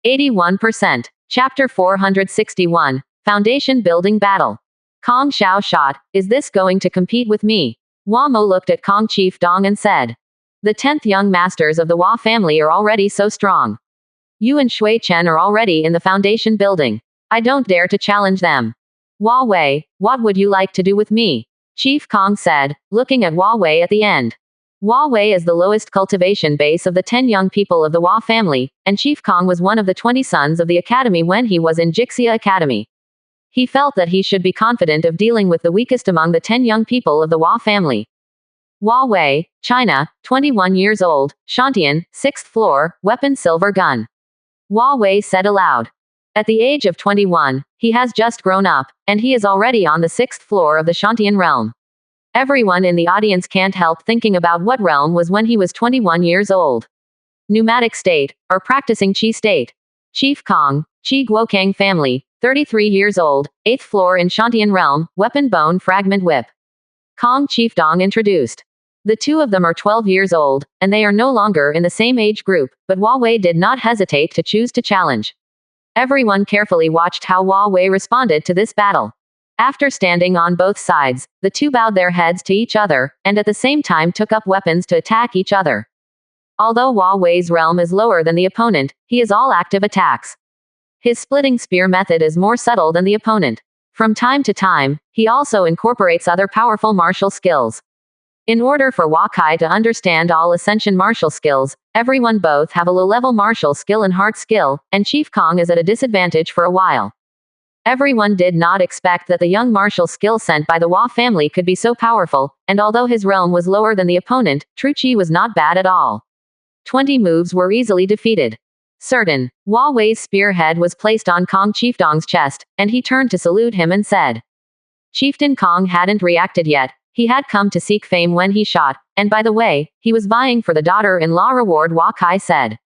81%. Chapter 461. Foundation Building Battle. Kong Xiao shot, is this going to compete with me? Hua Mo looked at Kong Chief Dong and said. The 10th young masters of the Hua family are already so strong. You and Shui Chen are already in the foundation building. I don't dare to challenge them. Hua Wei, what would you like to do with me? Chief Kong said, looking at Hua Wei at the end. Hua Wei is the lowest cultivation base of the 10 young people of the Hua family, and Chief Kong was one of the 20 sons of the academy when he was in Jixia Academy. He felt that he should be confident of dealing with the weakest among the 10 young people of the Hua family. Hua Wei, China, 21 years old, Shantian, 6th floor, weapon silver gun. Hua Wei said aloud. At the age of 21, he has just grown up, and he is already on the 6th floor of the Shantian realm. Everyone in the audience can't help thinking about what realm was when he was 21 years old. Pneumatic state, or practicing Qi state. Chief Kong, Qi Guokang family, 33 years old, 8th floor in Shantian realm, weapon bone fragment whip. Kong Chief Dong introduced. The two of them are 12 years old, and they are no longer in the same age group, but Hua Wei did not hesitate to choose to challenge. Everyone carefully watched how Hua Wei responded to this battle. After standing on both sides, the two bowed their heads to each other, and at the same time took up weapons to attack each other. Although Hua Wei's realm is lower than the opponent, he is all active attacks. His splitting spear method is more subtle than the opponent. From time to time, he also incorporates other powerful martial skills. In order for Hua Kai to understand all Ascension martial skills, everyone both have a low-level martial skill and heart skill, and Chief Kong is at a disadvantage for a while. Everyone did not expect that the young martial skill sent by the Hua family could be so powerful, and although his realm was lower than the opponent, True Qi was not bad at all. 20 moves were easily defeated. Certain, Hua Wei's spearhead was placed on Kong Chief Dong's chest, and he turned to salute him and said. Chieftain Kong hadn't reacted yet. He had come to seek fame when he shot, and by the way, he was vying for the daughter-in-law reward, Hua Kai said.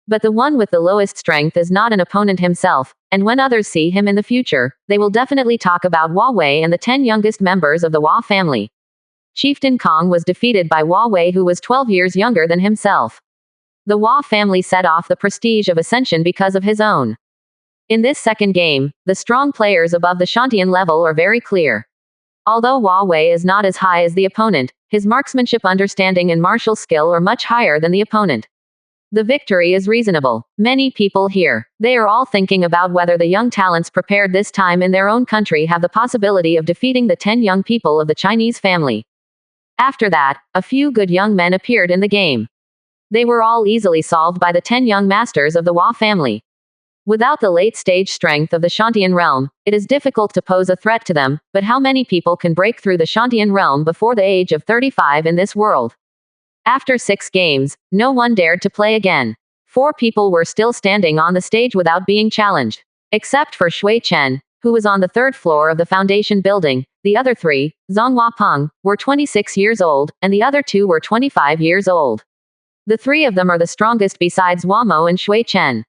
But the one with the lowest strength is not an opponent himself, and when others see him in the future, they will definitely talk about Hua Wei and the 10 youngest members of the Hua family. Chieftain Kong was defeated by Hua Wei, who was 12 years younger than himself. The Hua family set off the prestige of Ascension because of his own. In this second game, the strong players above the Shantian level are very clear. Although Hua Wei is not as high as the opponent, his marksmanship understanding and martial skill are much higher than the opponent. The victory is reasonable. Many people here, they are all thinking about whether the young talents prepared this time in their own country have the possibility of defeating the 10 young people of the Chinese family. After that, a few good young men appeared in the game. They were all easily solved by the 10 young masters of the Hua family. Without the late-stage strength of the Shantian realm, it is difficult to pose a threat to them, but how many people can break through the Shantian realm before the age of 35 in this world? After 6 games, no one dared to play again. 4 people were still standing on the stage without being challenged. Except for Shui Chen, who was on the 3rd floor of the foundation building, the other 3, Zonghua Peng, were 26 years old, and the other 2 were 25 years old. The 3 of them are the strongest besides Hua Mo and Shui Chen.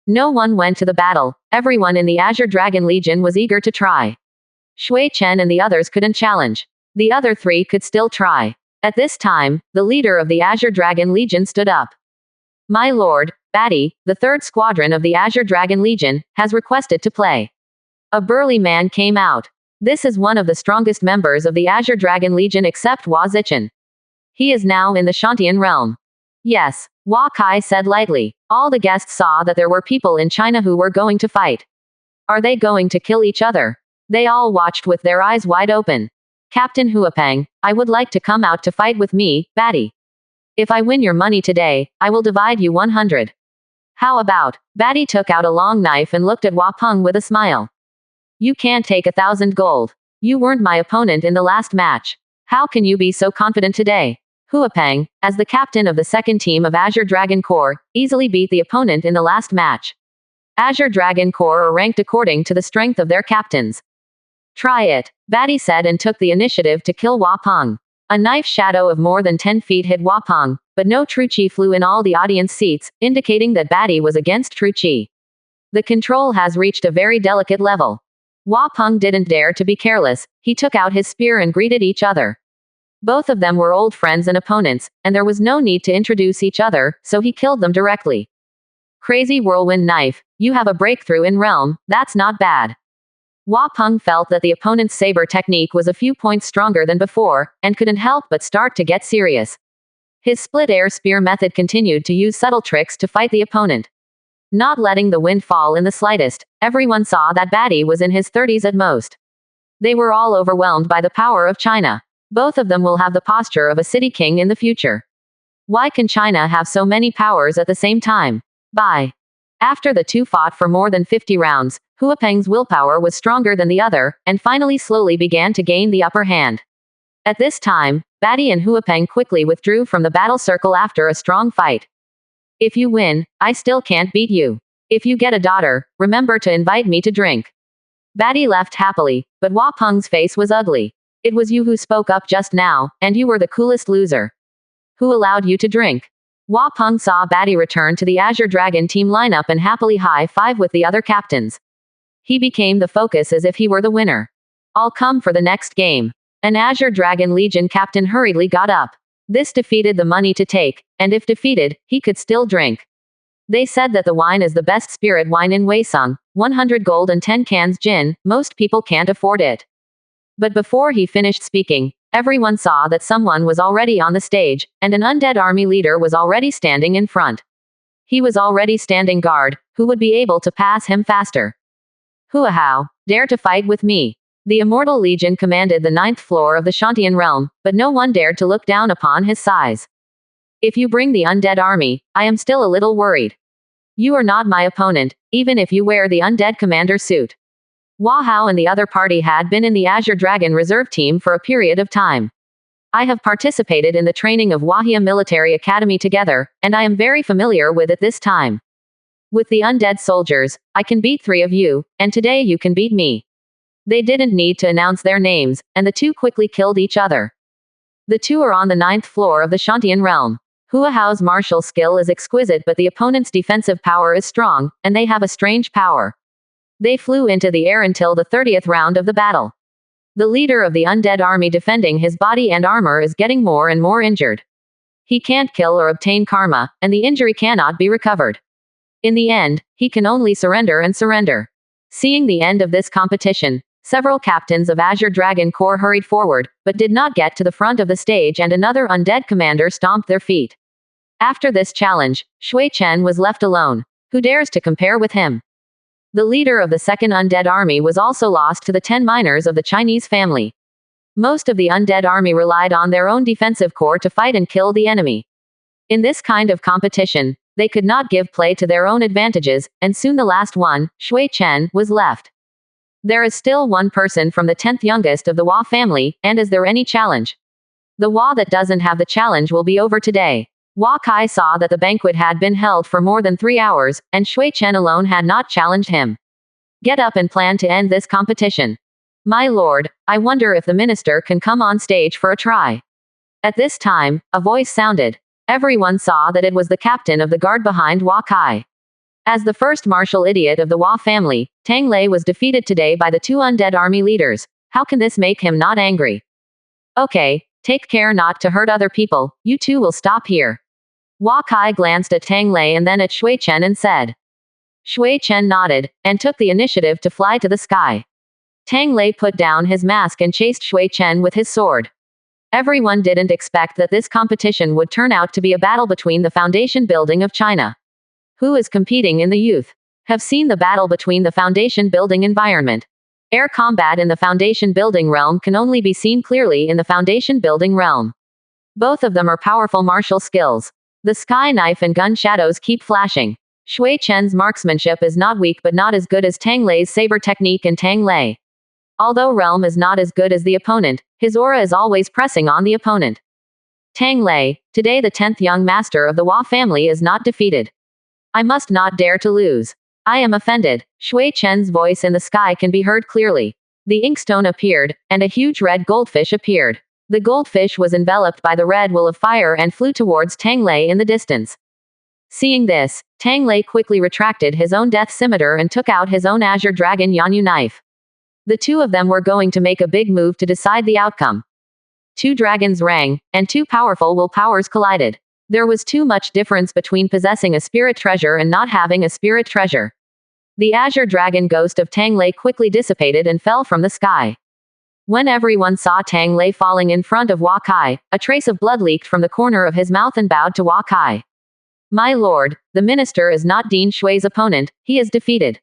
No one went to the battle. Everyone in the Azure Dragon Legion was eager to try. Shui Chen and the others couldn't challenge. The other 3 could still try. At this time, the leader of the Azure Dragon Legion stood up. My lord, Batty, the 3rd squadron of the Azure Dragon Legion, has requested to play. A burly man came out. This is one of the strongest members of the Azure Dragon Legion except Hua Zichen. He is now in the Shantian realm. Yes, Hua Kai said lightly. All the guests saw that there were people in China who were going to fight. Are they going to kill each other? They all watched with their eyes wide open. Captain Huapeng, I would like to come out to fight with me, Batty. If I win your money today, I will divide you 100. How about? Batty took out a long knife and looked at Hua Peng with a smile. You can't take 1,000 gold. You weren't my opponent in the last match. How can you be so confident today? Huapeng, as the captain of the 2nd team of Azure Dragon Corps, easily beat the opponent in the last match. Azure Dragon Corps are ranked according to the strength of their captains. Try it, Batty said and took the initiative to kill Hua Peng. A knife shadow of more than 10 feet hit Hua Peng, but no True Qi flew in all the audience seats, indicating that Batty was against True Qi. The control has reached a very delicate level. Hua Peng didn't dare to be careless. He took out his spear and greeted each other. Both of them were old friends and opponents, and there was no need to introduce each other, so he killed them directly. Crazy whirlwind knife. You have a breakthrough in realm, that's not bad. Hua Peng felt that the opponent's saber technique was a few points stronger than before, and couldn't help but start to get serious. His split air spear method continued to use subtle tricks to fight the opponent. Not letting the wind fall in the slightest, everyone saw that baddie was in his 30s at most. They were all overwhelmed by the power of China. Both of them will have the posture of a city king in the future. Why can China have so many powers at the same time? Bye. After the two fought for more than 50 rounds, Hua Peng's willpower was stronger than the other, and finally slowly began to gain the upper hand. At this time, baddie and Hua Peng quickly withdrew from the battle circle after a strong fight. If you win, I still can't beat you. If you get a daughter, remember to invite me to drink. Baddie left happily, but Hua Peng's face was ugly. It was you who spoke up just now, and you were the coolest loser. Who allowed you to drink? Hua Peng saw baddie return to the Azure Dragon team lineup and happily high-five with the other captains. He became the focus as if he were the winner. I'll come for the next game. An Azure Dragon Legion captain hurriedly got up. This defeated the money to take, and if defeated, he could still drink. They said that the wine is the best spirit wine in Weisung, 100 gold and 10 cans gin, most people can't afford it. But before he finished speaking, everyone saw that someone was already on the stage, and an undead army leader was already standing in front. He was already standing guard, who would be able to pass him faster. Hua Hao, dare to fight with me. The Immortal Legion commanded the 9th floor of the Shantian realm, but no one dared to look down upon his size. If you bring the undead army, I am still a little worried. You are not my opponent, even if you wear the undead commander suit. Hua Hao and the other party had been in the Azure Dragon reserve team for a period of time. I have participated in the training of Wahia Military Academy together, and I am very familiar with it this time. With the undead soldiers, I can beat 3 of you, and today you can beat me. They didn't need to announce their names, and the two quickly killed each other. The two are on the 9th floor of the Shantian realm. Hua Hao's martial skill is exquisite, but the opponent's defensive power is strong, and they have a strange power. They flew into the air until the 30th round of the battle. The leader of the undead army defending his body and armor is getting more and more injured. He can't kill or obtain karma, and the injury cannot be recovered. In the end, he can only surrender and surrender. Seeing the end of this competition, several captains of Azure Dragon Corps hurried forward, but did not get to the front of the stage, and another undead commander stomped their feet. After this challenge, Shui Chen was left alone. Who dares to compare with him? The leader of the 2nd Undead Army was also lost to the 10 miners of the Chinese family. Most of the undead army relied on their own defensive corps to fight and kill the enemy. In this kind of competition, they could not give play to their own advantages, and soon the last one, Shui Chen, was left. There is still one person from the 10th youngest of the Hua family, and is there any challenge? The Hua that doesn't have the challenge will be over today. Hua Kai saw that the banquet had been held for more than 3 hours, and Shui Chen alone had not challenged him. Get up and plan to end this competition. My lord, I wonder if the minister can come on stage for a try. At this time, a voice sounded. Everyone saw that it was the captain of the guard behind Hua Kai. As the first martial idiot of the Hua family, Tang Lei was defeated today by the 2 undead army leaders. How can this make him not angry? Okay, take care not to hurt other people, you two will stop here. Hua Kai glanced at Tang Lei and then at Shui Chen and said. Shui Chen nodded, and took the initiative to fly to the sky. Tang Lei put down his mask and chased Shui Chen with his sword. Everyone didn't expect that this competition would turn out to be a battle between the foundation building of China. Who is competing in the youth? Have seen the battle between the foundation building environment. Air combat in the foundation building realm can only be seen clearly in the foundation building realm. Both of them are powerful martial skills. The sky knife and gun shadows keep flashing. Shui Chen's marksmanship is not weak but not as good as Tang Lei's saber technique and Tang Lei. Although realm is not as good as the opponent, his aura is always pressing on the opponent. Tang Lei, today the 10th young master of the Hua family is not defeated. I must not dare to lose. I am offended. Shui Chen's voice in the sky can be heard clearly. The inkstone appeared, and a huge red goldfish appeared. The goldfish was enveloped by the red wool of fire and flew towards Tang Lei in the distance. Seeing this, Tang Lei quickly retracted his own death scimitar and took out his own Azure Dragon Yanyu knife. The two of them were going to make a big move to decide the outcome. 2 dragons rang, and 2 powerful will powers collided. There was too much difference between possessing a spirit treasure and not having a spirit treasure. The azure dragon ghost of Tang Lei quickly dissipated and fell from the sky. When everyone saw Tang Lei falling in front of Hua Kai, a trace of blood leaked from the corner of his mouth and bowed to Hua Kai. My lord, the minister is not Dean Shui's opponent, he is defeated.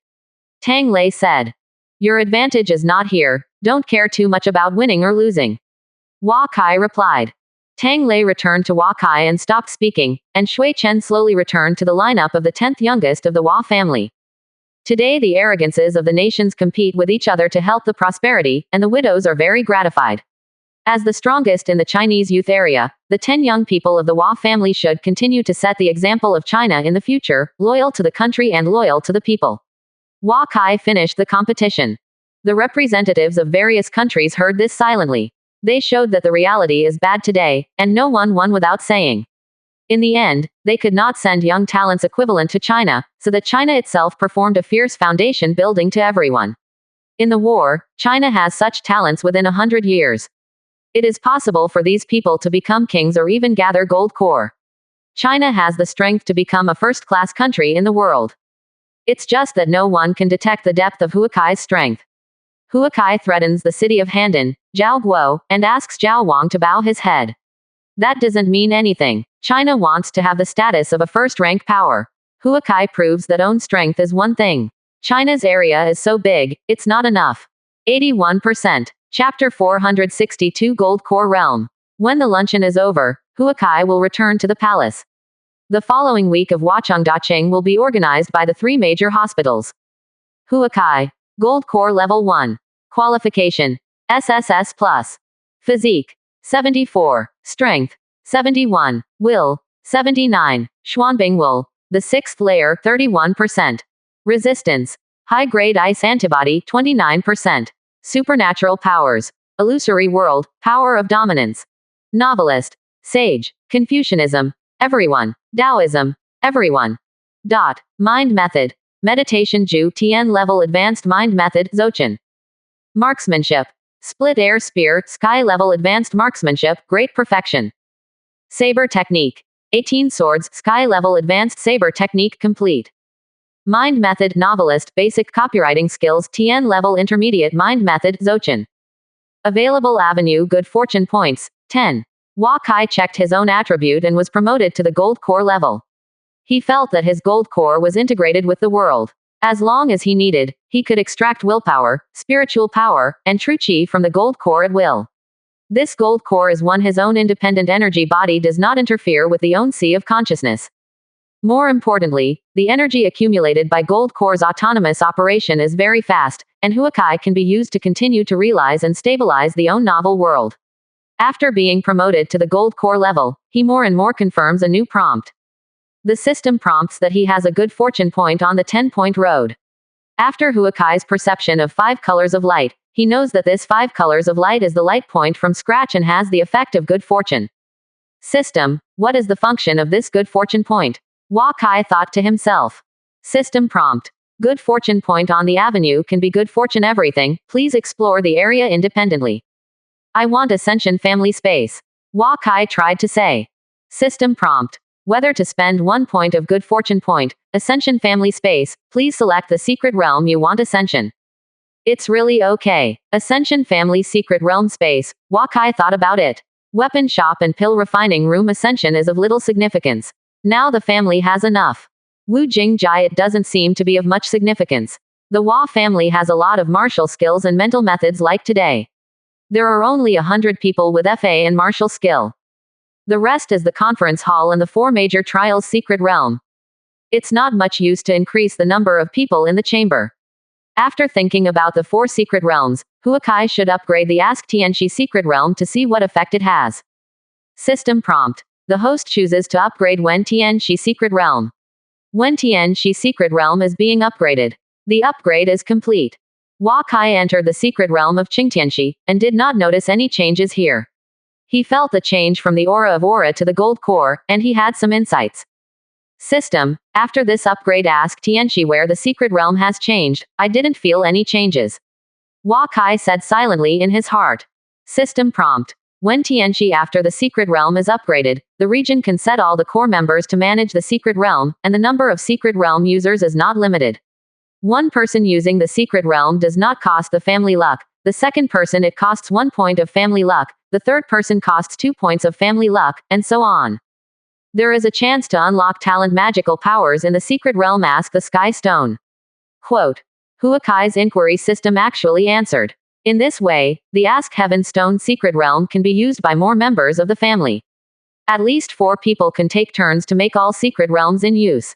Tang Lei said. Your advantage is not here, don't care too much about winning or losing. Hua Kai replied. Tang Lei returned to Hua Kai and stopped speaking, and Shui Chen slowly returned to the lineup of the 10th youngest of the Hua family. Today the arrogances of the nations compete with each other to help the prosperity, and the widows are very gratified. As the strongest in the Chinese youth area, the 10 young people of the Hua family should continue to set the example of China in the future, loyal to the country and loyal to the people. Hua Kai finished the competition. The representatives of various countries heard this silently. They showed that the reality is bad today, and no one won without saying. In the end, they could not send young talents equivalent to China, so that China itself performed a fierce foundation building to everyone. In the war, China has such talents within 100 years. It is possible for these people to become kings or even gather gold core. China has the strength to become a first-class country in the world. It's just that no one can detect the depth of Hua Kai's strength. Hua Kai threatens the city of Handan, Zhao Guo, and asks Zhao Wang to bow his head. That doesn't mean anything. China wants to have the status of a first-rank power. Hua Kai proves that own strength is one thing. China's area is so big, it's not enough. 81%. Chapter 462 Gold Core Realm. When the luncheon is over, Hua Kai will return to the palace. The following week of Huacheng Daqing will be organized by the 3 major hospitals. Hua Kai. Gold Core Level 1. Qualification. SSS+. Physique. 74. Strength. 71. Will. 79. Xuanbing Will. The 6th layer 31%. Resistance. High-grade ice antibody 29%. Supernatural powers. Illusory world. Power of dominance. Novelist. Sage. Confucianism. Everyone. Taoism. Everyone. Mind method. Meditation Ju Tian level advanced mind method Zochin. Marksmanship. Split air spear, sky level advanced marksmanship, great perfection. Saber technique. 18 swords, sky level advanced saber technique complete. Mind method novelist, basic copywriting skills Tian level intermediate mind method Zochin. Available avenue good fortune points, 10. Hua Kai checked his own attribute and was promoted to the gold core level. He felt that his gold core was integrated with the world. As long as he needed, he could extract willpower, spiritual power, and true chi from the gold core at will. This gold core is one his own independent energy body does not interfere with the own sea of consciousness. More importantly, the energy accumulated by gold core's autonomous operation is very fast, and Hua Kai can be used to continue to realize and stabilize the own novel world. After being promoted to the gold core level, he more and more confirms a new prompt. The system prompts that he has a good fortune point on the 10-point road. After Hua Kai's perception of 5 colors of light, he knows that this 5 colors of light is the light point from scratch and has the effect of good fortune. System, what is the function of this good fortune point? Hua Kai thought to himself. System prompt. Good fortune point on the avenue can be good fortune everything, please explore the area independently. I want Ascension family space. Hua Kai tried to say. System prompt. Whether to spend 1 point of good fortune point, Ascension family space, please select the secret realm you want Ascension. It's really okay. Ascension family secret realm space, Hua Kai thought about it. Weapon shop and pill refining room Ascension is of little significance. Now the family has enough. Wu Jing Jai it doesn't seem to be of much significance. The Hua family has a lot of martial skills and mental methods like today. There are only 100 people with FA and martial skill. The rest is the conference hall and the 4 major trials secret realm. It's not much use to increase the number of people in the chamber. After thinking about the 4 secret realms, Hua Kai should upgrade the Ask Tianxi secret realm to see what effect it has. System prompt. The host chooses to upgrade Wen Tianxi secret realm. Wen Tianxi secret realm is being upgraded. The upgrade is complete. Hua Kai entered the secret realm of Qingtianxi, and did not notice any changes here. He felt the change from the aura of aura to the gold core, and he had some insights. System, after this upgrade ask Tianxi where the secret realm has changed, I didn't feel any changes. Hua Kai said silently in his heart. System prompt. When Tianxi after the secret realm is upgraded, the region can set all the core members to manage the secret realm, and the number of secret realm users is not limited. One person using the secret realm does not cost the family luck. The second person it costs 1 point of family luck, the third person costs 2 points of family luck, and so on. There is a chance to unlock talent magical powers in the secret realm. Ask the Sky Stone. Quote. Huakai's inquiry system actually answered. In this way, the Ask Heaven Stone secret realm can be used by more members of the family. At least 4 people can take turns to make all secret realms in use.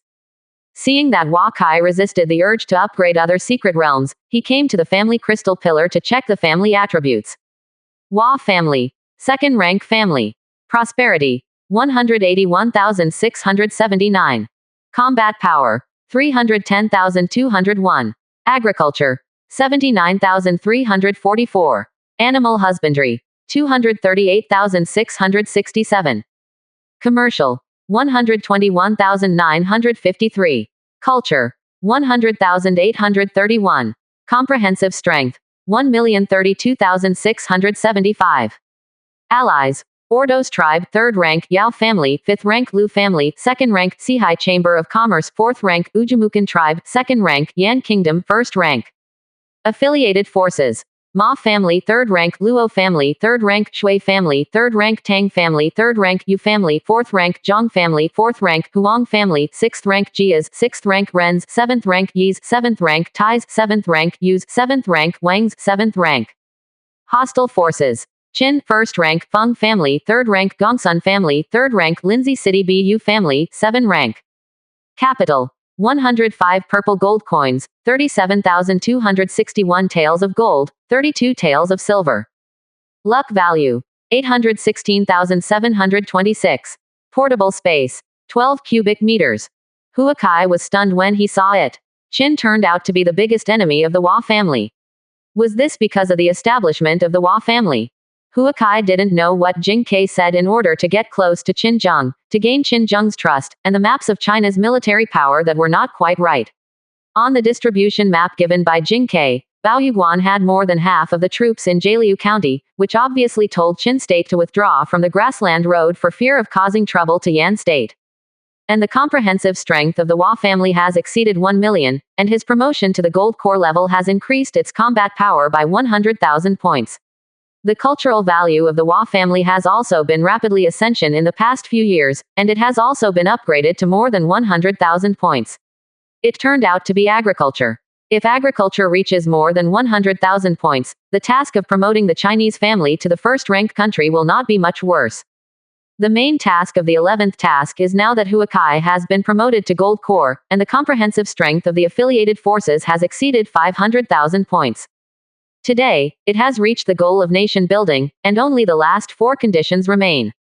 Seeing that Huakai resisted the urge to upgrade other secret realms, he came to the family crystal pillar to check the family attributes. Hua family. Second rank family. Prosperity. 181,679. Combat power. 310,201. Agriculture. 79,344. Animal husbandry. 238,667. Commercial. 121,953. Culture. 100,831. Comprehensive strength. 1,032,675. Allies. Ordos tribe, 3rd rank, Yao family, 5th rank, Lu family, 2nd rank, Sihai Chamber of Commerce, 4th rank, Ujamukan tribe, 2nd rank, Yan Kingdom, 1st rank. Affiliated forces. Ma family, 3rd rank, Luo family, 3rd rank, Shui family, 3rd rank, Tang family, 3rd rank, Yu family, 4th rank, Zhang family, 4th rank, Huang family, 6th rank, Jias, 6th rank, Ren's, 7th rank, Yi's, 7th rank, Tai's, 7th rank, Yu's, 7th rank, Wang's, 7th rank. Hostile forces. Qin, 1st rank, Feng family, 3rd rank, Gongsun family, 3rd rank, Lindsay City Bu family, 7 rank. Capital. 105 purple gold coins, 37,261 taels of gold, 32 taels of silver. Luck value. 816,726. Portable space. 12 cubic meters. Huakai was stunned when he saw it. Qin turned out to be the biggest enemy of the Hua family. Was this because of the establishment of the Hua family? Huakai didn't know what Jing Ke said in order to get close to Qin Zheng, to gain Qin Zheng's trust, and the maps of China's military power that were not quite right. On the distribution map given by Jing Ke, Bao Yuguan had more than half of the troops in Jialiu County, which obviously told Qin State to withdraw from the grassland road for fear of causing trouble to Yan State. And the comprehensive strength of the Hua family has exceeded 1 million, and his promotion to the gold core level has increased its combat power by 100,000 points. The cultural value of the Hua family has also been rapidly ascension in the past few years, and it has also been upgraded to more than 100,000 points. It turned out to be agriculture. If agriculture reaches more than 100,000 points, the task of promoting the Chinese family to the first-ranked country will not be much worse. The main task of the 11th task is now that Huakai has been promoted to gold core, and the comprehensive strength of the affiliated forces has exceeded 500,000 points. Today, it has reached the goal of nation building, and only the last 4 conditions remain.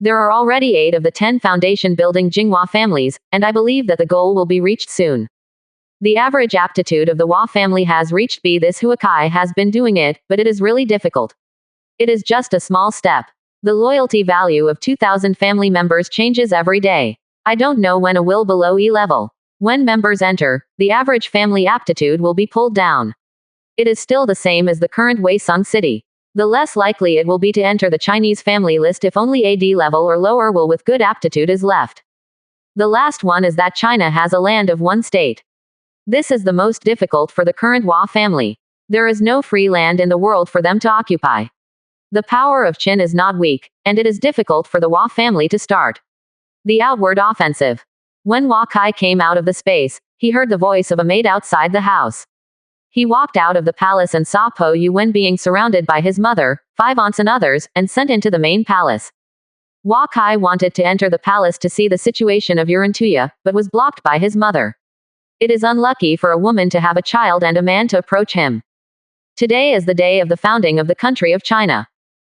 There are already 8 of the 10 foundation building Jinghua families, and I believe that the goal will be reached soon. The average aptitude of the Hua family has reached B. This Huakai has been doing it, but it is really difficult. It is just a small step. The loyalty value of 2,000 family members changes every day. I don't know when a will below E level. When members enter, the average family aptitude will be pulled down. It is still the same as the current Weisang city. The less likely it will be to enter the Chinese family list if only AD level or lower will with good aptitude is left. The last one is that China has a land of 1 state. This is the most difficult for the current Hua family. There is no free land in the world for them to occupy. The power of Qin is not weak, and it is difficult for the Hua family to start the outward offensive. When Huakai came out of the space, he heard the voice of a maid outside the house. He walked out of the palace and saw Po Yuwen being surrounded by his mother, 5 aunts and others, and sent into the main palace. Huakai wanted to enter the palace to see the situation of Yurantuya, but was blocked by his mother. It is unlucky for a woman to have a child and a man to approach him. Today is the day of the founding of the country of China.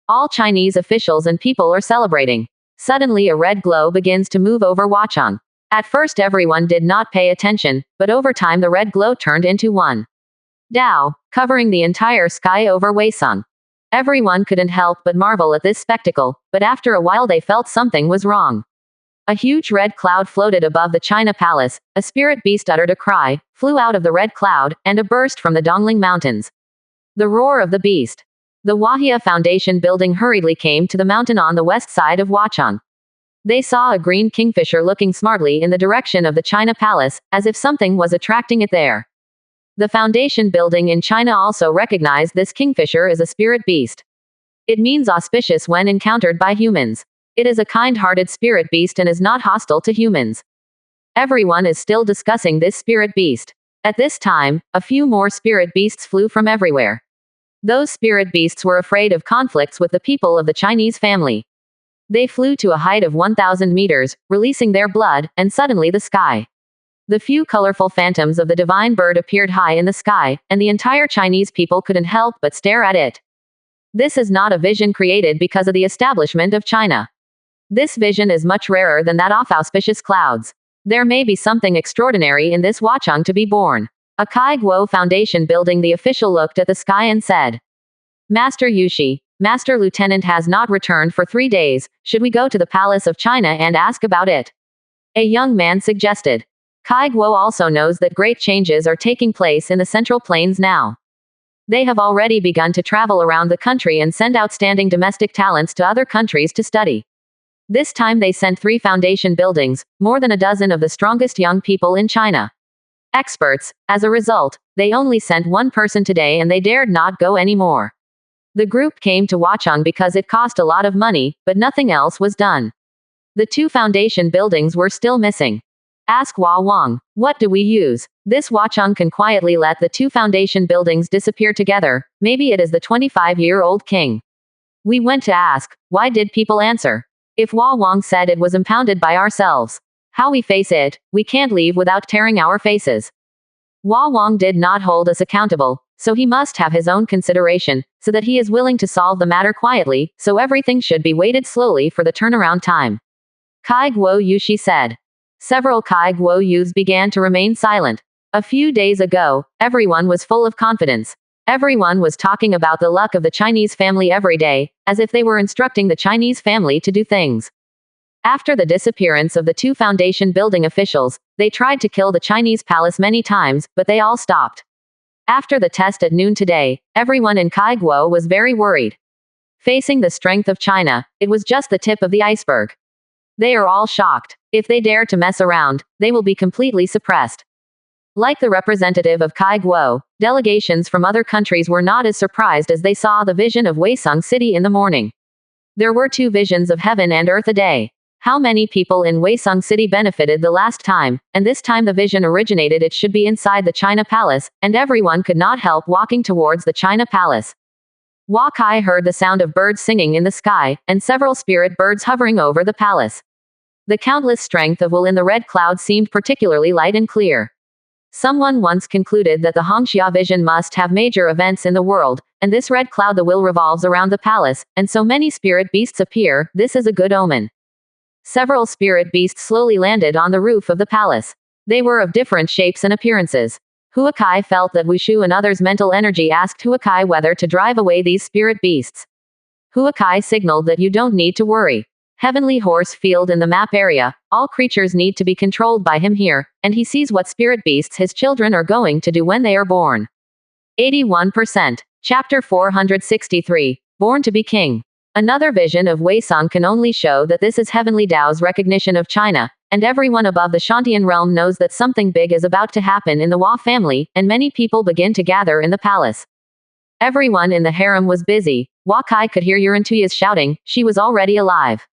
All Chinese officials and people are celebrating. Suddenly a red glow begins to move over Huacheng. At first everyone did not pay attention, but over time the red glow turned into one Dao, covering the entire sky over Weisang. Everyone couldn't help but marvel at this spectacle, but after a while they felt something was wrong. A huge red cloud floated above the China Palace, a spirit beast uttered a cry, flew out of the red cloud, and a burst from the Dongling Mountains. The roar of the beast. The Wahia Foundation building hurriedly came to the mountain on the west side of Huacheng. They saw a green kingfisher looking smartly in the direction of the China Palace, as if something was attracting it there. The foundation building in China also recognized this kingfisher as a spirit beast. It means auspicious when encountered by humans. It is a kind-hearted spirit beast and is not hostile to humans. Everyone is still discussing this spirit beast. At this time, a few more spirit beasts flew from everywhere. Those spirit beasts were afraid of conflicts with the people of the Chinese family. They flew to a height of 1,000 meters, releasing their blood, and suddenly the sky. The few colorful phantoms of the divine bird appeared high in the sky, and the entire Chinese people couldn't help but stare at it. This is not a vision created because of the establishment of China. This vision is much rarer than that of auspicious clouds. There may be something extraordinary in this Huacheng to be born. A Kai Guo Foundation building, the official looked at the sky and said, Master Yushi, Master Lieutenant has not returned for 3 days, should we go to the Palace of China and ask about it? A young man suggested. Kai Guo also knows that great changes are taking place in the Central Plains now. They have already begun to travel around the country and send outstanding domestic talents to other countries to study. This time they sent 3 foundation buildings, more than a dozen of the strongest young people in China. Experts. As a result, they only sent 1 person today and they dared not go anymore. The group came to Huacheng because it cost a lot of money, but nothing else was done. The 2 foundation buildings were still missing. Ask Hua Wang, what do we use? This Huacheng can quietly let the 2 foundation buildings disappear together. Maybe it is the 25-year-old king. We went to ask, why did people answer? If Hua Wang said it was impounded by ourselves. How we face it, we can't leave without tearing our faces. Hua Wang did not hold us accountable, so he must have his own consideration, so that he is willing to solve the matter quietly, so everything should be weighted slowly for the turnaround time. Kai Guo Yushi said. Several Kai Guo Yus began to remain silent. A few days ago, everyone was full of confidence. Everyone was talking about the luck of the Chinese family every day, as if they were instructing the Chinese family to do things. After the disappearance of the 2 foundation building officials, they tried to kill the Chinese palace many times, but they all stopped. After the test at noon today, everyone in Kai Guo was very worried. Facing the strength of China, it was just the tip of the iceberg. They are all shocked. If they dare to mess around, they will be completely suppressed. Like the representative of Kai Guo, delegations from other countries were not as surprised as they saw the vision of Weisang City in the morning. There were 2 visions of heaven and earth a day. How many people in Weisang City benefited the last time, and this time the vision originated, it should be inside the China Palace, and everyone could not help walking towards the China Palace. Hua Kai heard the sound of birds singing in the sky, and several spirit birds hovering over the palace. The countless strength of will in the red cloud seemed particularly light and clear. Someone once concluded that the Hongxia vision must have major events in the world, and this red cloud, the will, revolves around the palace, and so many spirit beasts appear. This is a good omen. Several spirit beasts slowly landed on the roof of the palace. They were of different shapes and appearances. Huakai felt that Wushu and others' mental energy asked Huakai whether to drive away these spirit beasts. Huakai signaled that you don't need to worry. Heavenly Horse Field in the map area, all creatures need to be controlled by him here, and he sees what spirit beasts his children are going to do when they are born. 81%. Chapter 463. Born to be King. Another vision of Weisang can only show that this is Heavenly Tao's recognition of China, and everyone above the Shantian realm knows that something big is about to happen in the Hua family, and many people begin to gather in the palace. Everyone in the harem was busy. Hua Kai could hear Yurantuya's shouting, she was already alive.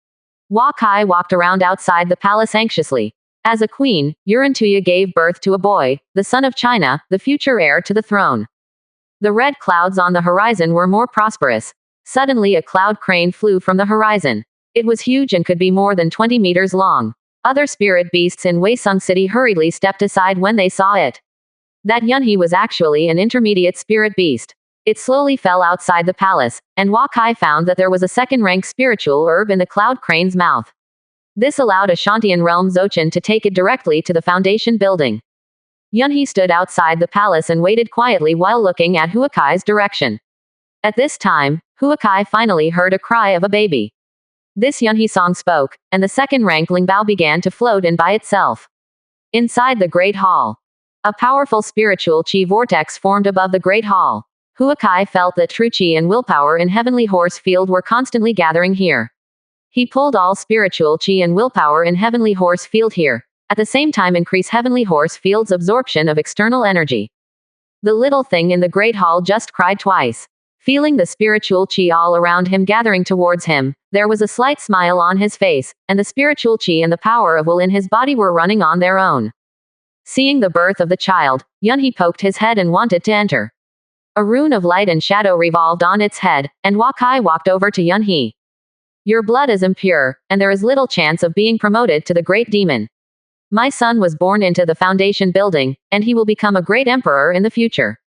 Hua Kai walked around outside the palace anxiously. As a queen, Yurantuya gave birth to a boy, the son of China, the future heir to the throne. The red clouds on the horizon were more prosperous. Suddenly a cloud crane flew from the horizon. It was huge and could be more than 20 meters long. Other spirit beasts in Weisang City hurriedly stepped aside when they saw it. That Yunhe was actually an intermediate spirit beast. It slowly fell outside the palace, and Hua Kai found that there was a second-rank spiritual herb in the cloud crane's mouth. This allowed a Shantian realm Zochin to take it directly to the foundation building. Yunhe stood outside the palace and waited quietly while looking at Huakai's direction. At this time, Huakai finally heard a cry of a baby. This Yunhe song spoke, and the second-rank Lingbao began to float in by itself. Inside the Great Hall, a powerful spiritual chi vortex formed above the Great Hall. Huakai felt that true chi and willpower in Heavenly Horse Field were constantly gathering here. He pulled all spiritual chi and willpower in Heavenly Horse Field here, at the same time increase Heavenly Horse Field's absorption of external energy. The little thing in the Great Hall just cried twice. Feeling the spiritual chi all around him gathering towards him, there was a slight smile on his face, and the spiritual chi and the power of will in his body were running on their own. Seeing the birth of the child, Yunhee poked his head and wanted to enter. A rune of light and shadow revolved on its head, and Huakai walked over to Yunhee. Your blood is impure, and there is little chance of being promoted to the great demon. My son was born into the foundation building, and he will become a great emperor in the future.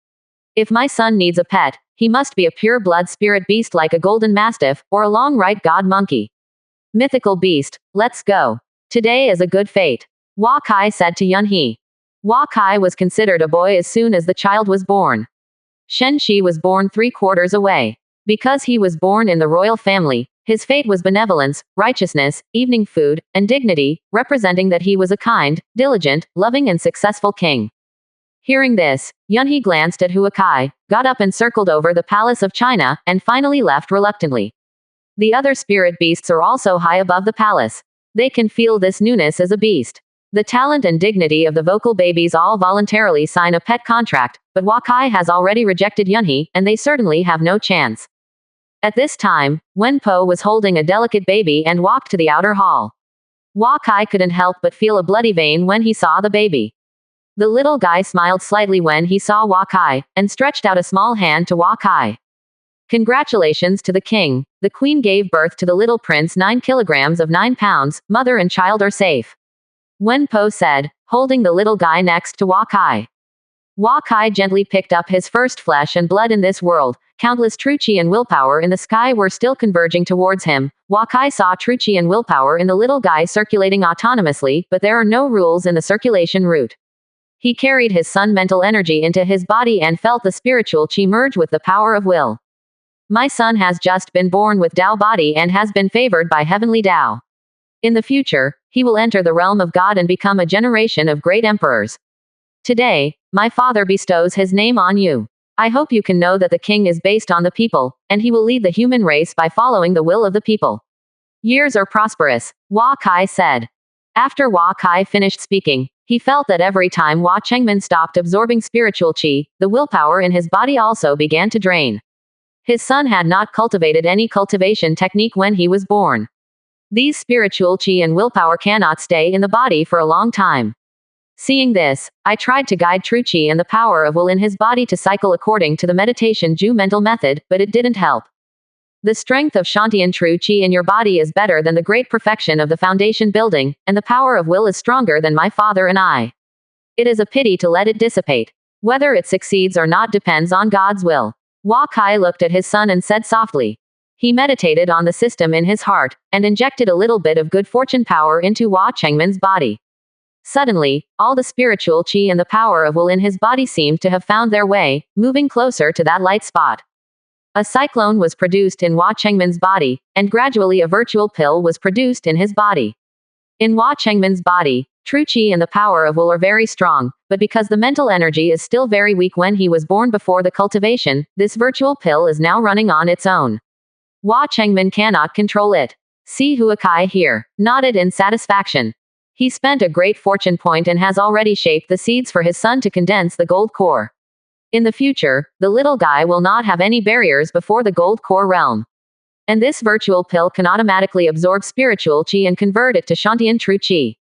If my son needs a pet, he must be a pure blood spirit beast like a golden mastiff, or a long right god monkey. Mythical beast, let's go. Today is a good fate. Huakai said to Yunhee. Huakai was considered a boy as soon as the child was born. Shen Shi was born 3 quarters away. Because he was born in the royal family, his fate was benevolence, righteousness, evening food, and dignity, representing that he was a kind, diligent, loving and successful king. Hearing this, Yunhee glanced at Huakai, got up and circled over the palace of China, and finally left reluctantly. The other spirit beasts are also high above the palace. They can feel this newness as a beast. The talent and dignity of the vocal babies all voluntarily sign a pet contract, but Huakai has already rejected Yunhee, and they certainly have no chance. At this time, Wen Po was holding a delicate baby and walked to the outer hall. Huakai couldn't help but feel a bloody vein when he saw the baby. The little guy smiled slightly when he saw Huakai, and stretched out a small hand to Huakai. Congratulations to the king. The queen gave birth to the little prince 9 kilograms of 9 pounds, mother and child are safe. Wen Po said, holding the little guy next to Huakai. Huakai gently picked up his first flesh and blood in this world. Countless true chi and willpower in the sky were still converging towards him. Huakai saw true chi and willpower in the little guy circulating autonomously, but there are no rules in the circulation route. He carried his sun mental energy into his body and felt the spiritual chi merge with the power of will. My son has just been born with Tao body and has been favored by heavenly Tao. In the future, he will enter the realm of God and become a generation of great emperors. Today, my father bestows his name on you. I hope you can know that the king is based on the people, and he will lead the human race by following the will of the people. Years are prosperous, Huakai said. After Huakai finished speaking, he felt that every time Hua Chengmin stopped absorbing spiritual chi, the willpower in his body also began to drain. His son had not cultivated any cultivation technique when he was born. These spiritual chi and willpower cannot stay in the body for a long time. Seeing this, I tried to guide true chi and the power of will in his body to cycle according to the meditation Ju mental method, but it didn't help. The strength of Shanti and true chi in your body is better than the great perfection of the foundation building, and the power of will is stronger than my father and I. It is a pity to let it dissipate. Whether it succeeds or not depends on God's will. Huakai looked at his son and said softly. He meditated on the system in his heart, and injected a little bit of good fortune power into Hua Chengmin's body. Suddenly, all the spiritual chi and the power of will in his body seemed to have found their way, moving closer to that light spot. A cyclone was produced in Hua Chengmin's body, and gradually a virtual pill was produced in his body. In Hua Chengmin's body, true chi and the power of will are very strong, but because the mental energy is still very weak when he was born before the cultivation, this virtual pill is now running on its own. Hua Chengmin cannot control it. See Huakai here, nodded in satisfaction. He spent a great fortune point and has already shaped the seeds for his son to condense the gold core. In the future, the little guy will not have any barriers before the gold core realm. And this virtual pill can automatically absorb spiritual chi and convert it to Shantian true chi.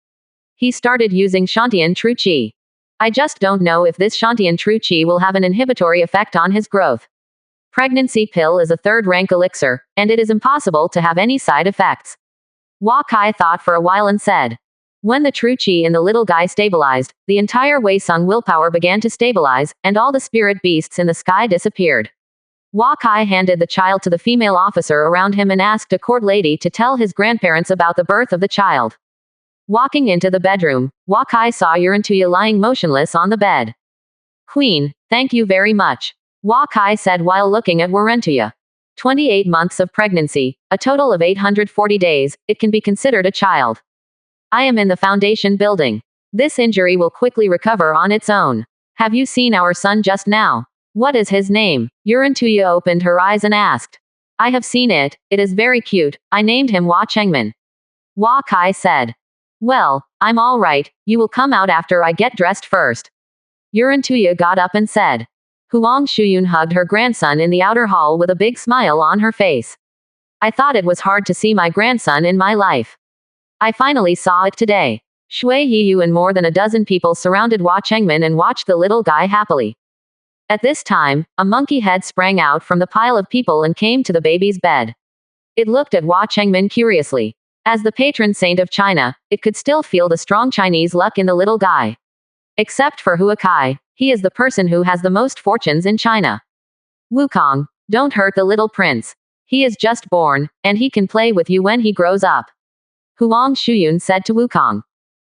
He started using Shantian true chi. I just don't know if this Shantian true chi will have an inhibitory effect on his growth. Pregnancy pill is a 3rd-rank elixir, and it is impossible to have any side effects. Huakai thought for a while and said. When the true chi in the little guy stabilized, the entire Wei Sung willpower began to stabilize, and all the spirit beasts in the sky disappeared. Huakai handed the child to the female officer around him and asked a court lady to tell his grandparents about the birth of the child. Walking into the bedroom, Huakai saw Yurantuya lying motionless on the bed. Queen, thank you very much, Huakai said while looking at Yurantuya. 28 months of pregnancy, a total of 840 days, it can be considered a child. I am in the foundation building. This injury will quickly recover on its own. Have you seen our son just now? What is his name? Yurantuya opened her eyes and asked. I have seen it, it is very cute, I named him Hua Chengmin. Hua Kai said. Well, I'm all right, you will come out after I get dressed first. Yurantuya got up and said. Huang Shuyun hugged her grandson in the outer hall with a big smile on her face. I thought it was hard to see my grandson in my life. I finally saw it today. Shui Yiyu and more than a dozen people surrounded Hua Chengmin and watched the little guy happily. At this time, a monkey head sprang out from the pile of people and came to the baby's bed. It looked at Hua Chengmin curiously. As the patron saint of China, it could still feel the strong Chinese luck in the little guy. Except for Hua Kai, he is the person who has the most fortunes in China. Wukong, don't hurt the little prince. He is just born, and he can play with you when he grows up. Huang Shuyun said to Wukong.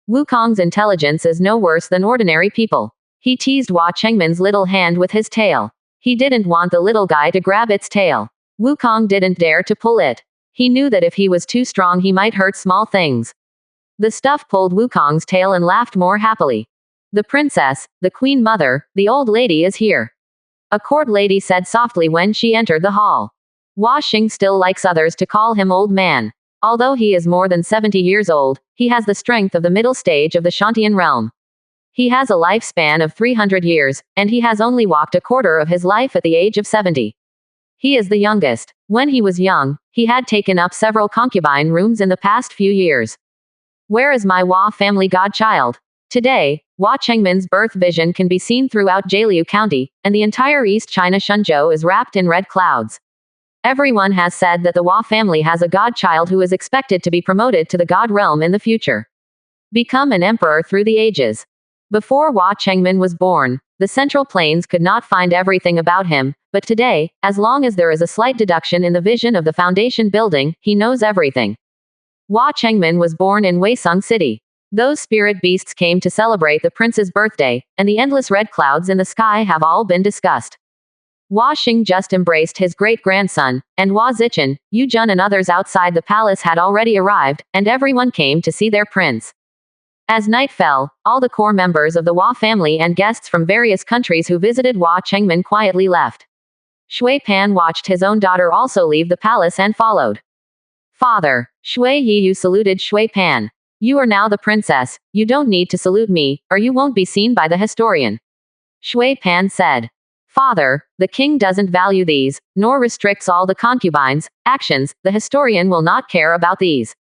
Wukong's intelligence is no worse than ordinary people. He teased Hua Chengmin's little hand with his tail. He didn't want the little guy to grab its tail. Wukong didn't dare to pull it. He knew that if he was too strong he might hurt small things. The stuff pulled Wukong's tail and laughed more happily. The princess, the queen mother, the old lady is here. A court lady said softly when she entered the hall. Hua Xing still likes others to call him old man. Although he is more than 70 years old, he has the strength of the middle stage of the Shantian realm. He has a lifespan of 300 years, and he has only walked a quarter of his life at the age of 70. He is the youngest. When he was young, he had taken up several concubine rooms in the past few years. Where is my Hua family godchild? Today, Hua Chengmin's birth vision can be seen throughout Jialiu County, and the entire East China Shenzhou is wrapped in red clouds. Everyone has said that the Hua family has a godchild who is expected to be promoted to the god realm in the future. Become an emperor through the ages. Before Hua Chengmin was born, the Central Plains could not find everything about him, but today, as long as there is a slight deduction in the vision of the foundation building, he knows everything. Hua Chengmin was born in Weisung City. Those spirit beasts came to celebrate the prince's birthday, and the endless red clouds in the sky have all been discussed. Hua Xing just embraced his great-grandson, and Hua Zichen, Yu Jun and others outside the palace had already arrived, and everyone came to see their prince. As night fell, all the core members of the Hua family and guests from various countries who visited Hua Chengmin quietly left. Shui Pan watched his own daughter also leave the palace and followed. Father, Shui Yiyu saluted Shui Pan. You are now the princess, you don't need to salute me, or you won't be seen by the historian. Shui Pan said. Father, the king doesn't value these, nor restricts all the concubines' actions, the historian will not care about these.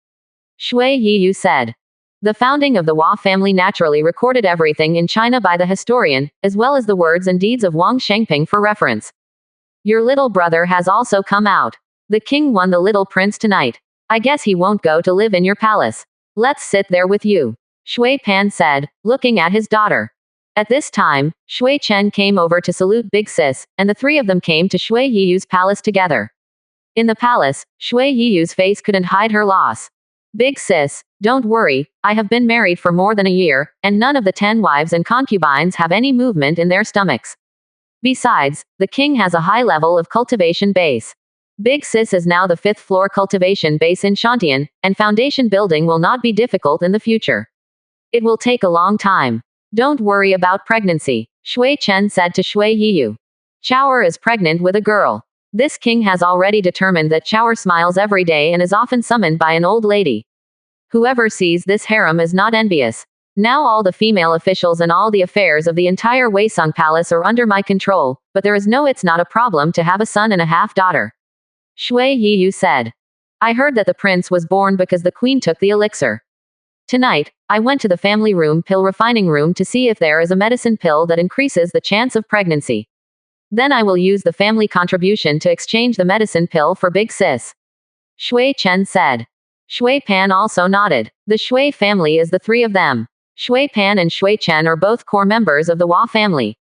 Shui Yiyu said. The founding of the Hua family naturally recorded everything in China by the historian, as well as the words and deeds of Wang Shengping for reference. Your little brother has also come out. The king won the little prince tonight. I guess he won't go to live in your palace. Let's sit there with you. Shui Pan said, looking at his daughter. At this time, Shui Chen came over to salute Big Sis, and the three of them came to Shui Yiyu's palace together. In the palace, Shui Yiyu's face couldn't hide her loss. Big Sis, don't worry, I have been married for more than a year, and none of the 10 wives and concubines have any movement in their stomachs. Besides, the king has a high level of cultivation base. Big Sis is now the 5th floor cultivation base in Shantian, and foundation building will not be difficult in the future. It will take a long time. Don't worry about pregnancy, Shui Chen said to Shui Yiyu. Chaoer is pregnant with a girl. This king has already determined that Chaoer smiles every day and is often summoned by an old lady. Whoever sees this harem is not envious. Now all the female officials and all the affairs of the entire Weisung Palace are under my control, but it's not a problem to have a son and a half-daughter. Shui Yiyu said. I heard that the prince was born because the queen took the elixir. Tonight, I went to the family room pill refining room to see if there is a medicine pill that increases the chance of pregnancy. Then I will use the family contribution to exchange the medicine pill for Big Sis. Shui Chen said. Shui Pan also nodded. The Shui family is the three of them. Shui Pan and Shui Chen are both core members of the Hua family.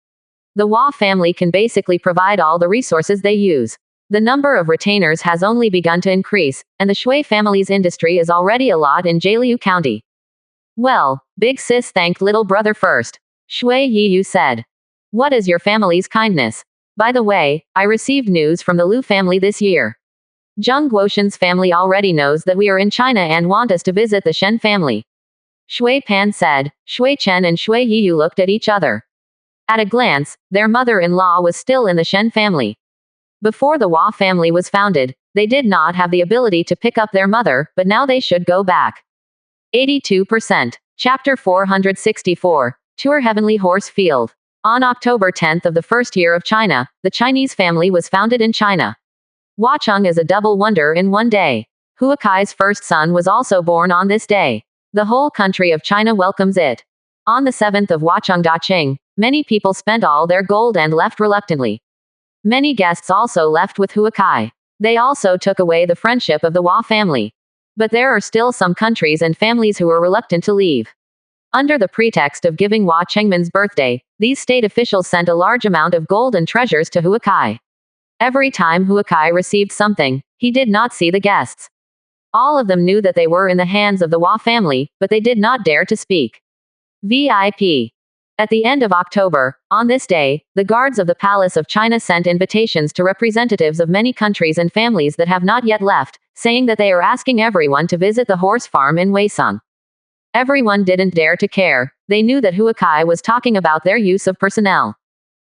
The Hua family can basically provide all the resources they use. The number of retainers has only begun to increase, and the Shui family's industry is already a lot in Jialiu County. Well, Big Sis thanked little brother first. Shui Yiyu said. What is your family's kindness? By the way, I received news from the Lu family this year. Zheng Guoshan's family already knows that we are in China and want us to visit the Shen family. Shui Pan said. Shui Chen and Shui Yiyu looked at each other. At a glance, their mother-in-law was still in the Shen family. Before the Hua family was founded, they did not have the ability to pick up their mother, but now they should go back. 82%. Chapter 464. Tour Heavenly Horse Field. On October 10th of the first year of China, the Chinese family was founded in China. Huacheng is a double wonder in one day. Huakai's first son was also born on this day. The whole country of China welcomes it. On the 7th of Huacheng Daqing, many people spent all their gold and left reluctantly. Many guests also left with Huakai. They also took away the friendship of the Hua family. But there are still some countries and families who are reluctant to leave. Under the pretext of giving Hua Chengmin's birthday, these state officials sent a large amount of gold and treasures to Huakai. Every time Huakai received something, he did not see the guests. All of them knew that they were in the hands of the Hua family, but they did not dare to speak. VIP. At the end of October, on this day, the guards of the Palace of China sent invitations to representatives of many countries and families that have not yet left, saying that they are asking everyone to visit the horse farm in Weisong. Everyone didn't dare to care. They knew that Huakai was talking about their use of personnel.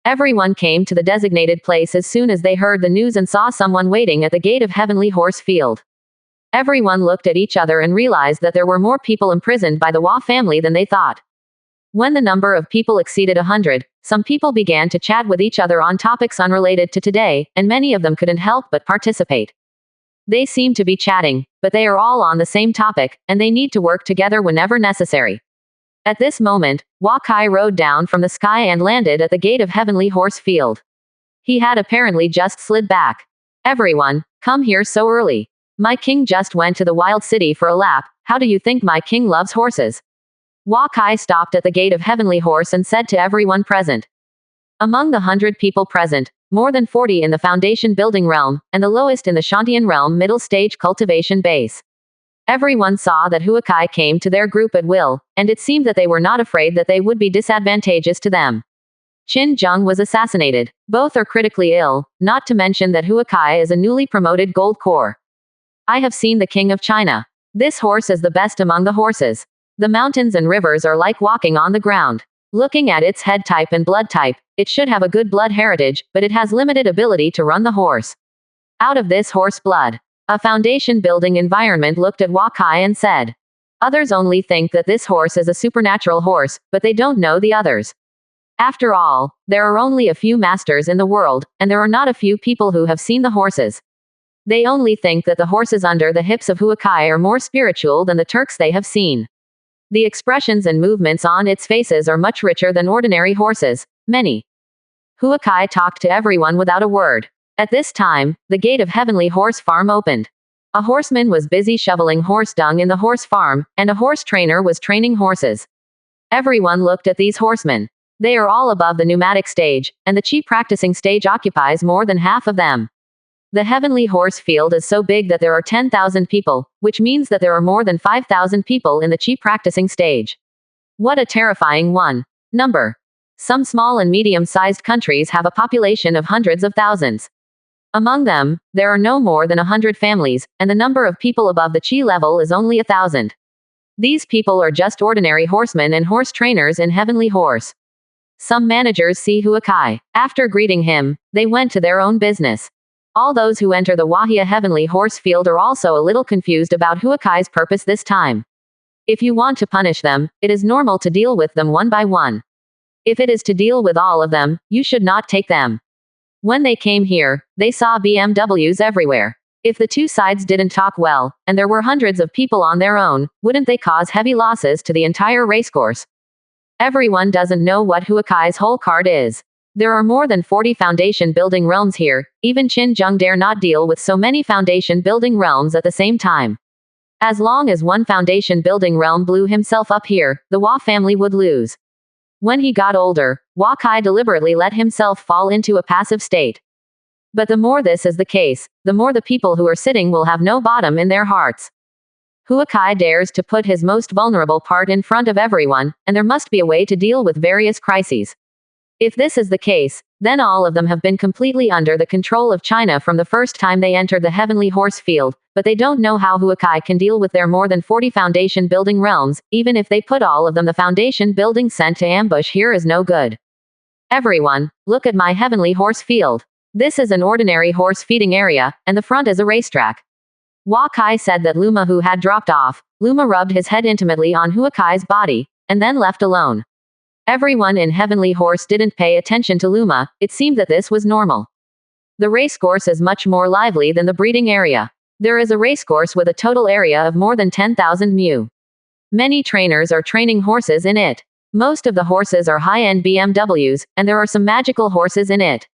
Everyone came to the designated place as soon as they heard the news and saw someone waiting at the gate of Heavenly Horse Field. Everyone looked at each other and realized that there were more people imprisoned by the Hua family than they thought. When the number of people exceeded 100, some people began to chat with each other on topics unrelated to today, and many of them couldn't help but participate. They seem to be chatting, but they are all on the same topic, and they need to work together whenever necessary. At this moment, Huakai rode down from the sky and landed at the gate of Heavenly Horse Field. He had apparently just slid back. Everyone, come here so early. My king just went to the wild city for a lap. How do you think my king loves horses? Huakai stopped at the gate of Heavenly Horse and said to everyone present. Among the 100 people present, more than 40 in the foundation building realm, and the lowest in the Shantian realm middle stage cultivation base. Everyone saw that Huakai came to their group at will, and it seemed that they were not afraid that they would be disadvantageous to them. Qin Zheng was assassinated. Both are critically ill, not to mention that Huakai is a newly promoted gold core. I have seen the king of China. This horse is the best among the horses. The mountains and rivers are like walking on the ground. Looking at its head type and blood type, it should have a good blood heritage, but it has limited ability to run the horse. Out of this horse blood. A foundation building environment looked at Huakai and said. Others only think that this horse is a supernatural horse, but they don't know the others. After all, there are only a few masters in the world, and there are not a few people who have seen the horses. They only think that the horses under the hips of Huakai are more spiritual than the Turks they have seen. The expressions and movements on its faces are much richer than ordinary horses. Many. Huakai talked to everyone without a word. At this time, the gate of Heavenly Horse Farm opened. A horseman was busy shoveling horse dung in the horse farm, and a horse trainer was training horses. Everyone looked at these horsemen. They are all above the pneumatic stage, and the chi practicing stage occupies more than half of them. The Heavenly Horse Field is so big that there are 10,000 people, which means that there are more than 5,000 people in the chi practicing stage. What a terrifying number. Some small and medium-sized countries have a population of hundreds of thousands. Among them, there are no more than 100 families, and the number of people above the chi level is only 1,000. These people are just ordinary horsemen and horse trainers in Heavenly Horse. Some managers see Huakai. After greeting him, they went to their own business. All those who enter the Wahia Heavenly Horse Field are also a little confused about Huakai's purpose this time. If you want to punish them, it is normal to deal with them one by one. If it is to deal with all of them, you should not take them. When they came here, they saw BMWs everywhere. If the two sides didn't talk well, and there were hundreds of people on their own, wouldn't they cause heavy losses to the entire racecourse? Everyone doesn't know what Huakai's whole card is. There are more than 40 foundation building realms here. Even Qin Zheng dare not deal with so many foundation building realms at the same time. As long as one foundation building realm blew himself up here, the Hua family would lose. When he got older, Huakai deliberately let himself fall into a passive state. But the more this is the case, the more the people who are sitting will have no bottom in their hearts. Huakai dares to put his most vulnerable part in front of everyone, and there must be a way to deal with various crises. If this is the case, then all of them have been completely under the control of China from the first time they entered the Heavenly Horse Field, but they don't know how Huakai can deal with their more than 40 foundation building realms. Even if they put all of them, the foundation building sent to ambush here is no good. Everyone, look at my heavenly horse field. This is an ordinary horse feeding area, and the front is a racetrack. Kai said that Luma who had dropped off. Luma rubbed his head intimately on Kai's body, and then left alone. Everyone in Heavenly Horse didn't pay attention to Luma. It seemed that this was normal. The racecourse is much more lively than the breeding area. There is a racecourse with a total area of more than 10,000 mu. Many trainers are training horses in it. Most of the horses are high-end BMWs, and there are some magical horses in it.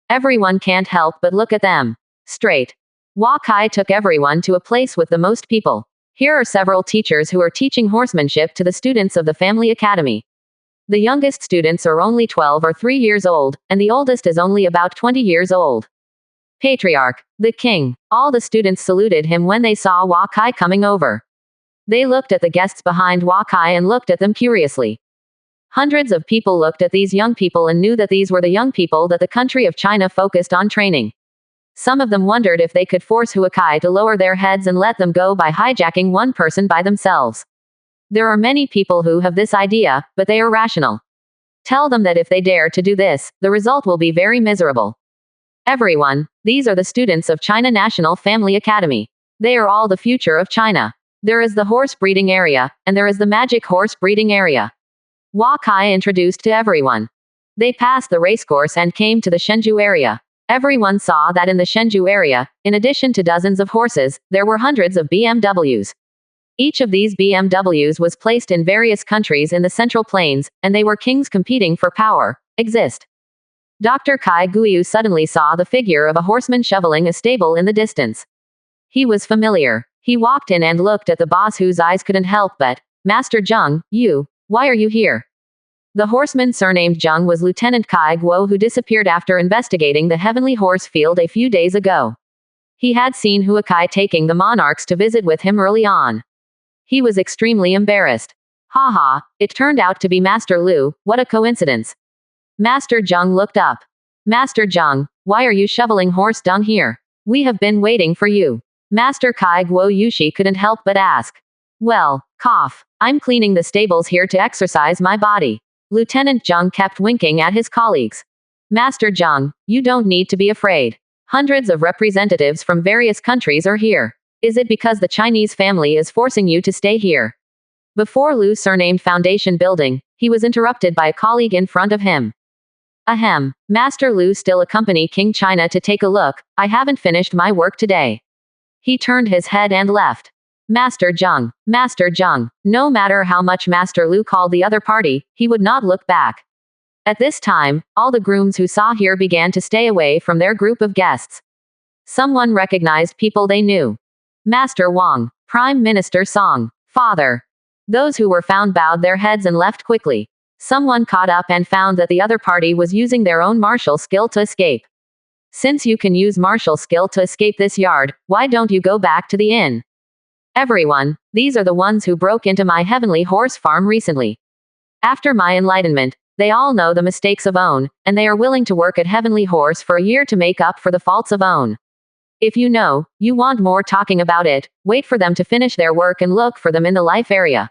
Everyone can't help but look at them. Straight. Kai took everyone to a place with the most people. Here are several teachers who are teaching horsemanship to the students of the family academy. The youngest students are only 12 or 3 years old, and the oldest is only about 20 years old. Patriarch, the king. All the students saluted him when they saw Kai coming over. They looked at the guests behind Kai and looked at them curiously. Hundreds of people looked at these young people and knew that these were the young people that the country of China focused on training. Some of them wondered if they could force Kai to lower their heads and let them go by hijacking one person by themselves. There are many people who have this idea, but they are rational. Tell them that if they dare to do this, the result will be very miserable. Everyone, these are the students of China National Family Academy. They are all the future of China. There is the horse breeding area, and there is the magic horse breeding area. Kai introduced to everyone. They passed the racecourse and came to the Shenzhou area. Everyone saw that in the Shenzhou area, in addition to dozens of horses, there were hundreds of BMWs. Each of these BMWs was placed in various countries in the Central Plains, and they were kings competing for power. Dr. Kai Guiyu suddenly saw the figure of a horseman shoveling a stable in the distance. He was familiar. He walked in and looked at the boss whose eyes couldn't help but, Master Zheng, why are you here? The horseman surnamed Zheng was Lieutenant Kai Guo, who disappeared after investigating the Heavenly Horse Field a few days ago. He had seen Kai taking the monarchs to visit with him early on. He was extremely embarrassed. Haha, it turned out to be Master Lu, what a coincidence. Master Zheng looked up. Master Zheng, why are you shoveling horse dung here? We have been waiting for you. Master Kai Guo Yushi couldn't help but ask. Well, I'm cleaning the stables here to exercise my body. Lieutenant Zheng kept winking at his colleagues. Master Zheng, you don't need to be afraid. Hundreds of representatives from various countries are here. Is it because the Chinese family is forcing you to stay here? Before Lu surnamed foundation building, he was interrupted by a colleague in front of him. Ahem, Master Lu still accompany King China to take a look, I haven't finished my work today. He turned his head and left. Master Zheng, no matter how much Master Lu called the other party, he would not look back. At this time, all the grooms who saw here began to stay away from their group of guests. Someone recognized people they knew. Master Wang, Prime Minister Song, Father. Those who were found bowed their heads and left quickly. Someone caught up and found that the other party was using their own martial skill to escape. Since you can use martial skill to escape this yard, why don't you go back to the inn? Everyone, these are the ones who broke into my Heavenly Horse farm recently. After my enlightenment, they all know the mistakes of own, and they are willing to work at Heavenly Horse for a year to make up for the faults of own. If you want more talking about it, wait for them to finish their work and look for them in the life area.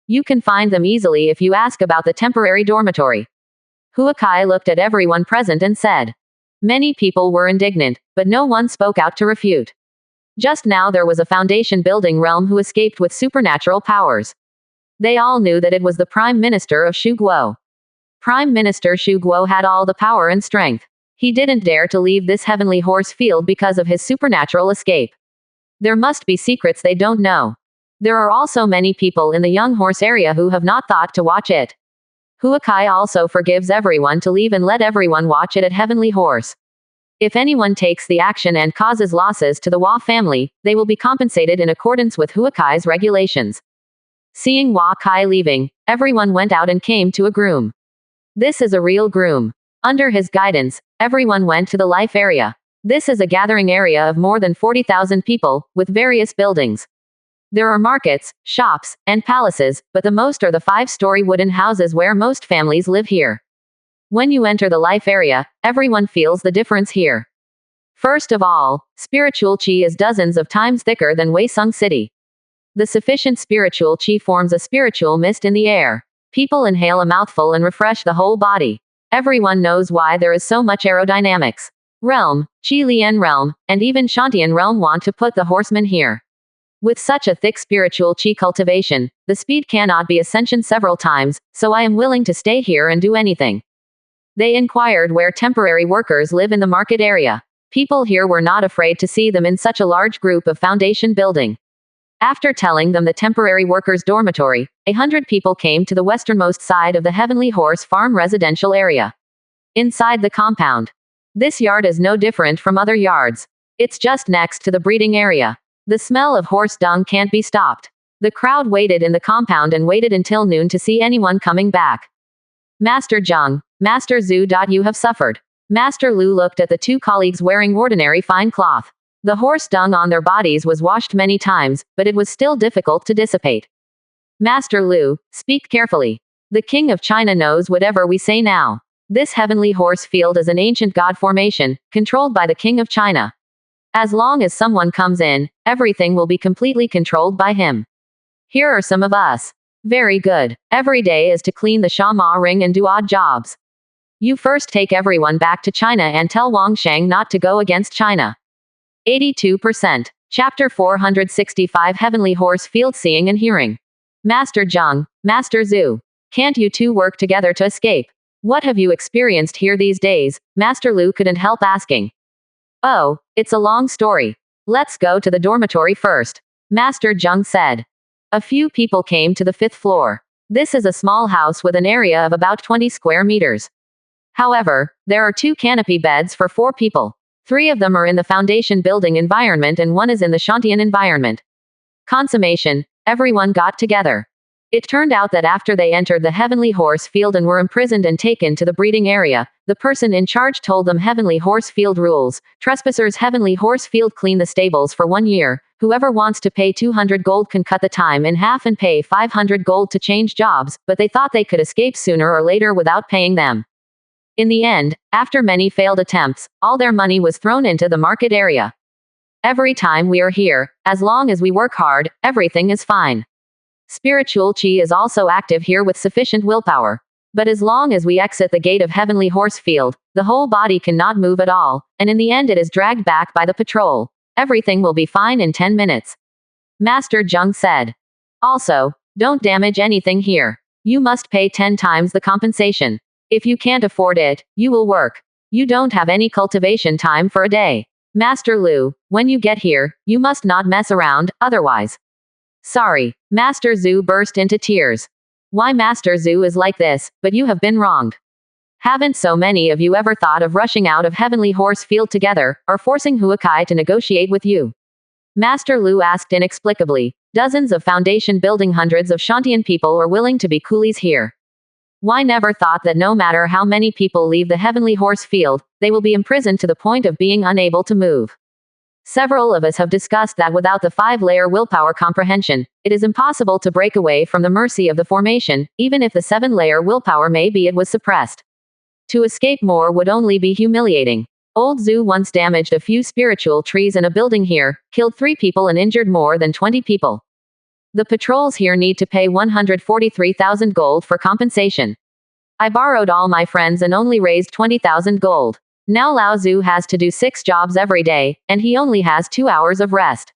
You can find them easily if you ask about the temporary dormitory. Kai looked at everyone present and said. Many people were indignant, but no one spoke out to refute. Just now there was a foundation building realm who escaped with supernatural powers. They all knew that it was the Prime Minister of Shu Guo. Prime Minister Shu Guo had all the power and strength. He didn't dare to leave this Heavenly Horse Field because of his supernatural escape. There must be secrets they don't know. There are also many people in the young horse area who have not thought to watch it. Kai also forgives everyone to leave and let everyone watch it at Heavenly Horse. If anyone takes the action and causes losses to the Hua family, they will be compensated in accordance with Kai's regulations. Seeing Kai leaving, everyone went out and came to a groom. This is a real groom. Under his guidance, everyone went to the life area. This is a gathering area of more than 40,000 people, with various buildings. There are markets, shops, and palaces, but the most are the 5-story wooden houses where most families live here. When you enter the life area, everyone feels the difference here. First of all, spiritual qi is dozens of times thicker than Weisung City. The sufficient spiritual qi forms a spiritual mist in the air. People inhale a mouthful and refresh the whole body. Everyone knows why there is so much aerodynamics. Realm, Qi realm, and even Shantian realm want to put the horsemen here. With such a thick spiritual Qi cultivation, the speed cannot be ascension several times, so I am willing to stay here and do anything. They inquired where temporary workers live in the market area. People here were not afraid to see them in such a large group of foundation building. After telling them the temporary workers' dormitory, 100 people came to the westernmost side of the Heavenly Horse Farm residential area. Inside the compound. This yard is no different from other yards. It's just next to the breeding area. The smell of horse dung can't be stopped. The crowd waited in the compound and waited until noon to see anyone coming back. Master Zheng, Master Zhu. You have suffered. Master Lu looked at the two colleagues wearing ordinary fine cloth. The horse dung on their bodies was washed many times, but it was still difficult to dissipate. Master Lu, speak carefully. The King of China knows whatever we say now. This heavenly horse field is an ancient god formation, controlled by the King of China. As long as someone comes in, everything will be completely controlled by him. Here are some of us. Very good. Every day is to clean the Shama ring and do odd jobs. You first take everyone back to China and tell Wang Sheng not to go against China. 82%. Chapter 465 Heavenly Horse Field Seeing and Hearing. Master Zheng, Master Zhu. Can't you two work together to escape? What have you experienced here these days? Master Lu couldn't help asking. Oh, it's a long story. Let's go to the dormitory first. Master Zheng said. A few people came to the 5th floor. This is a small house with an area of about 20 square meters. However, there are 2 canopy beds for 4 people. 3 of them are in the foundation building environment and 1 is in the Shantian environment. Consummation, everyone got together. It turned out that after they entered the Heavenly Horse Field and were imprisoned and taken to the breeding area, the person in charge told them Heavenly Horse Field rules. Trespassers Heavenly Horse Field clean the stables for 1 year. Whoever wants to pay 200 gold can cut the time in half and pay 500 gold to change jobs, but they thought they could escape sooner or later without paying them. In the end, after many failed attempts, all their money was thrown into the market area. Every time we are here, as long as we work hard, everything is fine. Spiritual Qi is also active here with sufficient willpower. But as long as we exit the gate of Heavenly Horse Field, the whole body cannot move at all, and in the end it is dragged back by the patrol. Everything will be fine in 10 minutes. Master Zheng said. Also, don't damage anything here. You must pay 10 times the compensation. If you can't afford it, you will work. You don't have any cultivation time for a day. Master Lu, when you get here, you must not mess around, otherwise. Sorry. Master Zhu burst into tears. Why Master Zhu is like this, but you have been wronged. Haven't so many of you ever thought of rushing out of Heavenly Horse Field together, or forcing Huakai to negotiate with you? Master Lu asked inexplicably. Dozens of foundation building, hundreds of Shantian people are willing to be coolies here. Why never thought that no matter how many people leave the Heavenly Horse Field, they will be imprisoned to the point of being unable to move? Several of us have discussed that without the 5-layer willpower comprehension, it is impossible to break away from the mercy of the formation, even if the 7-layer willpower maybe it was suppressed. To escape more would only be humiliating. Old Zhu once damaged a few spiritual trees in a building here, killed 3 people and injured more than 20 people. The patrols here need to pay 143,000 gold for compensation. I borrowed all my friends and only raised 20,000 gold. Now Lao Zhu has to do 6 jobs every day, and he only has 2 hours of rest.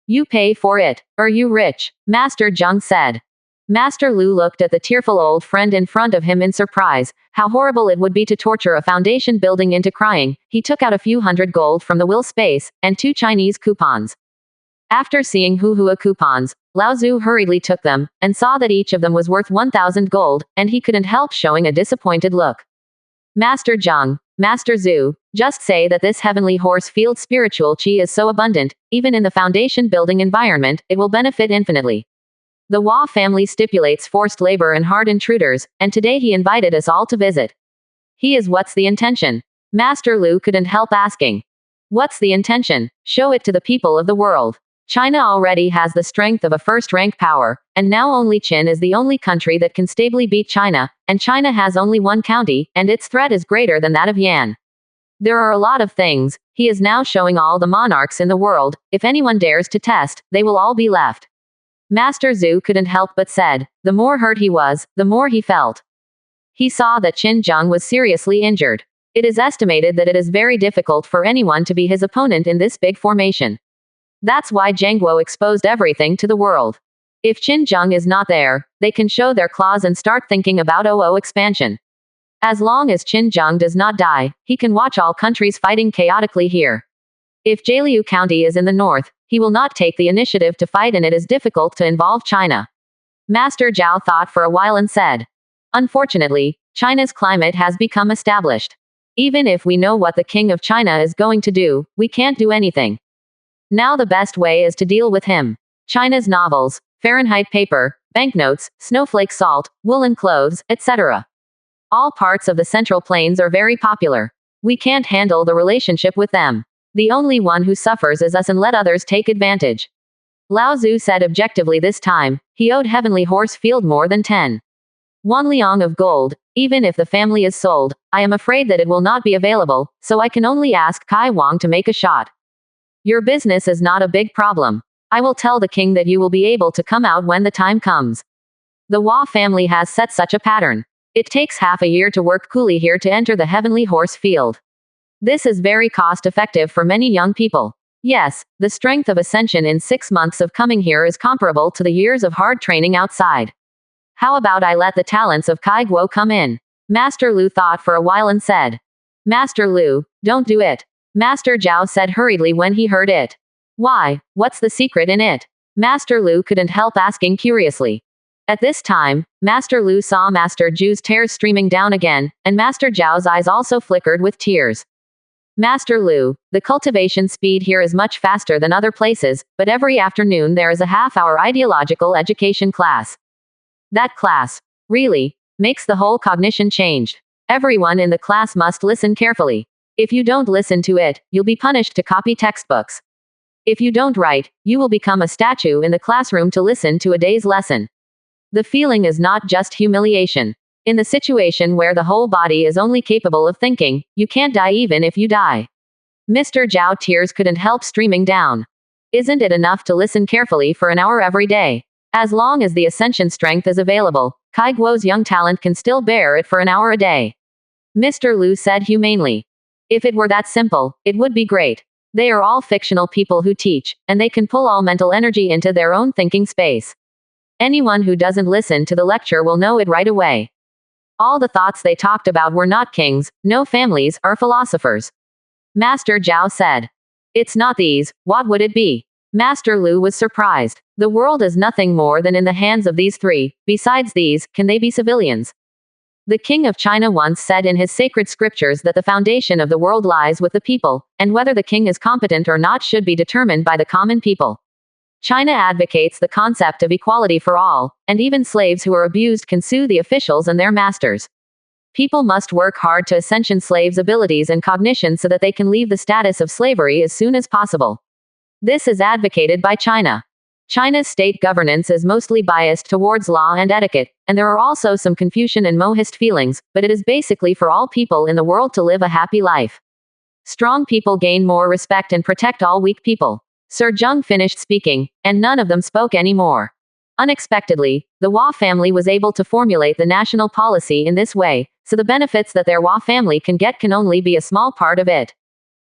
You pay for it. Are you rich? Master Zheng said. Master Lu looked at the tearful old friend in front of him in surprise. How horrible it would be to torture a foundation building into crying. He took out a few hundred gold from the will space, and 2 Chinese coupons. After seeing Huhua coupons, Lao Zhu hurriedly took them, and saw that each of them was worth 1,000 gold, and he couldn't help showing a disappointed look. Master Zheng, Master Zhu, just say that this Heavenly Horse Field spiritual Qi is so abundant, even in the foundation building environment, it will benefit infinitely. The Hua family stipulates forced labor and hard intruders, and today he invited us all to visit. He is what's the intention? Master Lu couldn't help asking. What's the intention? Show it to the people of the world. China already has the strength of a first-rank power, and now only Qin is the only country that can stably beat China, and China has only 1 county, and its threat is greater than that of Yan. There are a lot of things. He is now showing all the monarchs in the world. If anyone dares to test, they will all be left. Master Zhu couldn't help but said. The more hurt he was, the more he felt. He saw that Qin Zheng was seriously injured. It is estimated that it is very difficult for anyone to be his opponent in this big formation. That's why Zhang Guo exposed everything to the world. If Qin Zheng is not there, they can show their claws and start thinking about OO expansion. As long as Qin Zheng does not die, he can watch all countries fighting chaotically here. If Jialiu County is in the north, he will not take the initiative to fight, and it is difficult to involve China. Master Zhao thought for a while and said, unfortunately, China's climate has become established. Even if we know what the king of China is going to do, we can't do anything. Now the best way is to deal with him. China's novels, Fahrenheit paper, banknotes, snowflake salt, woolen clothes, etc. All parts of the Central Plains are very popular. We can't handle the relationship with them. The only one who suffers is us, and let others take advantage. Lao Tzu said objectively this time. He owed Heavenly Horse Field more than 10. 1 liang of gold. Even if the family is sold, I am afraid that it will not be available, so I can only ask Kai Wang to make a shot. Your business is not a big problem. I will tell the king that you will be able to come out when the time comes. The Hua family has set such a pattern. It takes half a year to work coolie here to enter the Heavenly Horse Field. This is very cost-effective for many young people. Yes, the strength of ascension in 6 months of coming here is comparable to the years of hard training outside. How about I let the talents of Kai Guo come in? Master Lu thought for a while and said, Master Lu, don't do it. Master Zhao said hurriedly when he heard it. Why, what's the secret in it? Master Lu couldn't help asking curiously. At this time, Master Lu saw Master Zhu's tears streaming down again, and Master Zhao's eyes also flickered with tears. Master Lu, the cultivation speed here is much faster than other places, but every afternoon there is a half-hour ideological education class. That class, really, makes the whole cognition changed. Everyone in the class must listen carefully. If you don't listen to it, you'll be punished to copy textbooks. If you don't write, you will become a statue in the classroom to listen to a day's lesson. The feeling is not just humiliation. In the situation where the whole body is only capable of thinking, you can't die even if you die. Mr. Zhao tears couldn't help streaming down. Isn't it enough to listen carefully for an hour every day? As long as the ascension strength is available, Kai Guo's young talent can still bear it for an hour a day. Mr. Lu said humanely. If it were that simple, it would be great. They are all fictional people who teach, and they can pull all mental energy into their own thinking space. Anyone who doesn't listen to the lecture will know it right away. All the thoughts they talked about were not kings, no families, or philosophers. Master Zhao said. It's not these, what would it be? Master Lu was surprised. The world is nothing more than in the hands of these three. Besides these, can they be civilians? The king of China once said in his sacred scriptures that the foundation of the world lies with the people, and whether the king is competent or not should be determined by the common people. China advocates the concept of equality for all, and even slaves who are abused can sue the officials and their masters. People must work hard to ascension slaves' abilities and cognition so that they can leave the status of slavery as soon as possible. This is advocated by China. China's state governance is mostly biased towards law and etiquette, and there are also some Confucian and Mohist feelings, but it is basically for all people in the world to live a happy life. Strong people gain more respect and protect all weak people. Sir Zheng finished speaking, and none of them spoke anymore. Unexpectedly, the Hua family was able to formulate the national policy in this way, so the benefits that their Hua family can get can only be a small part of it.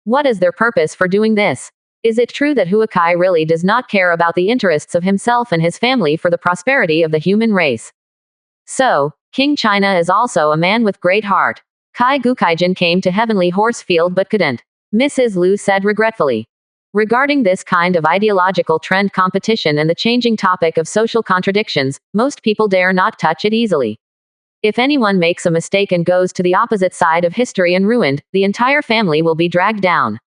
What is their purpose for doing this? Is it true that Huakai really does not care about the interests of himself and his family for the prosperity of the human race? So, King China is also a man with great heart. Kai Gukaijin came to Heavenly Horse Field but couldn't. Mrs. Lu said regretfully. Regarding this kind of ideological trend competition and the changing topic of social contradictions, most people dare not touch it easily. If anyone makes a mistake and goes to the opposite side of history and ruined, the entire family will be dragged down.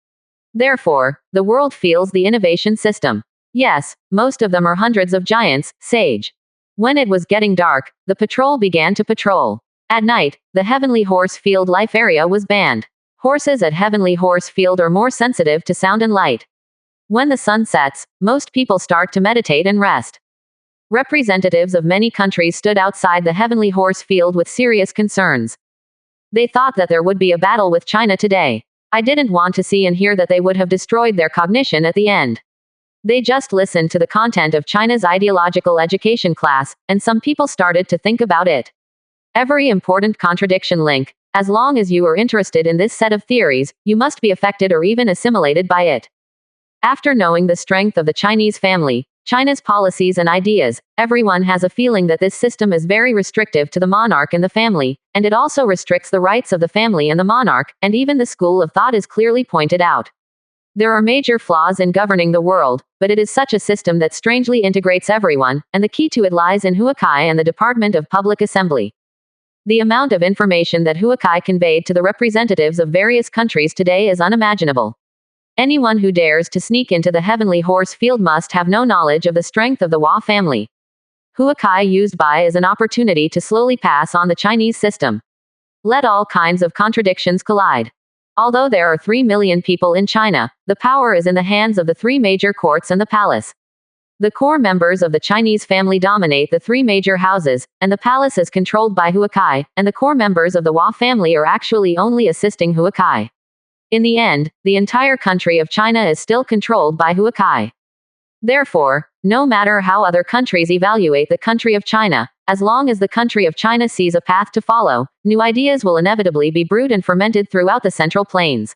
Therefore, the world feels the innovation system. Yes, most of them are hundreds of giants, sage. When it was getting dark, the patrol began to patrol. At night, the Heavenly Horse Field life area was banned. Horses at Heavenly Horse Field are more sensitive to sound and light. When the sun sets, most people start to meditate and rest. Representatives of many countries stood outside the Heavenly Horse Field with serious concerns. They thought that there would be a battle with China today. I didn't want to see and hear that they would have destroyed their cognition at the end. They just listened to the content of China's ideological education class, and some people started to think about it. Every important contradiction link. As long as you are interested in this set of theories, you must be affected or even assimilated by it. After knowing the strength of the Chinese family, China's policies and ideas, everyone has a feeling that this system is very restrictive to the monarch and the family, and it also restricts the rights of the family and the monarch, and even the school of thought is clearly pointed out. There are major flaws in governing the world, but it is such a system that strangely integrates everyone, and the key to it lies in Huakai and the Department of Public Assembly. The amount of information that Huakai conveyed to the representatives of various countries today is unimaginable. Anyone who dares to sneak into the heavenly horse field must have no knowledge of the strength of the Hua family. Huakai used Bai as an opportunity to slowly pass on the Chinese system. Let all kinds of contradictions collide. Although there are 3 million people in China, the power is in the hands of the 3 major courts and the palace. The core members of the Chinese family dominate the 3 major houses, and the palace is controlled by Huakai, and the core members of the Hua family are actually only assisting Huakai. In the end, the entire country of China is still controlled by Huakai. Therefore, no matter how other countries evaluate the country of China, as long as the country of China sees a path to follow, new ideas will inevitably be brewed and fermented throughout the Central Plains.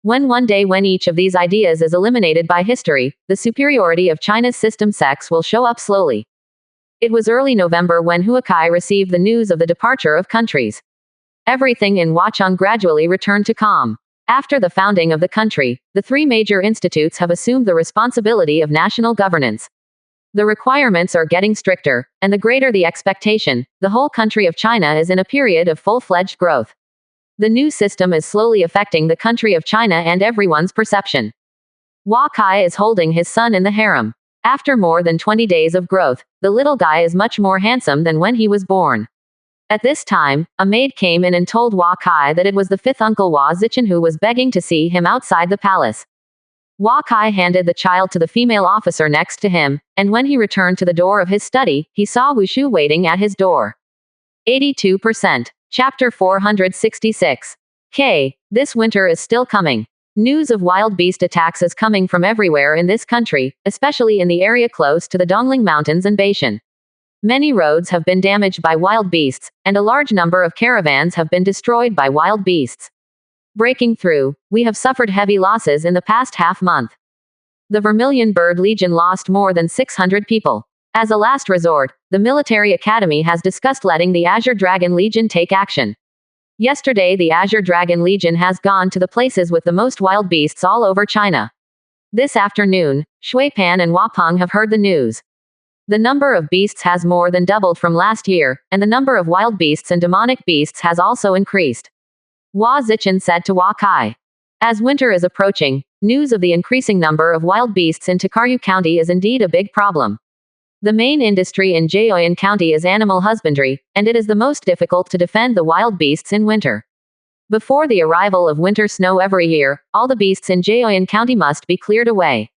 When each of these ideas is eliminated by history, the superiority of China's system sex will show up slowly. It was early November when Huakai received the news of the departure of countries. Everything in Huacheng gradually returned to calm. After the founding of the country, the 3 major institutes have assumed the responsibility of national governance. The requirements are getting stricter, and the greater the expectation, the whole country of China is in a period of full-fledged growth. The new system is slowly affecting the country of China and everyone's perception. Hua Kai is holding his son in the harem. After more than 20 days of growth, the little guy is much more handsome than when he was born. At this time, a maid came in and told Hua Kai that it was the 5th uncle Hua Zichen who was begging to see him outside the palace. Hua Kai handed the child to the female officer next to him, and when he returned to the door of his study, he saw Wu Shu waiting at his door. 82%. Chapter 466. This winter is still coming. News of wild beast attacks is coming from everywhere in this country, especially in the area close to the Dongling Mountains and Beishan. Many roads have been damaged by wild beasts, and a large number of caravans have been destroyed by wild beasts. Breaking through, we have suffered heavy losses in the past half-month. The Vermilion Bird Legion lost more than 600 people. As a last resort, the military academy has discussed letting the Azure Dragon Legion take action. Yesterday the Azure Dragon Legion has gone to the places with the most wild beasts all over China. This afternoon, Shuipan and Wapeng have heard the news. The number of beasts has more than doubled from last year, and the number of wild beasts and demonic beasts has also increased. Hua Zichen said to Hua Kai. As winter is approaching, news of the increasing number of wild beasts in Tokaryu County is indeed a big problem. The main industry in Jiaoyan County is animal husbandry, and it is the most difficult to defend the wild beasts in winter. Before the arrival of winter snow every year, all the beasts in Jiaoyan County must be cleared away.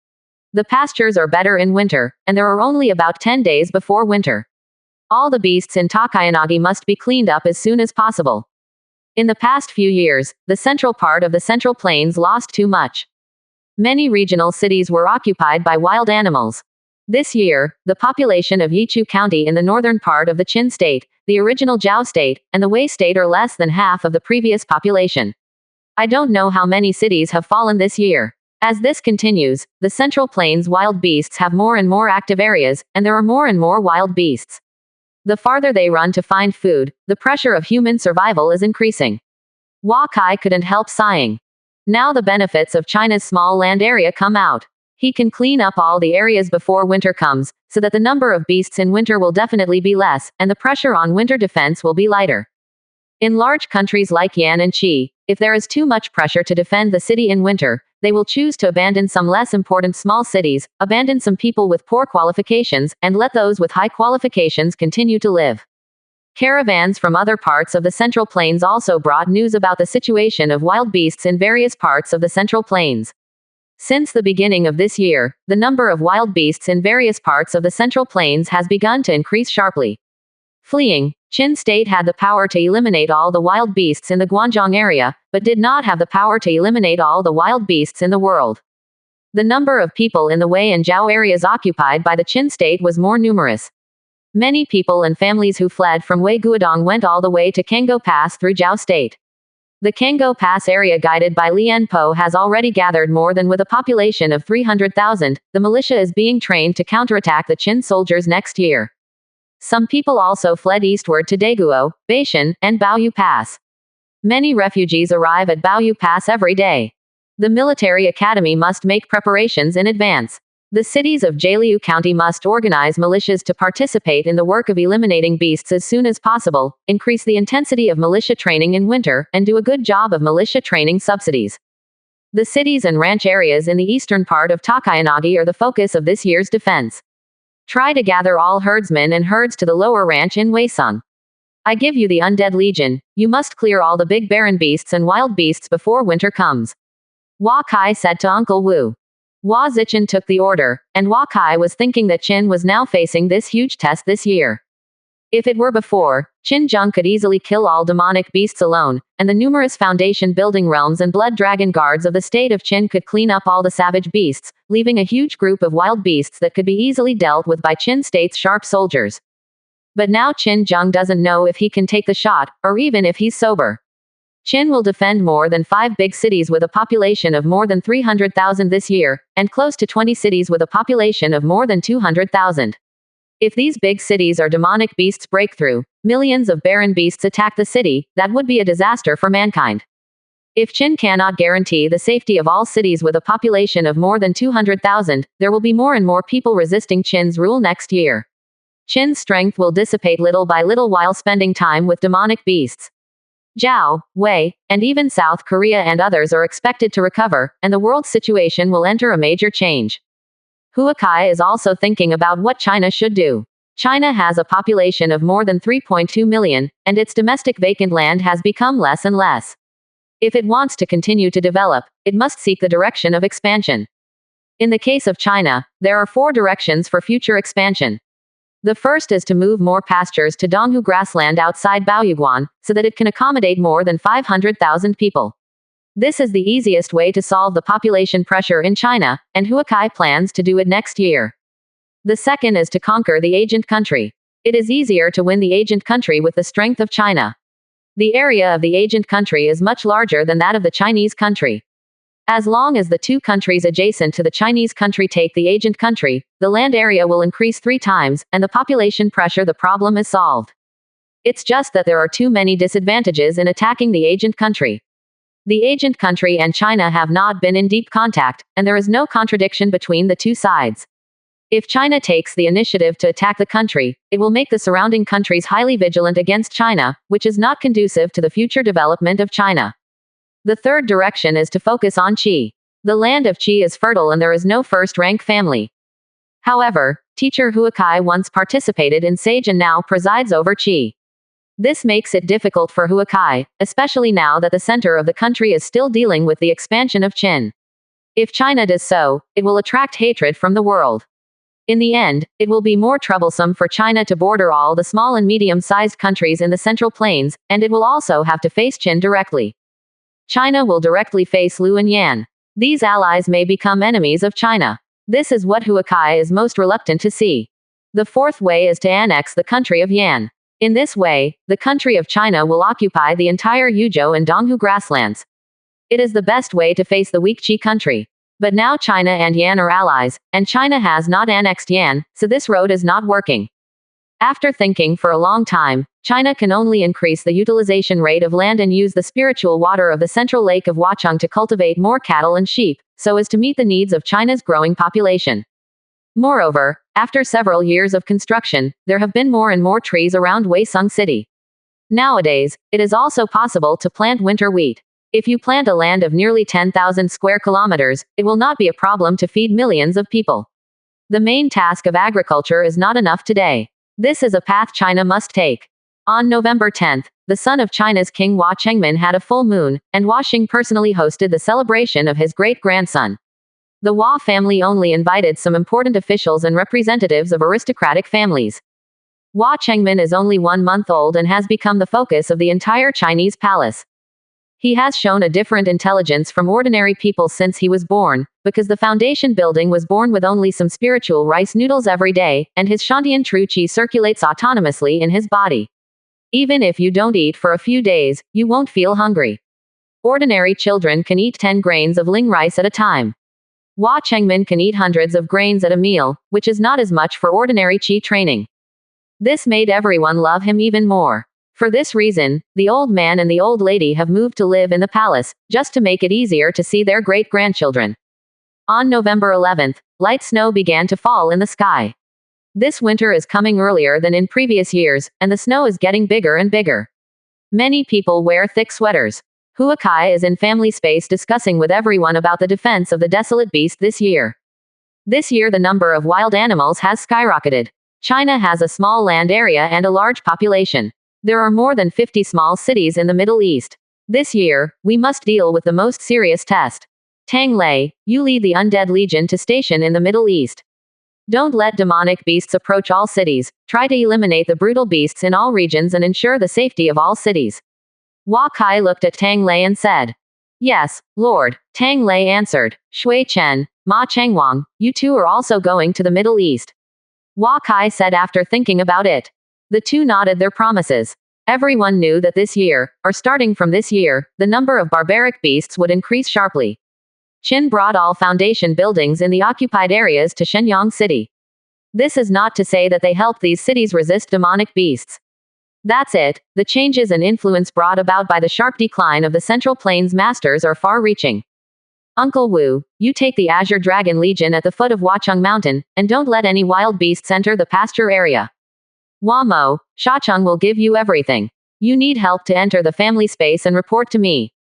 The pastures are better in winter, and there are only about 10 days before winter. All the beasts in Takayanagi must be cleaned up as soon as possible. In the past few years, the central part of the Central Plains lost too much. Many regional cities were occupied by wild animals. This year, the population of Yichu County in the northern part of the Qin State, the original Zhao State, and the Wei State are less than half of the previous population. I don't know how many cities have fallen this year. As this continues, the Central Plains wild beasts have more and more active areas, and there are more and more wild beasts. The farther they run to find food, the pressure of human survival is increasing. Hua Kai couldn't help sighing. Now the benefits of China's small land area come out. He can clean up all the areas before winter comes, so that the number of beasts in winter will definitely be less, and the pressure on winter defense will be lighter. In large countries like Yan and Qi, if there is too much pressure to defend the city in winter, they will choose to abandon some less important small cities, abandon some people with poor qualifications, and let those with high qualifications continue to live. Caravans from other parts of the Central Plains also brought news about the situation of wild beasts in various parts of the Central Plains. Since the beginning of this year, the number of wild beasts in various parts of the Central Plains has begun to increase sharply. Fleeing, Qin State had the power to eliminate all the wild beasts in the Guangdong area, but did not have the power to eliminate all the wild beasts in the world. The number of people in the Wei and Zhao areas occupied by the Qin State was more numerous. Many people and families who fled from Wei Guodong went all the way to Kango Pass through Jiao State. The Kango Pass area guided by Lian Po has already gathered more than with a population of 300,000. The militia is being trained to counterattack the Qin soldiers next year. Some people also fled eastward to Daguo, Baishan, and Baoyu Pass. Many refugees arrive at Baoyu Pass every day. The military academy must make preparations in advance. The cities of Jialiu County must organize militias to participate in the work of eliminating beasts as soon as possible, increase the intensity of militia training in winter, and do a good job of militia training subsidies. The cities and ranch areas in the eastern part of Takayanagi are the focus of this year's defense. Try to gather all herdsmen and herds to the lower ranch in Weisung. I give you the Undead Legion. You must clear all the big barren beasts and wild beasts before winter comes. Hua Kai said to Uncle Wu. Hua Zichen took the order, and Hua Kai was thinking that Qin was now facing this huge test this year. If it were before, Qin Zheng could easily kill all demonic beasts alone, and the numerous foundation building realms and blood dragon guards of the state of Qin could clean up all the savage beasts, leaving a huge group of wild beasts that could be easily dealt with by Qin state's sharp soldiers. But now Qin Zheng doesn't know if he can take the shot, or even if he's sober. Qin will defend more than 5 big cities with a population of more than 300,000 this year, and close to 20 cities with a population of more than 200,000. If these big cities are demonic beasts breakthrough, millions of barren beasts attack the city, that would be a disaster for mankind. If Qin cannot guarantee the safety of all cities with a population of more than 200,000, there will be more and more people resisting Qin's rule next year. Qin's strength will dissipate little by little while spending time with demonic beasts. Zhao, Wei, and even South Korea and others are expected to recover, and the world situation will enter a major change. Hua Kai is also thinking about what China should do. China has a population of more than 3.2 million, and its domestic vacant land has become less and less. If it wants to continue to develop, it must seek the direction of expansion. In the case of China, there are 4 directions for future expansion. The first is to move more pastures to Donghu grassland outside Baoyuguan, so that it can accommodate more than 500,000 people. This is the easiest way to solve the population pressure in China, and Hua Kai plans to do it next year. The second is to conquer the agent country. It is easier to win the agent country with the strength of China. The area of the agent country is much larger than that of the Chinese country. As long as the 2 countries adjacent to the Chinese country take the agent country, the land area will increase 3 times, and the population pressure the problem is solved. It's just that there are too many disadvantages in attacking the agent country. The agent country and China have not been in deep contact, and there is no contradiction between the 2 sides. If China takes the initiative to attack the country, it will make the surrounding countries highly vigilant against China, which is not conducive to the future development of China. The third direction is to focus on Qi. The land of Qi is fertile and there is no first-rank family. However, teacher Hua Kai once participated in Sage and now presides over Qi. This makes it difficult for Hua Kai, especially now that the center of the country is still dealing with the expansion of Qin. If China does so, it will attract hatred from the world. In the end, it will be more troublesome for China to border all the small and medium-sized countries in the Central Plains, and it will also have to face Qin directly. China will directly face Lu and Yan. These allies may become enemies of China. This is what Hua Kai is most reluctant to see. The fourth way is to annex the country of Yan. In this way, the country of China will occupy the entire Yuzhou and Donghu grasslands. It is the best way to face the weak Qi country. But now China and Yan are allies, and China has not annexed Yan, so this road is not working. After thinking for a long time, China can only increase the utilization rate of land and use the spiritual water of the central lake of Huacheng to cultivate more cattle and sheep, so as to meet the needs of China's growing population. Moreover, after several years of construction, there have been more and more trees around Weisung City. Nowadays, it is also possible to plant winter wheat. If you plant a land of nearly 10,000 square kilometers, it will not be a problem to feed millions of people. The main task of agriculture is not enough today. This is a path China must take. On November 10th, the son of China's King Hua Chengmin had a full moon, and Hua Xing personally hosted the celebration of his great-grandson. The Hua family only invited some important officials and representatives of aristocratic families. Hua Chengmin is only 1 month old and has become the focus of the entire Chinese palace. He has shown a different intelligence from ordinary people since he was born, because the foundation building was born with only some spiritual rice noodles every day, and his Shantian true qi circulates autonomously in his body. Even if you don't eat for a few days, you won't feel hungry. Ordinary children can eat 10 grains of ling rice at a time. Hua Chengmin can eat hundreds of grains at a meal, which is not as much for ordinary qi training. This made everyone love him even more. For this reason, the old man and the old lady have moved to live in the palace, just to make it easier to see their great-grandchildren. On November 11th, light snow began to fall in the sky. This winter is coming earlier than in previous years, and the snow is getting bigger and bigger. Many people wear thick sweaters. Huakai is in family space discussing with everyone about the defense of the desolate beast this year. This year the number of wild animals has skyrocketed. China has a small land area and a large population. There are more than 50 small cities in the Middle East. This year, we must deal with the most serious test. Tang Lei, you lead the Undead Legion to station in the Middle East. Don't let demonic beasts approach all cities. Try to eliminate the brutal beasts in all regions and ensure the safety of all cities. Hua Kai looked at Tang Lei and said, "Yes, Lord." Tang Lei answered, "Shui Chen, Ma Chengwang, you two are also going to the Middle East." Hua Kai said after thinking about it. The two nodded their promises. Everyone knew that this year, or starting from this year, the number of barbaric beasts would increase sharply. Qin brought all foundation buildings in the occupied areas to Shenyang City. This is not to say that they help these cities resist demonic beasts. That's it, the changes and influence brought about by the sharp decline of the Central Plains masters are far-reaching. Uncle Wu, you take the Azure Dragon Legion at the foot of Huacheng Mountain, and don't let any wild beasts enter the pasture area. Wamo, Shacheng will give you everything. You need help to enter the family space and report to me.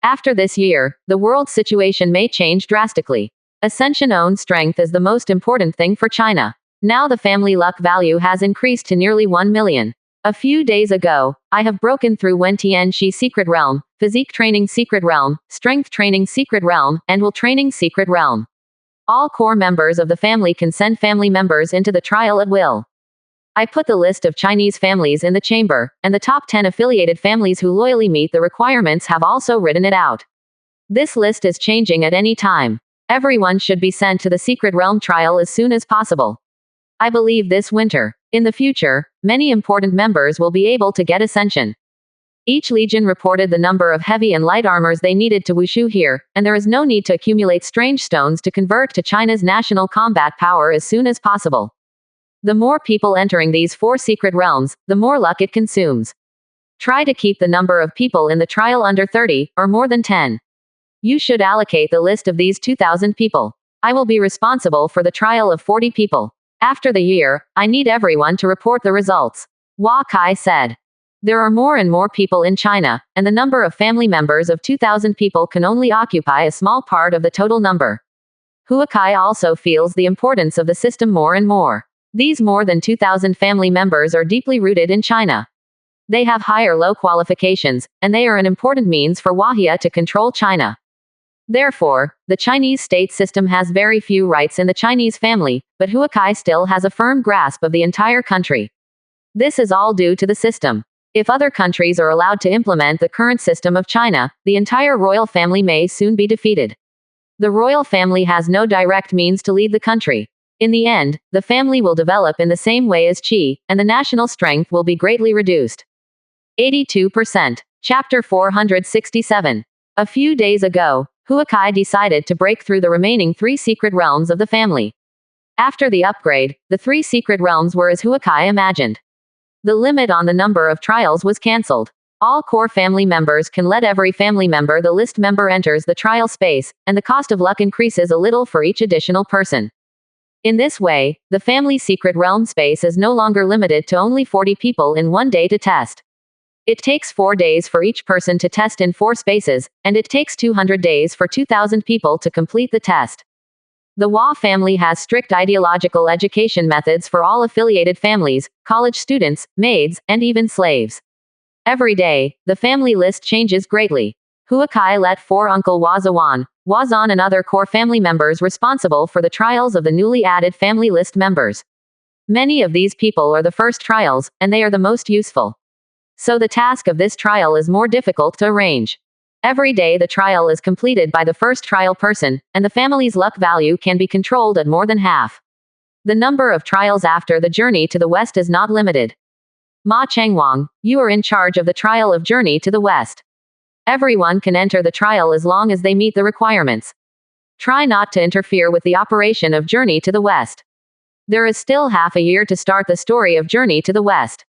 After this year, the world situation may change drastically. Ascension-owned strength is the most important thing for China. Now the family luck value has increased to nearly 1 million. A few days ago, I have broken through Wen Tianxi Secret Realm, Physique Training Secret Realm, Strength Training Secret Realm, and Will Training Secret Realm. All core members of the family can send family members into the trial at will. I put the list of Chinese families in the chamber, and the top 10 affiliated families who loyally meet the requirements have also written it out. This list is changing at any time. Everyone should be sent to the Secret Realm trial as soon as possible. I believe this winter. In the future, many important members will be able to get ascension. Each legion reported the number of heavy and light armors they needed to wushu here, and there is no need to accumulate strange stones to convert to China's national combat power as soon as possible. The more people entering these 4 secret realms, the more luck it consumes. Try to keep the number of people in the trial under 30, or more than 10. You should allocate the list of these 2,000 people. I will be responsible for the trial of 40 people. After the year, I need everyone to report the results. Hua Kai said. There are more and more people in China, and the number of family members of 2,000 people can only occupy a small part of the total number. Hua Kai also feels the importance of the system more and more. These more than 2,000 family members are deeply rooted in China. They have high or low qualifications, and they are an important means for Wahia to control China. Therefore, the Chinese state system has very few rights in the Chinese family, but Huakai still has a firm grasp of the entire country. This is all due to the system. If other countries are allowed to implement the current system of China, the entire royal family may soon be defeated. The royal family has no direct means to lead the country. In the end, the family will develop in the same way as Qi, and the national strength will be greatly reduced. 82%. Chapter 467. A few days ago, Huakai decided to break through the remaining 3 secret realms of the family. After the upgrade, the 3 secret realms were as Huakai imagined. The limit on the number of trials was cancelled. All core family members can let every family member the list member enters the trial space, and the cost of luck increases a little for each additional person. In this way, the family secret realm space is no longer limited to only 40 people in one day to test. It takes 4 days for each person to test in 4 spaces, and it takes 200 days for 2,000 people to complete the test. The Hua family has strict ideological education methods for all affiliated families, college students, maids, and even slaves. Every day, the family list changes greatly. Huakai let 4 Uncle Huazan, and other core family members responsible for the trials of the newly added family list members. Many of these people are the first trials, and they are the most useful. So the task of this trial is more difficult to arrange. Every day the trial is completed by the first trial person, and the family's luck value can be controlled at more than half. The number of trials after the journey to the west is not limited. Ma Chengwang, you are in charge of the trial of Journey to the West. Everyone can enter the trial as long as they meet the requirements. Try not to interfere with the operation of Journey to the West. There is still half a year to start the story of Journey to the West.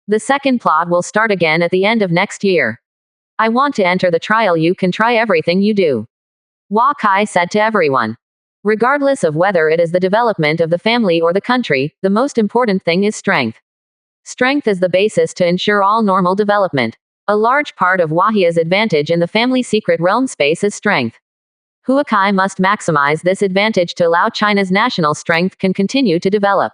The second plot will start again at the end of next year. I want to enter the trial. You can try everything you do. Hua Kai said to everyone. Regardless of whether it is the development of the family or the country, the most important thing is strength. Strength is the basis to ensure all normal development. A large part of Wahia's advantage in the family secret realm space is strength. Huakai must maximize this advantage to allow China's national strength can continue to develop.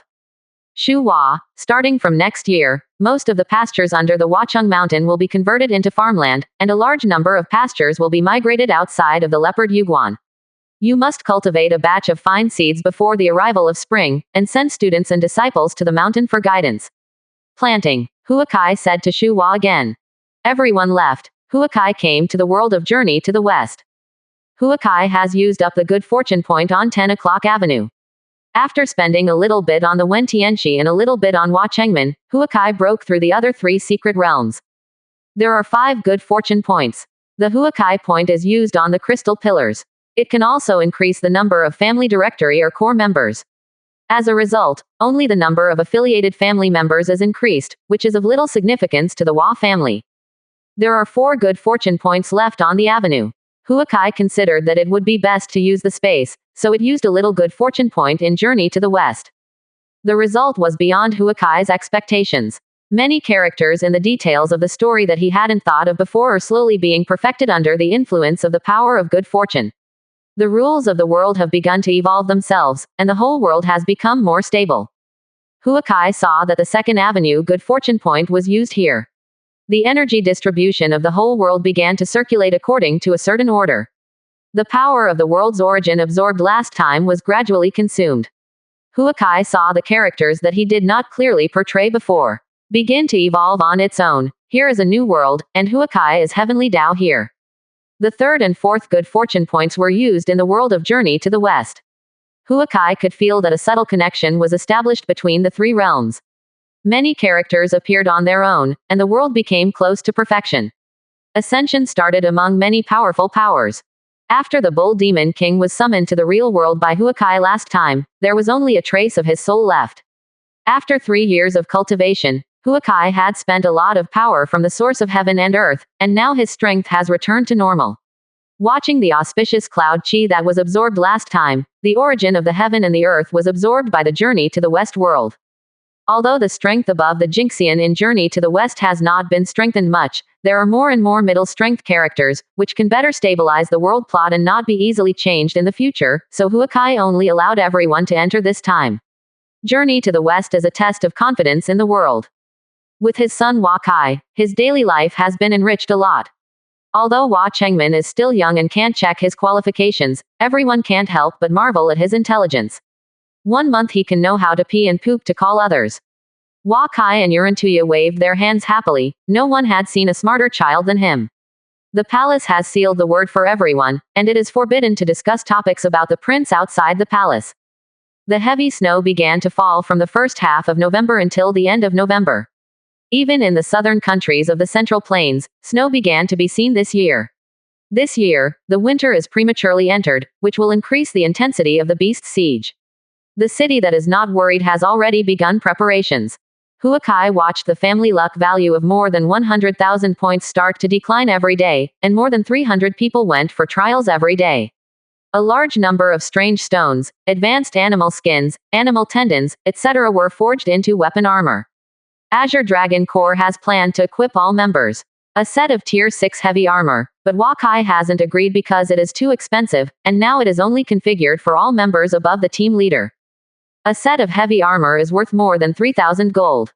Shu Hua, starting from next year, most of the pastures under the Huacheng Mountain will be converted into farmland, and a large number of pastures will be migrated outside of the leopard Yuguan. You must cultivate a batch of fine seeds before the arrival of spring, and send students and disciples to the mountain for guidance. Planting, Huakai said to Shu Hua again. Everyone left. Huakai came to the world of Journey to the West. Huakai has used up the good fortune point on 10 o'clock Avenue. After spending a little bit on the Wen Tianxi and a little bit on Huachengmen, Huakai broke through the other 3 secret realms. There are 5 good fortune points. The Huakai point is used on the crystal pillars. It can also increase the number of family directory or core members. As a result, only the number of affiliated family members is increased, which is of little significance to the Hua family. There are 4 good fortune points left on the avenue. Huakai considered that it would be best to use the space, so it used a little good fortune point in Journey to the West. The result was beyond Huakai's expectations. Many characters in the details of the story that he hadn't thought of before are slowly being perfected under the influence of the power of good fortune. The rules of the world have begun to evolve themselves, and the whole world has become more stable. Huakai saw that the Second Avenue good fortune point was used here. The energy distribution of the whole world began to circulate according to a certain order. The power of the world's origin absorbed last time was gradually consumed. Huakai saw the characters that he did not clearly portray before begin to evolve on its own. Here is a new world, and Huakai is heavenly Tao here. The 3rd and 4th good fortune points were used in the world of Journey to the West. Huakai could feel that a subtle connection was established between the 3 realms. Many characters appeared on their own, and the world became close to perfection. Ascension started among many powerful powers. After the Bull Demon King was summoned to the real world by Huakai last time, there was only a trace of his soul left. After 3 years of cultivation, Huakai had spent a lot of power from the source of heaven and earth, and now his strength has returned to normal. Watching the auspicious cloud chi that was absorbed last time, the origin of the heaven and the earth was absorbed by the Journey to the West world. Although the strength above the Jinxian in Journey to the West has not been strengthened much, there are more and more middle strength characters, which can better stabilize the world plot and not be easily changed in the future, so Huakai only allowed everyone to enter this time. Journey to the West is a test of confidence in the world. With his son Huakai, his daily life has been enriched a lot. Although Hua Chengmen is still young and can't check his qualifications, everyone can't help but marvel at his intelligence. 1 month he can know how to pee and poop to call others. Huakai and Yurantuya waved their hands happily. No one had seen a smarter child than him. The palace has sealed the word for everyone, and it is forbidden to discuss topics about the prince outside the palace. The heavy snow began to fall from the first half of November until the end of November. Even in the southern countries of the Central Plains, snow began to be seen this year. This year, the winter is prematurely entered, which will increase the intensity of the beast's siege. The city that is not worried has already begun preparations. Huakai watched the family luck value of more than 100,000 points start to decline every day, and more than 300 people went for trials every day. A large number of strange stones, advanced animal skins, animal tendons, etc. were forged into weapon armor. Azure Dragon Corps has planned to equip all members a set of Tier 6 heavy armor, but Huakai hasn't agreed because it is too expensive, and now it is only configured for all members above the team leader. A set of heavy armor is worth more than 3,000 gold.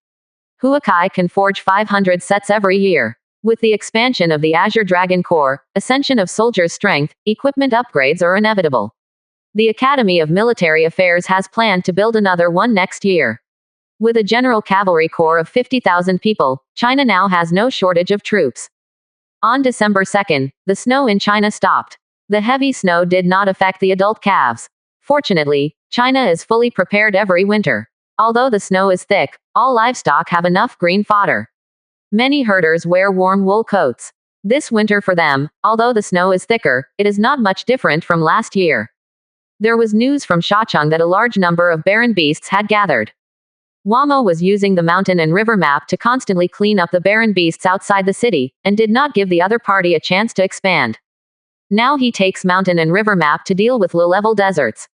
Huakai can forge 500 sets every year. With the expansion of the Azure Dragon Corps, ascension of soldiers' strength, equipment upgrades are inevitable. The Academy of Military Affairs has planned to build another one next year. With a general cavalry corps of 50,000 people, China now has no shortage of troops. On December 2nd, the snow in China stopped. The heavy snow did not affect the adult calves. Fortunately, China is fully prepared every winter. Although the snow is thick, all livestock have enough green fodder. Many herders wear warm wool coats. This winter for them, although the snow is thicker, it is not much different from last year. There was news from Shacheng that a large number of barren beasts had gathered. Wamo was using the mountain and river map to constantly clean up the barren beasts outside the city, and did not give the other party a chance to expand. Now he takes mountain and river map to deal with low-level deserts.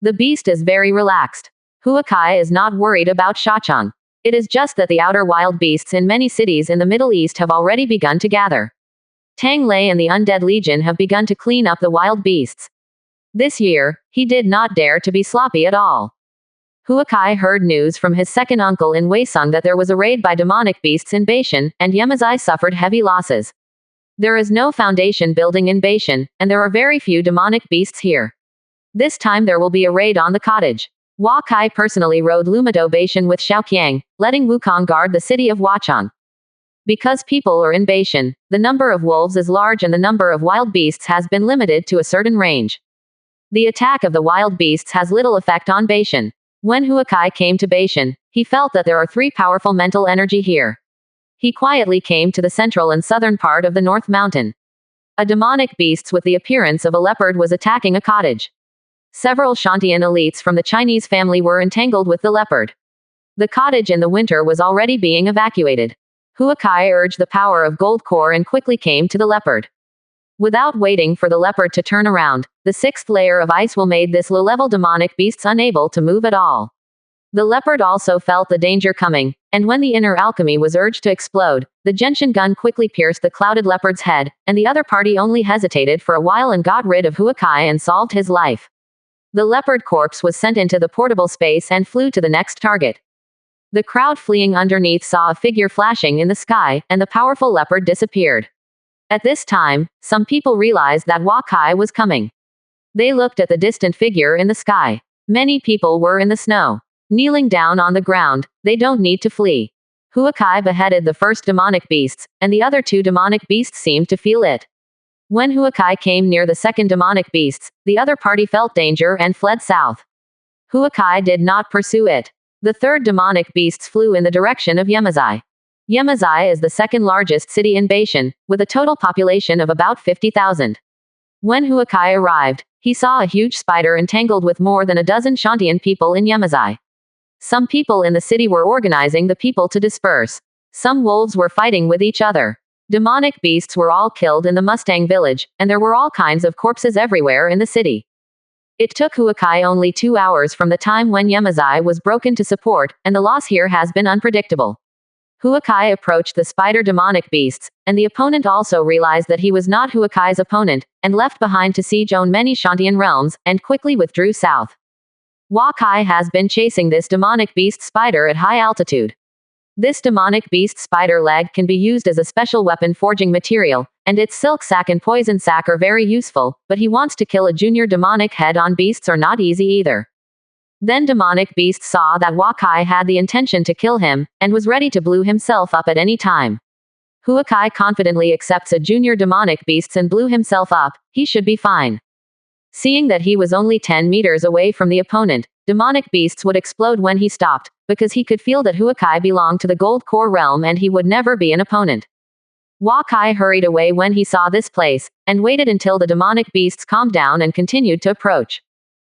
The beast is very relaxed. Huakai is not worried about Shacheng. It is just that the outer wild beasts in many cities in the Middle East have already begun to gather. Tang Lei and the Undead Legion have begun to clean up the wild beasts. This year, he did not dare to be sloppy at all. Huakai heard news from his second uncle in Weisung that there was a raid by demonic beasts in Beishan, and Yemazai suffered heavy losses. There is no foundation building in Beishan, and there are very few demonic beasts here. This time there will be a raid on the cottage. Huakai personally rode Lumado Beishan with Xiaoqiang, letting Wukong guard the city of Huachang. Because people are in Beishan, the number of wolves is large and the number of wild beasts has been limited to a certain range. The attack of the wild beasts has little effect on Beishan. When Huakai came to Beishan, he felt that there are three powerful mental energy here. He quietly came to the central and southern part of the North Mountain. A demonic beast with the appearance of a leopard was attacking a cottage. Several Shantian elites from the Chinese family were entangled with the leopard. The cottage in the winter was already being evacuated. Huakai urged the power of gold core and quickly came to the leopard. Without waiting for the leopard to turn around, the sixth layer of ice will made this low-level demonic beasts unable to move at all. The leopard also felt the danger coming, and when the inner alchemy was urged to explode, the gentian gun quickly pierced the clouded leopard's head, and the other party only hesitated for a while and got rid of Huakai and solved his life. The leopard corpse was sent into the portable space and flew to the next target. The crowd fleeing underneath saw a figure flashing in the sky, and the powerful leopard disappeared. At this time, some people realized that Huakai was coming. They looked at the distant figure in the sky. Many people were in the snow. Kneeling down on the ground, they don't need to flee. Huakai beheaded the first demonic beasts, and the other two demonic beasts seemed to feel it. When Huakai came near the second demonic beasts, the other party felt danger and fled south. Huakai did not pursue it. The third demonic beasts flew in the direction of Yemazai. Yemazai is the second largest city in Beishan, with a total population of about 50,000. When Huakai arrived, he saw a huge spider entangled with more than a dozen Shantian people in Yemazai. Some people in the city were organizing the people to disperse. Some wolves were fighting with each other. Demonic beasts were all killed in the Mustang village, and there were all kinds of corpses everywhere in the city. It took Huakai only 2 hours from the time when Yemazai was broken to support, and the loss here has been unpredictable. Huakai approached the spider demonic beasts, and the opponent also realized that he was not Huakai's opponent, and left behind to siege own many Shantian realms, and quickly withdrew south. Huakai has been chasing this demonic beast spider at high altitude. This demonic beast spider leg can be used as a special weapon forging material, and its silk sac and poison sac are very useful, but he wants to kill a junior demonic head-on beasts are not easy either. Then demonic beast saw that Huakai had the intention to kill him, and was ready to blow himself up at any time. Huakai confidently accepts a junior demonic beasts and blew himself up, he should be fine. Seeing that he was only 10 meters away from the opponent, demonic beasts would explode when he stopped, because he could feel that Huakai belonged to the gold core realm and he would never be an opponent. Huakai hurried away when he saw this place, and waited until the demonic beasts calmed down and continued to approach.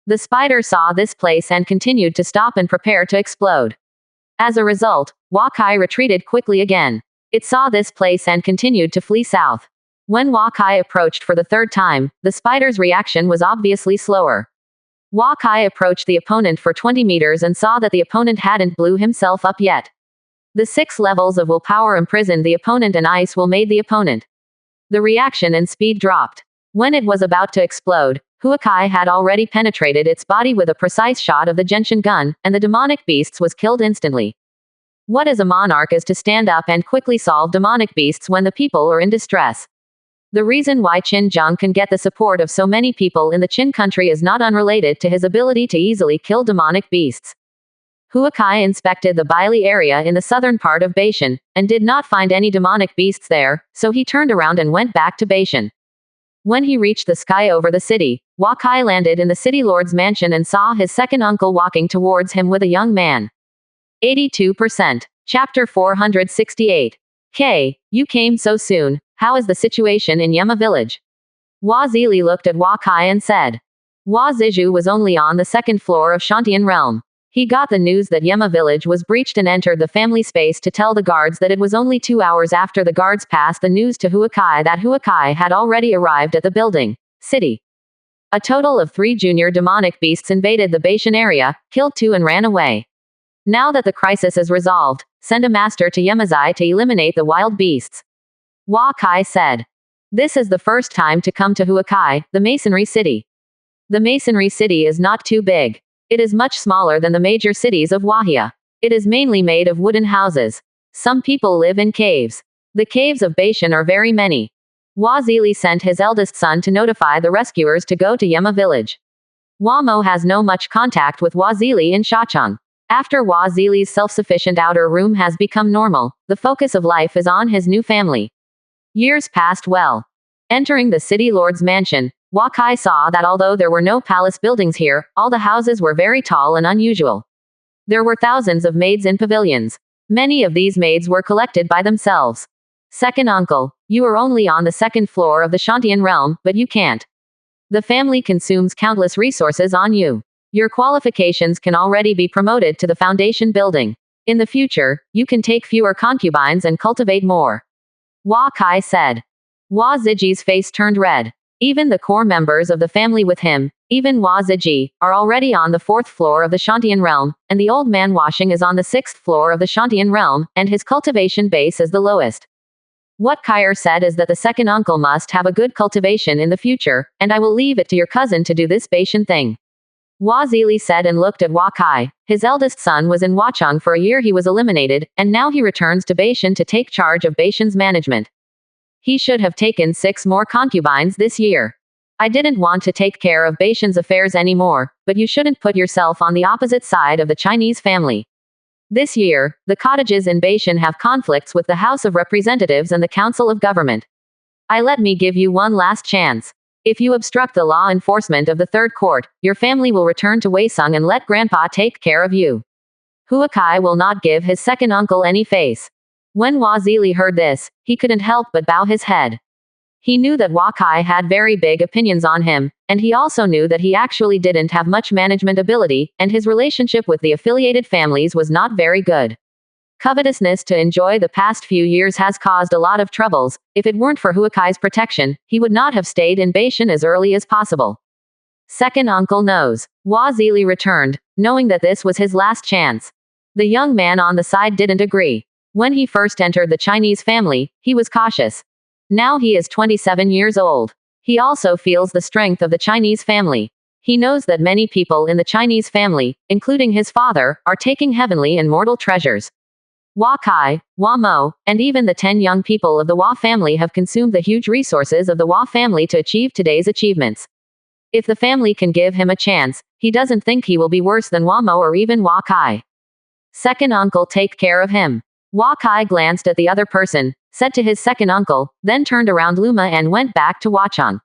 The spider saw this place and continued to stop and prepare to explode. As a result, Huakai retreated quickly again. It saw this place and continued to flee south. When Huakai approached for the third time, the spider's reaction was obviously slower. Huakai approached the opponent for 20 meters and saw that the opponent hadn't blew himself up yet. The 6 levels of willpower imprisoned the opponent and ice will made the opponent. The reaction and speed dropped. When it was about to explode, Huakai had already penetrated its body with a precise shot of the gentian gun, and the demonic beasts was killed instantly. What is a monarch is to stand up and quickly solve demonic beasts when the people are in distress. The reason why Qin Zheng can get the support of so many people in the Qin country is not unrelated to his ability to easily kill demonic beasts. Huakai inspected the Baili area in the southern part of Beishan, and did not find any demonic beasts there, so he turned around and went back to Beishan. When he reached the sky over the city, Huakai landed in the city lord's mansion and saw his second uncle walking towards him with a young man. 82%. Chapter 468. K. You came so soon. How is the situation in Yema village? Hua Zili looked at Huakai and said. Hua Zizhu was only on the second floor of Shantian realm. He got the news that Yema village was breached and entered the family space to tell the guards that it was only 2 hours after the guards passed the news to Huakai that Huakai had already arrived at the building. City. A total of 3 junior demonic beasts invaded the Beishan area, killed 2 and ran away. Now that the crisis is resolved, send a master to Yemazai to eliminate the wild beasts. Huakai said. This is the first time to come to Huakai, the masonry city. The masonry city is not too big. It is much smaller than the major cities of Wahia. It is mainly made of wooden houses. Some people live in caves. The caves of Beishan are very many. Hua Zili sent his eldest son to notify the rescuers to go to Yema village. Hua Mo has no much contact with Hua Zili in Shacheng. After Hua Zili's self-sufficient outer room has become normal, the focus of life is on his new family. Years passed well. Entering the city lord's mansion, Huakai saw that although there were no palace buildings here, all the houses were very tall and unusual. There were thousands of maids in pavilions. Many of these maids were collected by themselves. Second uncle, you are only on the second floor of the Shantian realm, but you can't. The family consumes countless resources on you. Your qualifications can already be promoted to the foundation building. In the future, you can take fewer concubines and cultivate more. Huakai said. Hua Ziji's face turned red. Even the core members of the family with him, even Hua Ziji, are already on the 4th floor of the Shantian realm, and the old man washing is on the 6th floor of the Shantian realm, and his cultivation base is the lowest. What Kair said is that the second uncle must have a good cultivation in the future, and I will leave it to your cousin to do this Beishan thing. Hua Zili said and looked at Huakai. His eldest son was in Huacheng for a year. He was eliminated, and now he returns to Beishan to take charge of Beishan's management. He should have taken 6 more concubines this year. I didn't want to take care of Beishan's affairs anymore, but you shouldn't put yourself on the opposite side of the Chinese family. This year, the cottages in Beishan have conflicts with the House of Representatives and the Council of Government. Let me give you one last chance. If you obstruct the law enforcement of the third court, your family will return to Weisung and let Grandpa take care of you. Huakai will not give his second uncle any face. When Hua Zili heard this, he couldn't help but bow his head. He knew that Huakai had very big opinions on him, and he also knew that he actually didn't have much management ability, and his relationship with the affiliated families was not very good. Covetousness to enjoy the past few years has caused a lot of troubles. If it weren't for Huakai's protection, he would not have stayed in Beishan as early as possible. Second uncle knows. Hua Zili returned, knowing that this was his last chance. The young man on the side didn't agree. When he first entered the Chinese family, he was cautious. Now he is 27 years old. He also feels the strength of the Chinese family. He knows that many people in the Chinese family, including his father, are taking heavenly and mortal treasures. Huakai, Hua Mo, and even the 10 young people of the Hua family have consumed the huge resources of the Hua family to achieve today's achievements. If the family can give him a chance, he doesn't think he will be worse than Hua Mo or even Huakai. Second uncle take care of him. Huakai glanced at the other person, said to his second uncle, then turned around Luma and went back to Huacheng.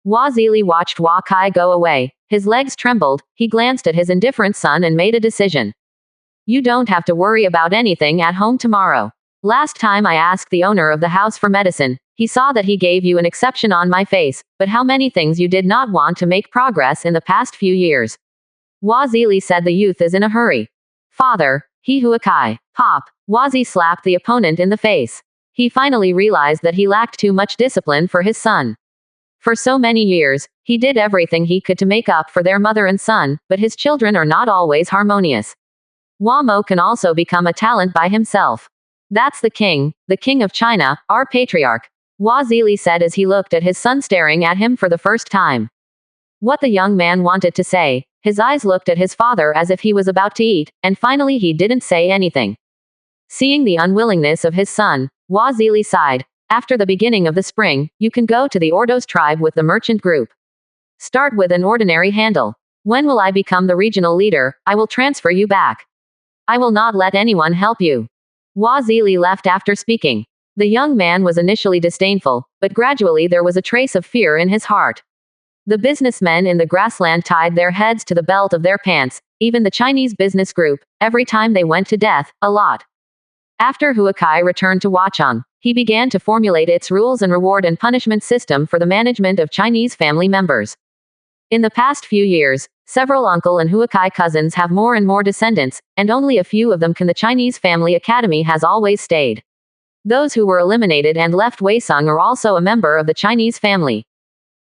Hua Zili watched Huakai go away. His legs trembled. He glanced at his indifferent son and made a decision. You don't have to worry about anything at home tomorrow. Last time I asked the owner of the house for medicine, he saw that he gave you an exception on my face, but how many things you did not want to make progress in the past few years. Hua Zili said the youth is in a hurry. Father, he Huakai. Pop. Huazi slapped the opponent in the face. He finally realized that he lacked too much discipline for his son. For so many years, he did everything he could to make up for their mother and son, but his children are not always harmonious. Hua Mo can also become a talent by himself. That's the king of China, our patriarch. Hua Zili said as he looked at his son staring at him for the first time. What the young man wanted to say, his eyes looked at his father as if he was about to eat, and finally he didn't say anything. Seeing the unwillingness of his son, Hua Zili sighed. After the beginning of the spring, you can go to the Ordos tribe with the merchant group. Start with an ordinary handle. When will I become the regional leader, I will transfer you back. I will not let anyone help you. Hua Zili left after speaking. The young man was initially disdainful, but gradually there was a trace of fear in his heart. The businessmen in the grassland tied their heads to the belt of their pants, even the Chinese business group, every time they went to death, a lot. After Huakai returned to Huacheng, he began to formulate its rules and reward and punishment system for the management of Chinese family members. In the past few years, several uncle and Huakai cousins have more and more descendants, and only a few of them can the Chinese family academy has always stayed. Those who were eliminated and left Weiseng are also a member of the Chinese family.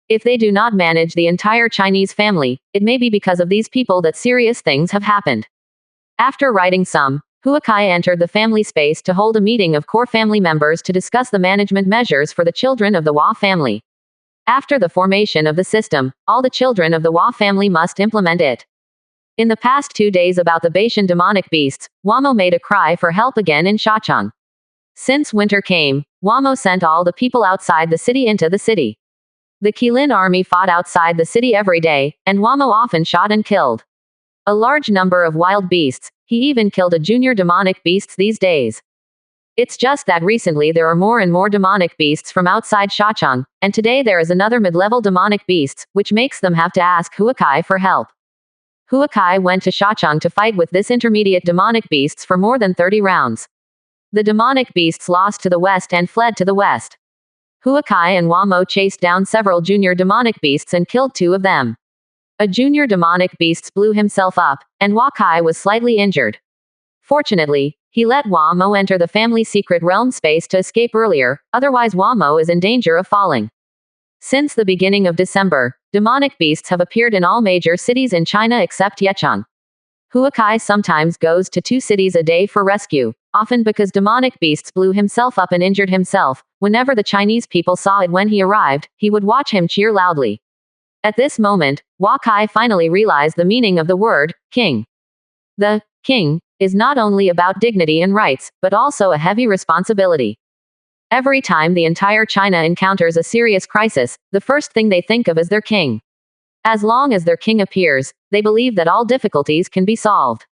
If they do not manage the entire Chinese family, it may be because of these people that serious things have happened. After writing some, Huakai entered the family space to hold a meeting of core family members to discuss the management measures for the children of the Hua family. After the formation of the system, all the children of the Hua family must implement it. In the past 2 days about the Baishan demonic beasts, Wamo made a cry for help again in Shachang. Since winter came, Wamo sent all the people outside the city into the city. The Qilin army fought outside the city every day, and Wamo often shot and killed a large number of wild beasts. He even killed a junior demonic beasts these days. It's just that recently there are more and more demonic beasts from outside Shachang, and today there is another mid-level demonic beasts, which makes them have to ask Huakai for help. Huakai went to Shachang to fight with this intermediate demonic beasts for more than 30 rounds. The demonic beasts lost to the west and fled to the west. Huakai and Wamo chased down several junior demonic beasts and killed 2 of them. A junior demonic beast blew himself up, and Huakai was slightly injured. Fortunately, he let Wamo enter the family secret realm space to escape earlier, otherwise Wamo is in danger of falling. Since the beginning of December, demonic beasts have appeared in all major cities in China except Yecheng. Huakai sometimes goes to 2 cities a day for rescue, often because demonic beasts blew himself up and injured himself. Whenever the Chinese people saw it when he arrived, he would watch him cheer loudly. At this moment, Huakai finally realized the meaning of the word, king. The king is not only about dignity and rights, but also a heavy responsibility. Every time the entire China encounters a serious crisis, the first thing they think of is their king. As long as their king appears, they believe that all difficulties can be solved.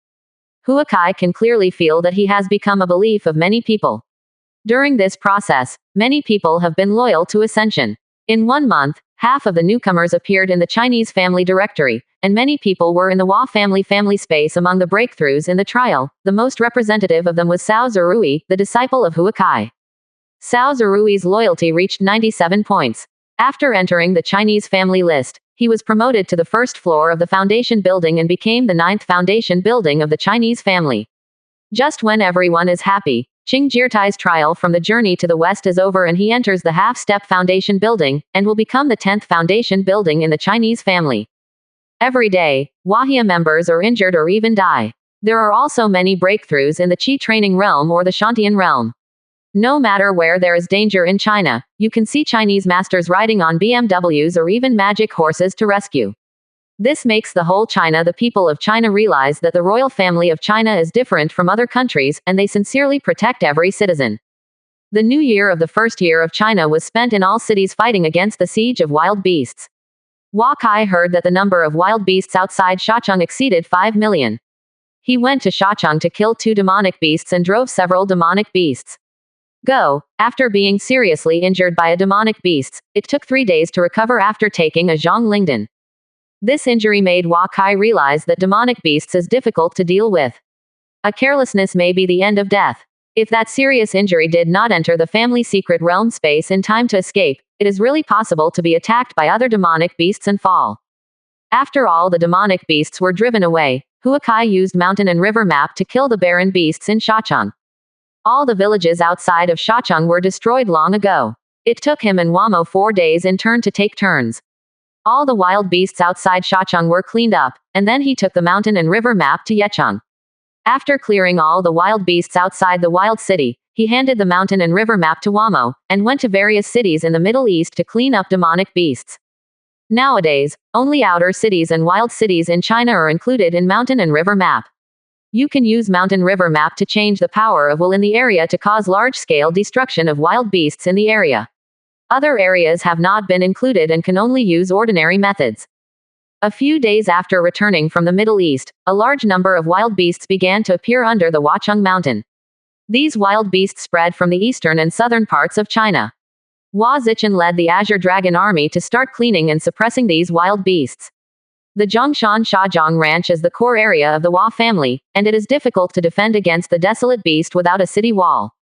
Huakai can clearly feel that he has become a belief of many people. During this process, many people have been loyal to Ascension. In 1 month, half of the newcomers appeared in the Chinese family directory, and many people were in the Hua family space. Among the breakthroughs in the trial, the most representative of them was Cao Zerui, the disciple of Huakai. Cao Zerui's loyalty reached 97 points. After entering the Chinese family list, he was promoted to the first floor of the foundation building and became the 9th foundation building of the Chinese family. Just when everyone is happy, Qing Jirtai's trial from the journey to the west is over and he enters the half-step foundation building, and will become the 10th foundation building in the Chinese family. Every day, Wahia members are injured or even die. There are also many breakthroughs in the Qi training realm or the Shantian realm. No matter where there is danger in China, you can see Chinese masters riding on BMWs or even magic horses to rescue. This makes the whole China, the people of China, realize that the royal family of China is different from other countries, and they sincerely protect every citizen. The new year of the first year of China was spent in all cities fighting against the siege of wild beasts. Huakai heard that the number of wild beasts outside Shacheng exceeded 5 million. He went to Shacheng to kill 2 demonic beasts and drove several demonic beasts. After being seriously injured by a demonic beast, it took 3 days to recover after taking a Zhang Lingdan. This injury made Huakai realize that demonic beasts is difficult to deal with. A carelessness may be the end of death. If that serious injury did not enter the family secret realm space in time to escape, it is really possible to be attacked by other demonic beasts and fall. After all the demonic beasts were driven away, Huakai used mountain and river map to kill the barren beasts in Shacheng. All the villages outside of Shacheng were destroyed long ago. It took him and Wamo 4 days in turn to take turns. All the wild beasts outside Shacheng were cleaned up, and then he took the mountain and river map to Yecheng. After clearing all the wild beasts outside the wild city, he handed the mountain and river map to Wamo, and went to various cities in the Middle East to clean up demonic beasts. Nowadays, only outer cities and wild cities in China are included in mountain and river map. You can use mountain river map to change the power of will in the area to cause large-scale destruction of wild beasts in the area. Other areas have not been included and can only use ordinary methods. A few days after returning from the Middle East, a large number of wild beasts began to appear under the Huacheng mountain. These wild beasts spread from the eastern and southern parts of China. Hua Zichen led the Azure Dragon army to start cleaning and suppressing these wild beasts. The Zhongshan Shajiang Ranch is the core area of the Hua family, and it is difficult to defend against the desolate beast without a city wall.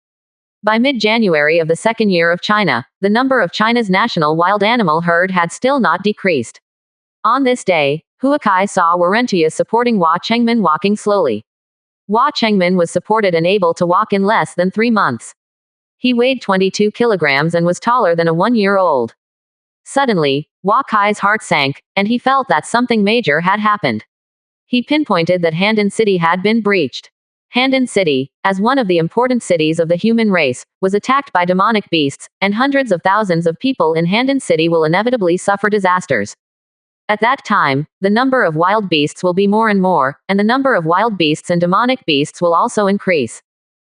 By mid-January of the second year of China, the number of China's national wild animal herd had still not decreased. On this day, Huakai saw Warentuya supporting Hua Chengmin walking slowly. Hua Chengmin was supported and able to walk in less than 3 months. He weighed 22 kilograms and was taller than a 1-year-old. Suddenly, Hua Kai's heart sank, and he felt that something major had happened. He pinpointed that Handan City had been breached. Handan City, as one of the important cities of the human race, was attacked by demonic beasts, and hundreds of thousands of people in Handan City will inevitably suffer disasters. At that time, the number of wild beasts will be more and more, and the number of wild beasts and demonic beasts will also increase.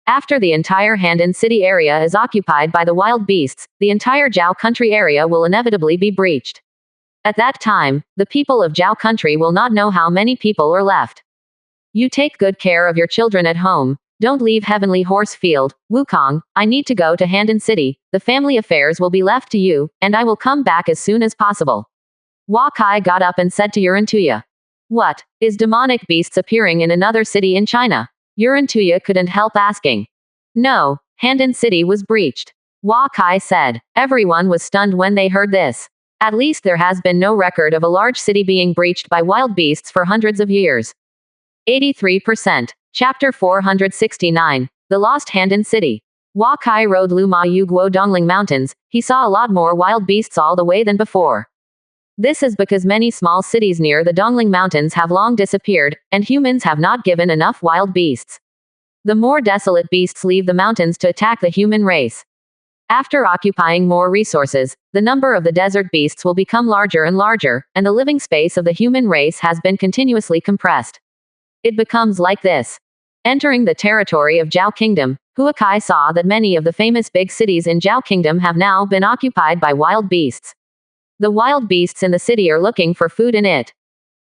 After the entire Handan City area is occupied by the wild beasts, the entire Zhao country area will inevitably be breached. At that time, the people of Zhao country will not know how many people are left. You take good care of your children at home. Don't leave Heavenly Horse Field, Wukong. I need to go to Handan City. The family affairs will be left to you, and I will come back as soon as possible. Hua Kai got up and said to Yurantuya. What? Is demonic beasts appearing in another city in China? Yurantuya couldn't help asking. No, Handan City was breached. Hua Kai said. Everyone was stunned when they heard this. At least there has been no record of a large city being breached by wild beasts for hundreds of years. 83%. Chapter 469. The Lost Handan City. Hua Kai rode Luma Yuguo Dongling Mountains. He saw a lot more wild beasts all the way than before. This is because many small cities near the Dongling Mountains have long disappeared, and humans have not given enough wild beasts. The more desolate beasts leave the mountains to attack the human race. After occupying more resources, the number of the desert beasts will become larger and larger, and the living space of the human race has been continuously compressed. It becomes like this. Entering the territory of Zhao Kingdom, Huakai saw that many of the famous big cities in Zhao Kingdom have now been occupied by wild beasts. The wild beasts in the city are looking for food in it.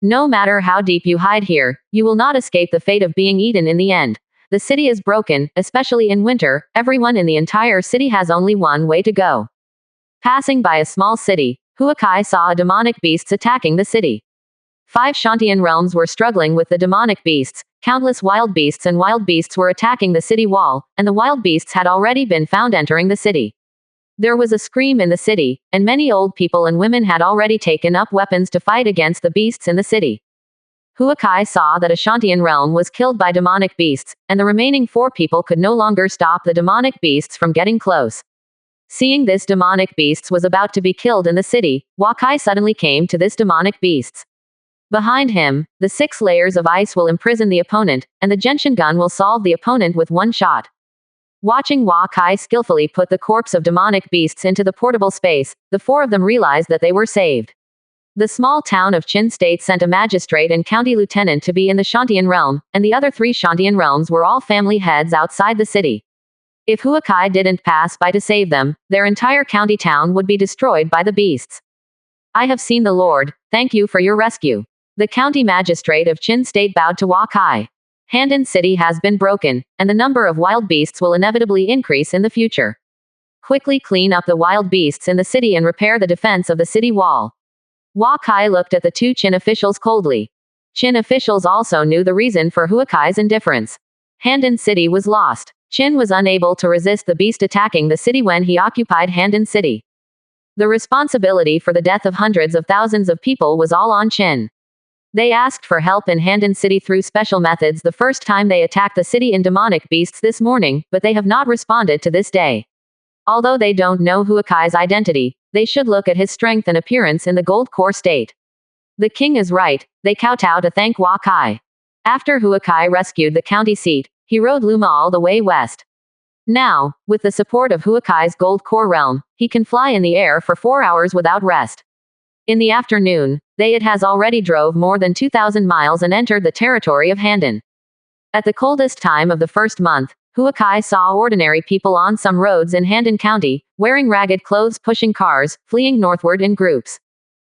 No matter how deep you hide here, you will not escape the fate of being eaten in the end. The city is broken, especially in winter. Everyone in the entire city has only one way to go. Passing by a small city, Huakai saw a demonic beasts attacking the city. 5 Shantian realms were struggling with the demonic beasts. Countless wild beasts and wild beasts were attacking the city wall, and the wild beasts had already been found entering the city. There was a scream in the city, and many old people and women had already taken up weapons to fight against the beasts in the city. Huakai saw that a Shantian realm was killed by demonic beasts, and the remaining 4 people could no longer stop the demonic beasts from getting close. Seeing this demonic beasts was about to be killed in the city, Huakai suddenly came to this demonic beasts. Behind him, the 6 layers of ice will imprison the opponent, and the gentian gun will solve the opponent with 1 shot. Watching Hua Kai skillfully put the corpse of demonic beasts into the portable space, the 4 of them realized that they were saved. The small town of Qin State sent a magistrate and county lieutenant to be in the Shantian realm, and the other 3 Shantian realms were all family heads outside the city. If Hua Kai didn't pass by to save them, their entire county town would be destroyed by the beasts. I have seen the Lord, thank you for your rescue. The county magistrate of Qin State bowed to Hua Kai. Handan City has been broken, and the number of wild beasts will inevitably increase in the future. Quickly clean up the wild beasts in the city and repair the defense of the city wall. Hua Kai looked at the 2 Qin officials coldly. Qin officials also knew the reason for Huakai's indifference. Handan City was lost. Qin was unable to resist the beast attacking the city when he occupied Handan City. The responsibility for the death of hundreds of thousands of people was all on Qin. They asked for help in Handan City through special methods the first time they attacked the city in demonic beasts this morning, but they have not responded to this day. Although they don't know Huakai's identity, they should look at his strength and appearance in the gold core state. The king is right, they kowtow to thank Hua Kai. After Huakai rescued the county seat, he rode Luma all the way west. Now, with the support of Huakai's gold core realm, he can fly in the air for 4 hours without rest. In the afternoon, it has already drove more than 2,000 miles and entered the territory of Handan. At the coldest time of the first month, Huakai saw ordinary people on some roads in Handan County, wearing ragged clothes pushing cars, fleeing northward in groups.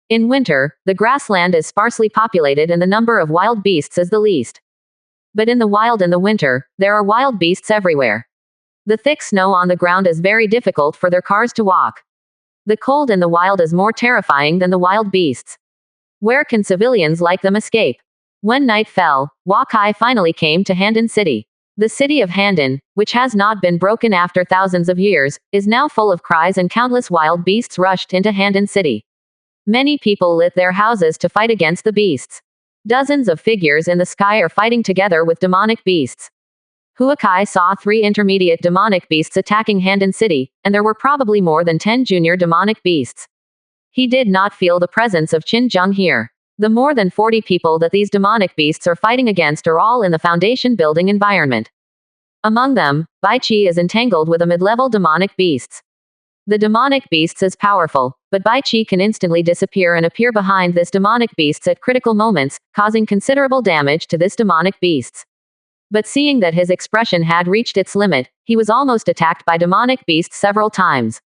In winter, the grassland is sparsely populated and the number of wild beasts is the least. But in the wild in the winter, there are wild beasts everywhere. The thick snow on the ground is very difficult for their cars to walk. The cold in the wild is more terrifying than the wild beasts. Where can civilians like them escape? When night fell, Wakai finally came to Handan City. The city of Handan, which has not been broken after thousands of years, is now full of cries and countless wild beasts rushed into Handan City. Many people lit their houses to fight against the beasts. Dozens of figures in the sky are fighting together with demonic beasts. Huakai saw 3 intermediate demonic beasts attacking Handan City, and there were probably more than 10 junior demonic beasts. He did not feel the presence of Qin Zheng here. The more than 40 people that these demonic beasts are fighting against are all in the foundation building environment. Among them, Bai Qi is entangled with a mid-level demonic beasts. The demonic beasts is powerful, but Bai Qi can instantly disappear and appear behind this demonic beasts at critical moments, causing considerable damage to this demonic beasts. But seeing that his expression had reached its limit, he was almost attacked by demonic beasts several times.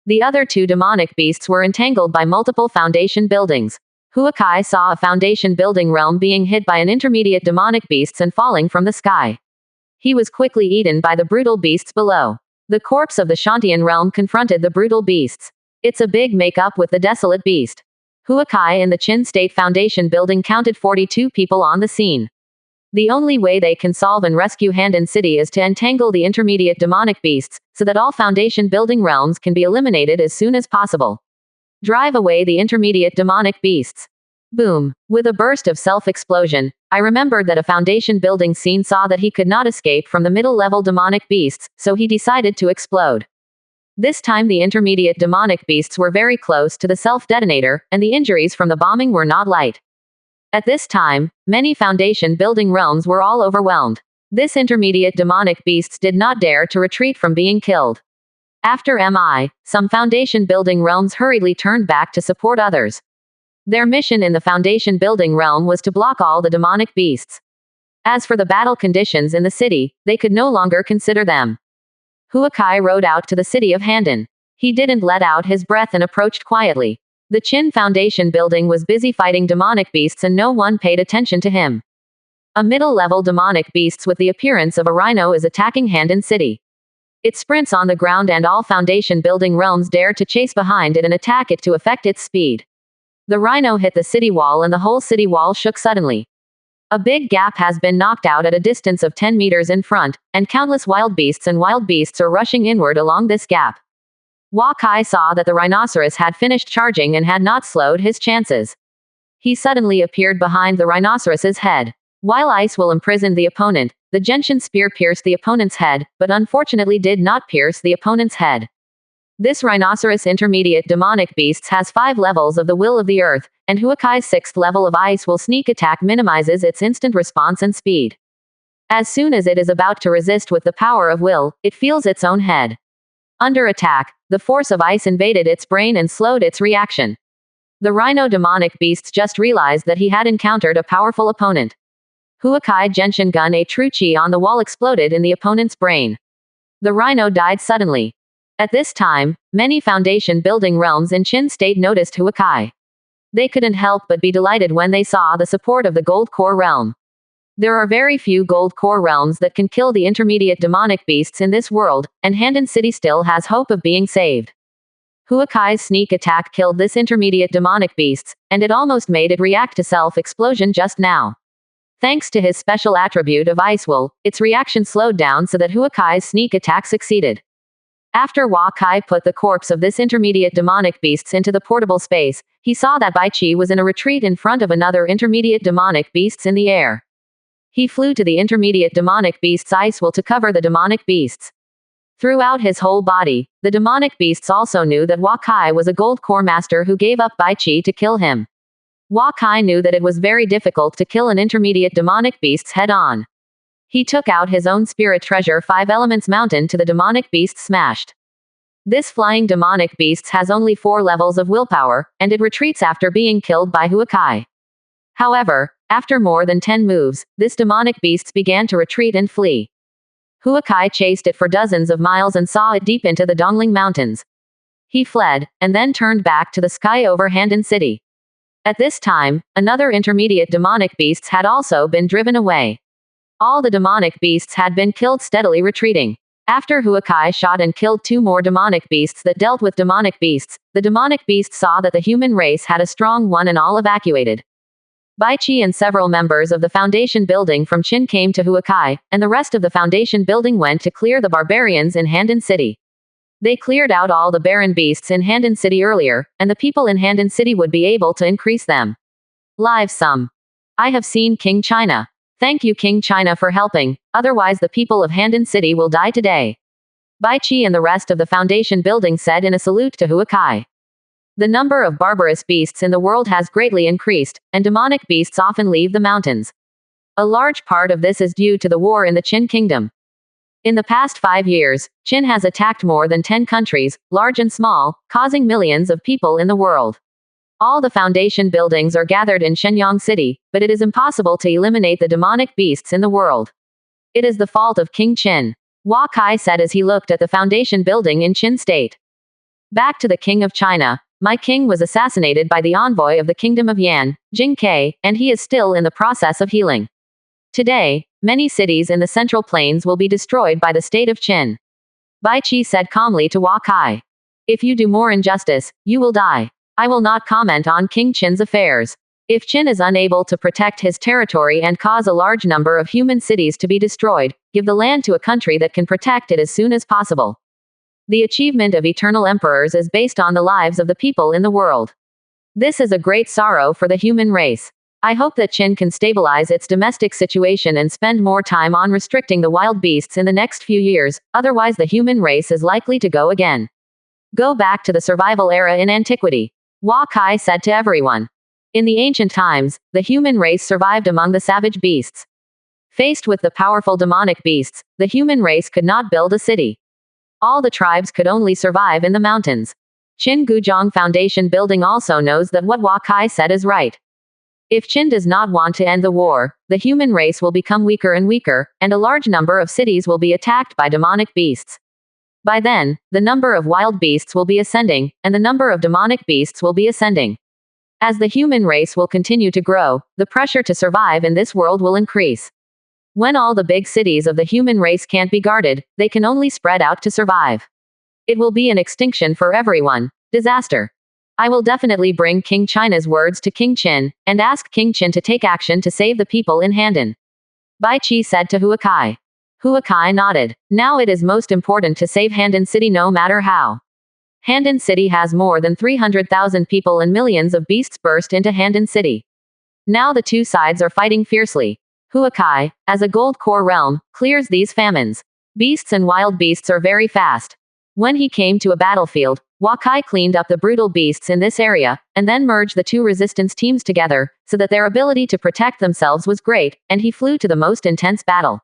The other 2 demonic beasts were entangled by multiple foundation buildings. Huakai saw a foundation building realm being hit by an intermediate demonic beasts and falling from the sky. He was quickly eaten by the brutal beasts below. The corpse of the Shantian realm confronted the brutal beasts. It's a big make-up with the desolate beast. Huakai in the Qin State Foundation building counted 42 people on the scene. The only way they can solve and rescue Handan City is to entangle the intermediate demonic beasts, so that all foundation building realms can be eliminated as soon as possible. Drive away the intermediate demonic beasts. Boom. With a burst of self-explosion, I remembered that a foundation building scene saw that he could not escape from the middle-level demonic beasts, so he decided to explode. This time the intermediate demonic beasts were very close to the self-detonator, and the injuries from the bombing were not light. At this time, many foundation building realms were all overwhelmed. This intermediate demonic beasts did not dare to retreat from being killed. After some foundation building realms hurriedly turned back to support others. Their mission in the foundation building realm was to block all the demonic beasts. As for the battle conditions in the city, they could no longer consider them. Huakai rode out to the city of Handan. He didn't let out his breath and approached quietly. The Qin Foundation building was busy fighting demonic beasts and no one paid attention to him. A middle-level demonic beast with the appearance of a rhino is attacking Handan City. It sprints on the ground and all foundation building realms dare to chase behind it and attack it to affect its speed. The rhino hit the city wall and the whole city wall shook suddenly. A big gap has been knocked out at a distance of 10 meters in front, and countless wild beasts are rushing inward along this gap. Wakai saw that the rhinoceros had finished charging and had not slowed his chances. He suddenly appeared behind the rhinoceros's head. While ice will imprison the opponent, the gentian spear pierced the opponent's head, but unfortunately did not pierce the opponent's head. This rhinoceros intermediate demonic beasts has 5 levels of the will of the earth, and Huakai's 6th level of ice will sneak attack minimizes its instant response and speed. As soon as it is about to resist with the power of will, it feels its own head. Under attack, the force of ice invaded its brain and slowed its reaction. The rhino demonic beasts just realized that he had encountered a powerful opponent. Huakai Genshin Gun a true chi on the wall exploded in the opponent's brain. The rhino died suddenly. At this time, many foundation building realms in Qin State noticed Huakai. They couldn't help but be delighted when they saw the support of the Gold Core realm. There are very few Gold Core realms that can kill the intermediate demonic beasts in this world, and Handan City still has hope of being saved. Huakai's sneak attack killed this intermediate demonic beasts, and it almost made it react to self-explosion just now. Thanks to his special attribute of Ice Will, its reaction slowed down so that Huakai's sneak attack succeeded. After Wakai put the corpse of this intermediate demonic beasts into the portable space, he saw that Bai Qi was in a retreat in front of another intermediate demonic beasts in the air. He flew to the intermediate demonic beast's Ice Will to cover the demonic beasts. Throughout his whole body, the demonic beasts also knew that Wakai was a Gold Core master who gave up Bai Qi to kill him. Wakai knew that it was very difficult to kill an intermediate demonic beasts head-on. He took out his own spirit treasure 5 Elements Mountain to the demonic beast smashed. This flying demonic beast has only 4 levels of willpower, and it retreats after being killed by Huakai. However, after more than 10 moves, this demonic beast began to retreat and flee. Huakai chased it for dozens of miles and saw it deep into the Dongling Mountains. He fled, and then turned back to the sky over Handan City. At this time, another intermediate demonic beasts had also been driven away. All the demonic beasts had been killed, steadily retreating. After Huakai shot and killed 2 more demonic beasts that dealt with demonic beasts, the demonic beasts saw that the human race had a strong one and all evacuated. Bai Qi and several members of the foundation building from Qin came to Huakai, and the rest of the foundation building went to clear the barbarians in Handan City. They cleared out all the barren beasts in Handan City earlier, and the people in Handan City would be able to increase them. Live sum. I have seen King China. Thank you King China for helping, otherwise the people of Handan City will die today. Bai Qi and the rest of the foundation building said in a salute to Huakai. The number of barbarous beasts in the world has greatly increased, and demonic beasts often leave the mountains. A large part of this is due to the war in the Qin kingdom. In the past 5 years, Qin has attacked more than 10 countries, large and small, causing millions of people in the world. All the foundation buildings are gathered in Shenyang City, but it is impossible to eliminate the demonic beasts in the world. It is the fault of King Qin. Hua Kai said as he looked at the foundation building in Qin State. Back to the King of China. My king was assassinated by the envoy of the kingdom of Yan, Jing Kai, and he is still in the process of healing. Today, many cities in the Central Plains will be destroyed by the state of Qin. Bai Qi said calmly to Hua Kai. If you do more injustice, you will die. I will not comment on King Qin's affairs. If Qin is unable to protect his territory and cause a large number of human cities to be destroyed, give the land to a country that can protect it as soon as possible. The achievement of eternal emperors is based on the lives of the people in the world. This is a great sorrow for the human race. I hope that Qin can stabilize its domestic situation and spend more time on restricting the wild beasts in the next few years, otherwise the human race is likely to go again. Go back to the survival era in antiquity. Hua Kai said to everyone. In the ancient times, the human race survived among the savage beasts. Faced with the powerful demonic beasts, the human race could not build a city. All the tribes could only survive in the mountains. Qin Guzhong Foundation Building also knows that what Hua Kai said is right. If Qin does not want to end the war, the human race will become weaker and weaker, and a large number of cities will be attacked by demonic beasts. By then, the number of wild beasts will be ascending, and the number of demonic beasts will be ascending. As the human race will continue to grow, the pressure to survive in this world will increase. When all the big cities of the human race can't be guarded, they can only spread out to survive. It will be an extinction for everyone. Disaster. I will definitely bring King China's words to King Qin, and ask King Qin to take action to save the people in Handan. Bai Qi said to Huakai. Huakai nodded. Now it is most important to save Handan City no matter how. Handan City has more than 300,000 people and millions of beasts burst into Handan City. Now the two sides are fighting fiercely. Huakai, as a gold core realm, clears these famines. Beasts and wild beasts are very fast. When he came to a battlefield, Huakai cleaned up the brutal beasts in this area, and then merged the two resistance teams together, so that their ability to protect themselves was great, and he flew to the most intense battle.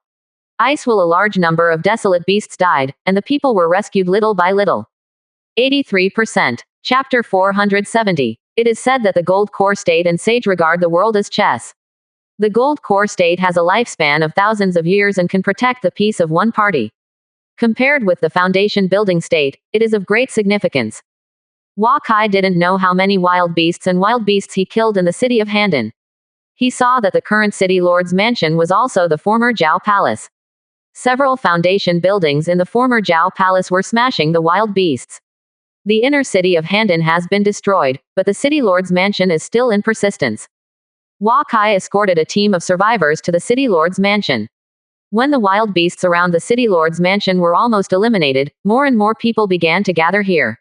A large number of desolate beasts died, and the people were rescued little by little. 83%. Chapter 470. It is said that the Gold Core State and Sage regard the world as chess. The Gold Core State has a lifespan of thousands of years and can protect the peace of one party. Compared with the Foundation Building State, it is of great significance. Hua Kai didn't know how many wild beasts he killed in the city of Handan. He saw that the current city lord's mansion was also the former Zhao Palace. Several Foundation buildings in the former Zhao Palace were smashing the wild beasts. The inner city of Handan has been destroyed, but the city lord's mansion is still in persistence. Hua Kai escorted a team of survivors to the city lord's mansion. When the wild beasts around the city lord's mansion were almost eliminated, more and more people began to gather here.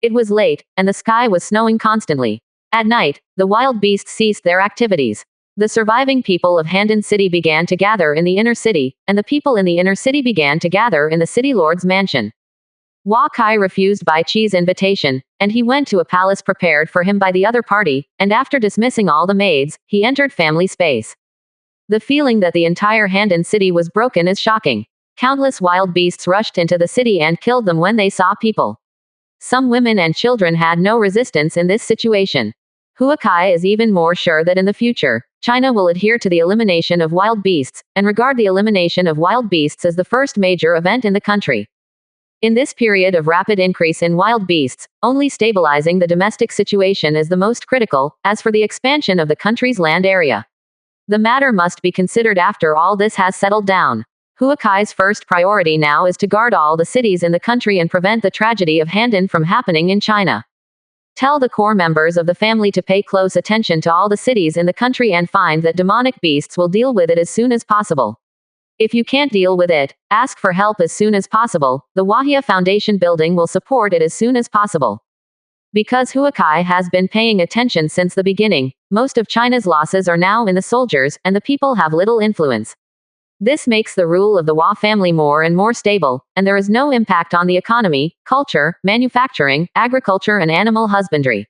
It was late, and the sky was snowing constantly. At night, the wild beasts ceased their activities. The surviving people of Handan City began to gather in the inner city, and the people in the inner city began to gather in the city lord's mansion. Hua Kai refused Bai Qi's invitation, and he went to a palace prepared for him by the other party, and after dismissing all the maids, he entered family space. The feeling that the entire Handan City was broken is shocking. Countless wild beasts rushed into the city and killed them when they saw people. Some women and children had no resistance in this situation. Huakai is even more sure that in the future, China will adhere to the elimination of wild beasts, and regard the elimination of wild beasts as the first major event in the country. In this period of rapid increase in wild beasts, only stabilizing the domestic situation is the most critical. As for the expansion of the country's land area, the matter must be considered after all this has settled down. Huakai's first priority now is to guard all the cities in the country and prevent the tragedy of Handan from happening in China. Tell the core members of the family to pay close attention to all the cities in the country and find that demonic beasts will deal with it as soon as possible. If you can't deal with it, ask for help as soon as possible. The Wahia Foundation building will support it as soon as possible. Because Huakai has been paying attention since the beginning, most of China's losses are now in the soldiers, and the people have little influence. This makes the rule of the Hua family more and more stable, and there is no impact on the economy, culture, manufacturing, agriculture and animal husbandry.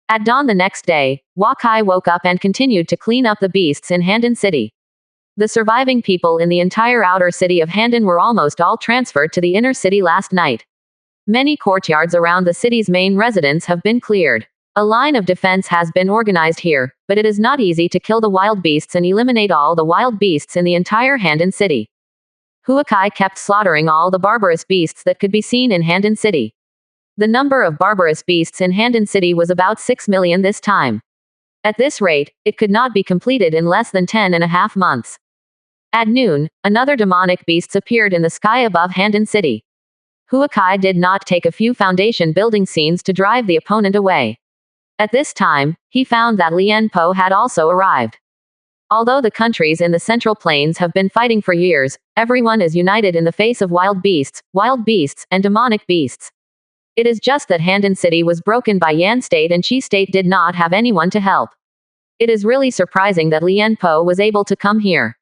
At dawn the next day, Huakai woke up and continued to clean up the beasts in Handan City. The surviving people in the entire outer city of Handan were almost all transferred to the inner city last night. Many courtyards around the city's main residence have been cleared. A line of defense has been organized here, but it is not easy to kill the wild beasts and eliminate all the wild beasts in the entire Handan City. Huakai kept slaughtering all the barbarous beasts that could be seen in Handan City. The number of barbarous beasts in Handan City was about 6 million this time. At this rate, it could not be completed in less than 10.5 months. At noon, another demonic beasts appeared in the sky above Handan City. Huakai did not take a few foundation building scenes to drive the opponent away. At this time, he found that Lian Po had also arrived. Although the countries in the Central Plains have been fighting for years, everyone is united in the face of wild beasts, and demonic beasts. It is just that Handan City was broken by Yan State and Qi State did not have anyone to help. It is really surprising that Lian Po was able to come here.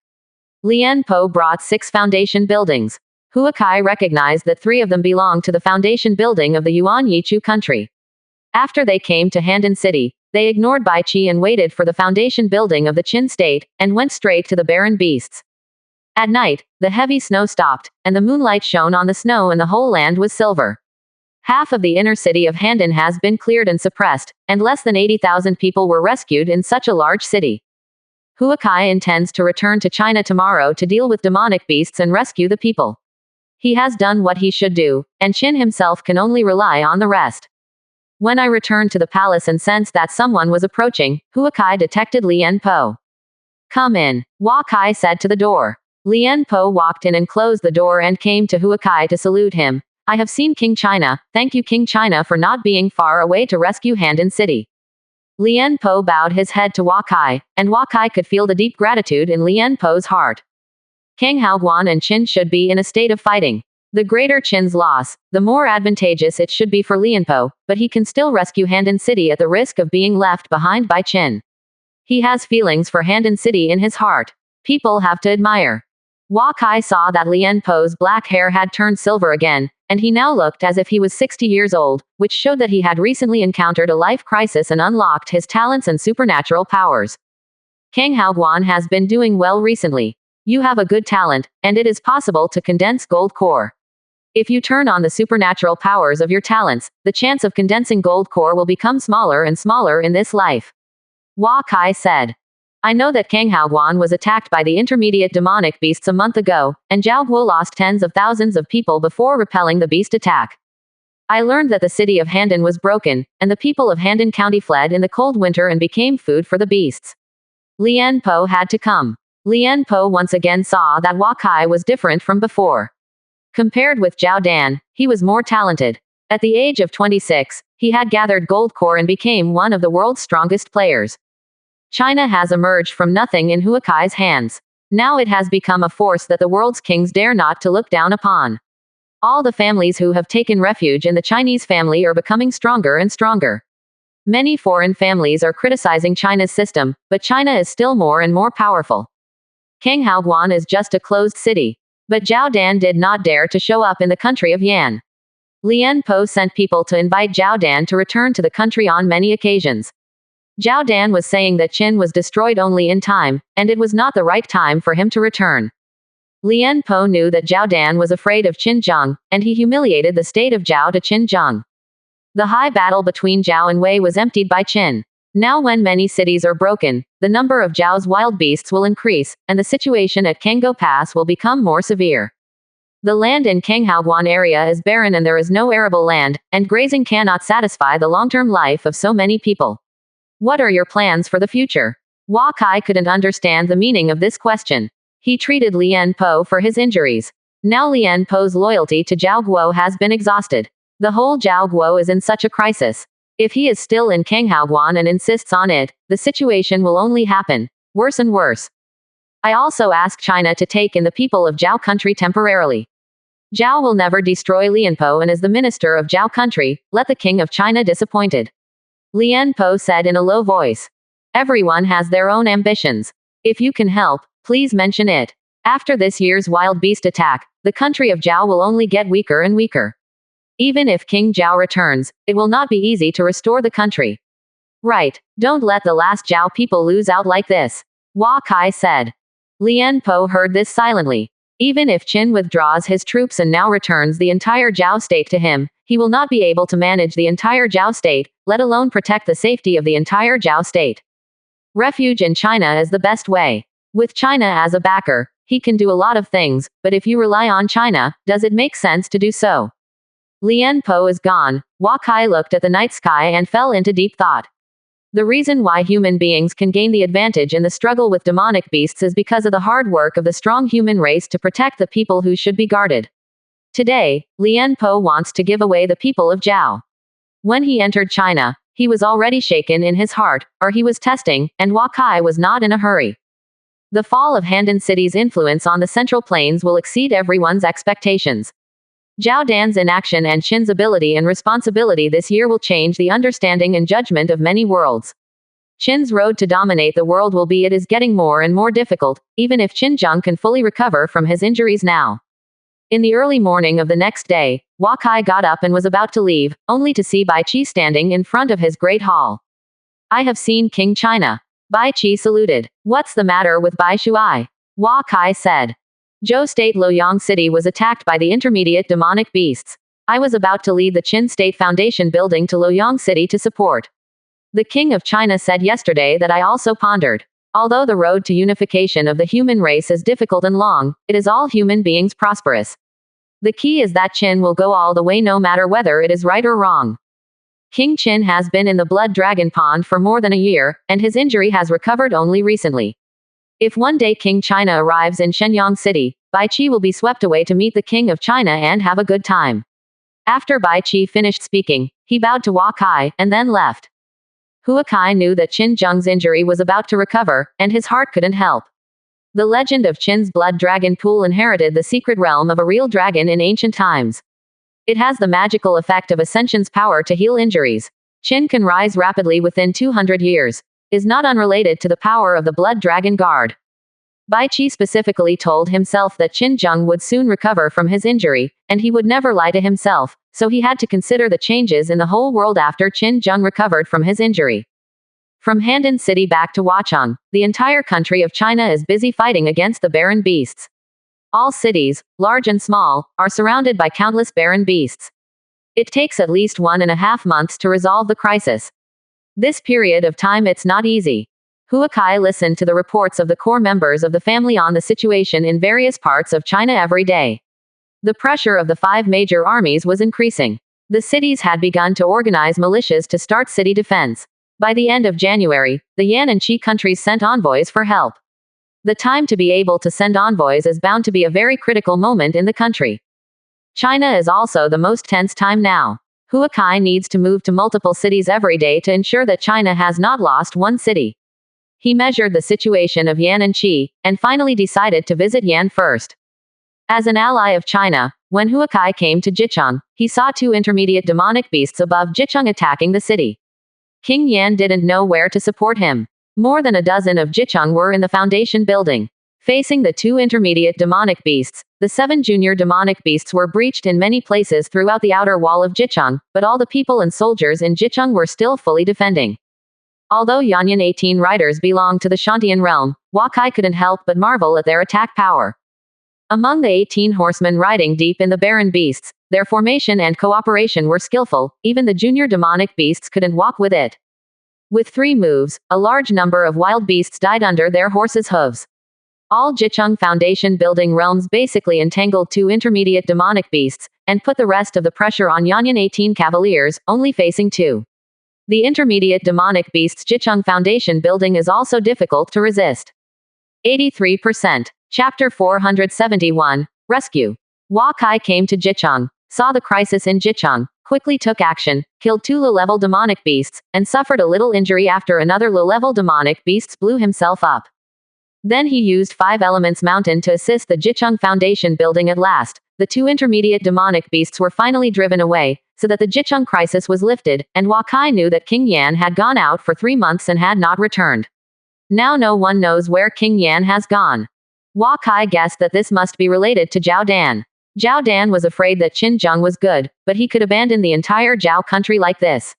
Lian Po brought 6 foundation buildings. Huakai recognized that 3 of them belonged to the foundation building of the Yuan Yichu country. After they came to Handan City, they ignored Bai Qi and waited for the foundation building of the Qin state, and went straight to the barren beasts. At night, the heavy snow stopped, and the moonlight shone on the snow and the whole land was silver. Half of the inner city of Handan has been cleared and suppressed, and less than 80,000 people were rescued in such a large city. Huakai intends to return to China tomorrow to deal with demonic beasts and rescue the people. He has done what he should do, and Qin himself can only rely on the rest. When I returned to the palace and sensed that someone was approaching, Huakai detected Lian Po. Come in, Huakai said to the door. Lian Po walked in and closed the door and came to Huakai to salute him. I have seen King China. Thank you King China for not being far away to rescue Handan City. Lian Po bowed his head to Huakai, and Huakai could feel the deep gratitude in Lian Po's heart. Kang Haoguan and Qin should be in a state of fighting. The greater Qin's loss, the more advantageous it should be for Lian Po, but he can still rescue Handan City at the risk of being left behind by Qin. He has feelings for Handan City in his heart. People have to admire. Huakai saw that Lian Po's black hair had turned silver again, and he now looked as if he was 60 years old, which showed that he had recently encountered a life crisis and unlocked his talents and supernatural powers. Kang Haoguan has been doing well recently. You have a good talent, and it is possible to condense gold core. If you turn on the supernatural powers of your talents, the chance of condensing gold core will become smaller and smaller in this life. Huakai said. I know that Kang Haoguan was attacked by the intermediate demonic beasts a month ago, and Zhao Guo lost tens of thousands of people before repelling the beast attack. I learned that the city of Handan was broken, and the people of Handan County fled in the cold winter and became food for the beasts. Lian Po had to come. Lian Po once again saw that Huakai was different from before. Compared with Zhao Dan, he was more talented. At the age of 26, he had gathered gold core and became one of the world's strongest players. China has emerged from nothing in Huakai's hands. Now it has become a force that the world's kings dare not to look down upon. All the families who have taken refuge in the Chinese family are becoming stronger and stronger. Many foreign families are criticizing China's system, but China is still more and more powerful. Kang Haoguan is just a closed city. But Zhao Dan did not dare to show up in the country of Yan. Lian Po sent people to invite Zhao Dan to return to the country on many occasions. Zhao Dan was saying that Qin was destroyed only in time, and it was not the right time for him to return. Lian Po knew that Zhao Dan was afraid of Qin Zheng, and he humiliated the state of Zhao to Qin Zheng. The high battle between Zhao and Wei was emptied by Qin. Now when many cities are broken, the number of Zhao's wild beasts will increase, and the situation at Kango Pass will become more severe. The land in Kanghaoguan area is barren and there is no arable land, and grazing cannot satisfy the long-term life of so many people. What are your plans for the future? Hua Kai couldn't understand the meaning of this question. He treated Lian Po for his injuries. Now Lian Po's loyalty to Zhao Guo has been exhausted. The whole Zhao Guo is in such a crisis. If he is still in Kanghaoguan and insists on it, the situation will only happen worse and worse. I also ask China to take in the people of Zhao country temporarily. Zhao will never destroy Lian Po and is the minister of Zhao country, let the king of China disappointed. Lian Po said in a low voice. Everyone has their own ambitions. If you can help, please mention it. After this year's wild beast attack, the country of Zhao will only get weaker and weaker. Even if King Zhao returns, it will not be easy to restore the country. Right, don't let the last Zhao people lose out like this, Hua Kai said. Lian Po heard this silently. Even if Qin withdraws his troops and now returns the entire Zhao state to him, he will not be able to manage the entire Zhao state, let alone protect the safety of the entire Zhao state. Refuge in China is the best way. With China as a backer, he can do a lot of things, but if you rely on China, does it make sense to do so? Lian Po is gone. Hua Kai looked at the night sky and fell into deep thought. The reason why human beings can gain the advantage in the struggle with demonic beasts is because of the hard work of the strong human race to protect the people who should be guarded. Today, Lian Po wants to give away the people of Zhao. When he entered China, he was already shaken in his heart, or he was testing, and Hua Kai was not in a hurry. The fall of Handan City's influence on the Central Plains will exceed everyone's expectations. Zhao Dan's inaction and Qin's ability and responsibility this year will change the understanding and judgment of many worlds. Qin's road to dominate the world will be it is getting more and more difficult, even if Qin Zheng can fully recover from his injuries now. In the early morning of the next day, Hua Kai got up and was about to leave, only to see Bai Qi standing in front of his great hall. I have seen King China. Bai Qi saluted. What's the matter with Bai Shuai? Hua Kai said. Zhou State Luoyang City was attacked by the intermediate demonic beasts. I was about to lead the Qin State Foundation building to Luoyang City to support. The King of China said yesterday that I also pondered. Although the road to unification of the human race is difficult and long, it is all human beings prosperous. The key is that Qin will go all the way no matter whether it is right or wrong. King Qin has been in the Blood Dragon Pond for more than a year, and his injury has recovered only recently. If one day King China arrives in Shenyang City, Bai Qi will be swept away to meet the King of China and have a good time. After Bai Qi finished speaking, he bowed to Hua Kai, and then left. Hua Kai knew that Qin Zheng's injury was about to recover, and his heart couldn't help. The legend of Qin's blood dragon pool inherited the secret realm of a real dragon in ancient times. It has the magical effect of Ascension's power to heal injuries. Qin can rise rapidly within 200 years. Is not unrelated to the power of the Blood Dragon Guard. Bai Qi specifically told himself that Qin Zheng would soon recover from his injury, and he would never lie to himself, so he had to consider the changes in the whole world after Qin Zheng recovered from his injury. From Handan City back to Huacheng, the entire country of China is busy fighting against the barren beasts. All cities, large and small, are surrounded by countless barren beasts. It takes at least 1.5 months to resolve the crisis. This period of time it's not easy. Hua Kai listened to the reports of the core members of the family on the situation in various parts of China every day. The pressure of the 5 major armies was increasing. The cities had begun to organize militias to start city defense. By the end of January, the Yan and Qi countries sent envoys for help. The time to be able to send envoys is bound to be a very critical moment in the country. China is also the most tense time now. Hua Kai needs to move to multiple cities every day to ensure that China has not lost one city. He measured the situation of Yan and Qi, and finally decided to visit Yan first. As an ally of China, when Hua Kai came to Jicheng, he saw 2 intermediate demonic beasts above Jicheng attacking the city. King Yan didn't know where to support him. More than a dozen of Jicheng were in the foundation building. Facing the 2 intermediate demonic beasts, the 7 junior demonic beasts were breached in many places throughout the outer wall of Jicheng, but all the people and soldiers in Jicheng were still fully defending. Although Yanyan 18 riders belonged to the Shantian realm, Hua Kai couldn't help but marvel at their attack power. Among the 18 horsemen riding deep in the barren beasts, their formation and cooperation were skillful, even the junior demonic beasts couldn't walk with it. With 3 moves, a large number of wild beasts died under their horses' hooves. All Jicheng Foundation building realms basically entangled 2 intermediate demonic beasts, and put the rest of the pressure on Yanyan 18 Cavaliers, only facing 2. The intermediate demonic beasts Jicheng Foundation building is also difficult to resist. 83%. Chapter 471. Rescue. Hua Kai came to Jicheng, saw the crisis in Jicheng, quickly took action, killed 2 low-level demonic beasts, and suffered a little injury after another low-level demonic beast blew himself up. Then he used 5 Elements Mountain to assist the Jicheng Foundation building at last. The 2 intermediate demonic beasts were finally driven away, so that the Jicheng crisis was lifted, and Hua Kai knew that King Yan had gone out for 3 months and had not returned. Now no one knows where King Yan has gone. Hua Kai guessed that this must be related to Zhao Dan. Zhao Dan was afraid that Qin Zheng was good, but he could abandon the entire Zhao country like this.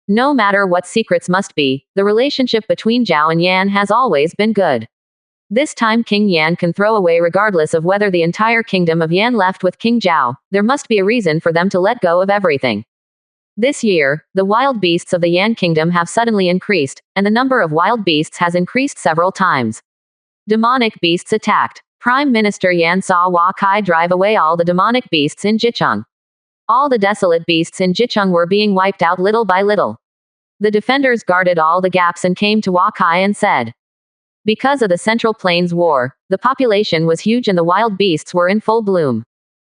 No matter what secrets must be, the relationship between Zhao and Yan has always been good. This time King Yan can throw away regardless of whether the entire kingdom of Yan left with King Zhao. There must be a reason for them to let go of everything. This year, the wild beasts of the Yan kingdom have suddenly increased, and the number of wild beasts has increased several times. Demonic beasts attacked. Prime Minister Yan saw Hua Kai drive away all the demonic beasts in Jicheng. All the desolate beasts in Jicheng were being wiped out little by little. The defenders guarded all the gaps and came to Hua Kai and said, because of the Central Plains War, the population was huge and the wild beasts were in full bloom.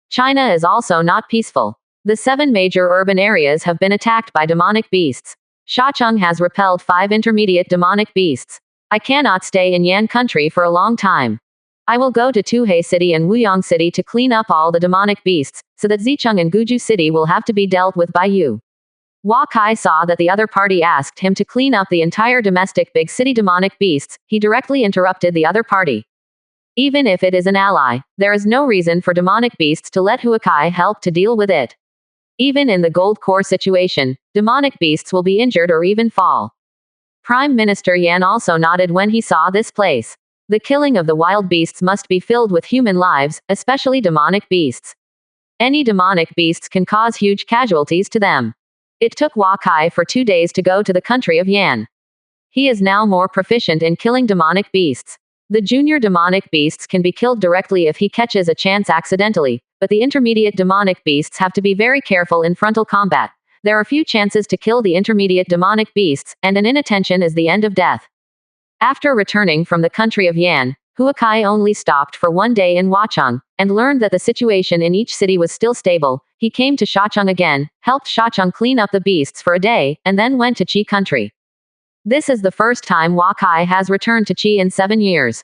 China is also not peaceful. The 7 major urban areas have been attacked by demonic beasts. Shacheng has repelled 5 intermediate demonic beasts. I cannot stay in Yan country for a long time. I will go to Tuhei City and Wuyang City to clean up all the demonic beasts, so that Zicheng and Guju City will have to be dealt with by you. Hua Kai saw that the other party asked him to clean up the entire domestic big city demonic beasts. He directly interrupted the other party. Even if it is an ally, there is no reason for demonic beasts to let Hua Kai help to deal with it. Even in the gold core situation, demonic beasts will be injured or even fall. Prime Minister Yan also nodded when he saw this place. The killing of the wild beasts must be filled with human lives, especially demonic beasts. Any demonic beasts can cause huge casualties to them. It took Hua Kai for 2 days to go to the country of Yan. He is now more proficient in killing demonic beasts. The junior demonic beasts can be killed directly if he catches a chance accidentally, but the intermediate demonic beasts have to be very careful in frontal combat. There are few chances to kill the intermediate demonic beasts, and an inattention is the end of death. After returning from the country of Yan, Hua Kai only stopped for 1 day in Huacheng, and learned that the situation in each city was still stable. He came to Shacheng again, helped Shacheng clean up the beasts for a day, and then went to Qi country. This is the first time Hua Kai has returned to Qi in 7 years.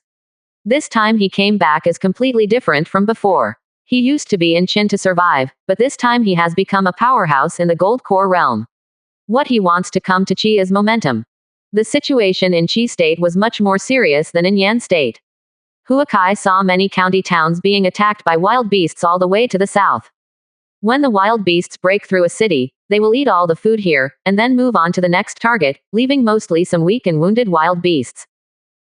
This time he came back as completely different from before. He used to be in Qin to survive, but this time he has become a powerhouse in the gold core realm. What he wants to come to Qi is momentum. The situation in Qi state was much more serious than in Yan state. Hua Kai saw many county towns being attacked by wild beasts all the way to the south. When the wild beasts break through a city, they will eat all the food here, and then move on to the next target, leaving mostly some weak and wounded wild beasts.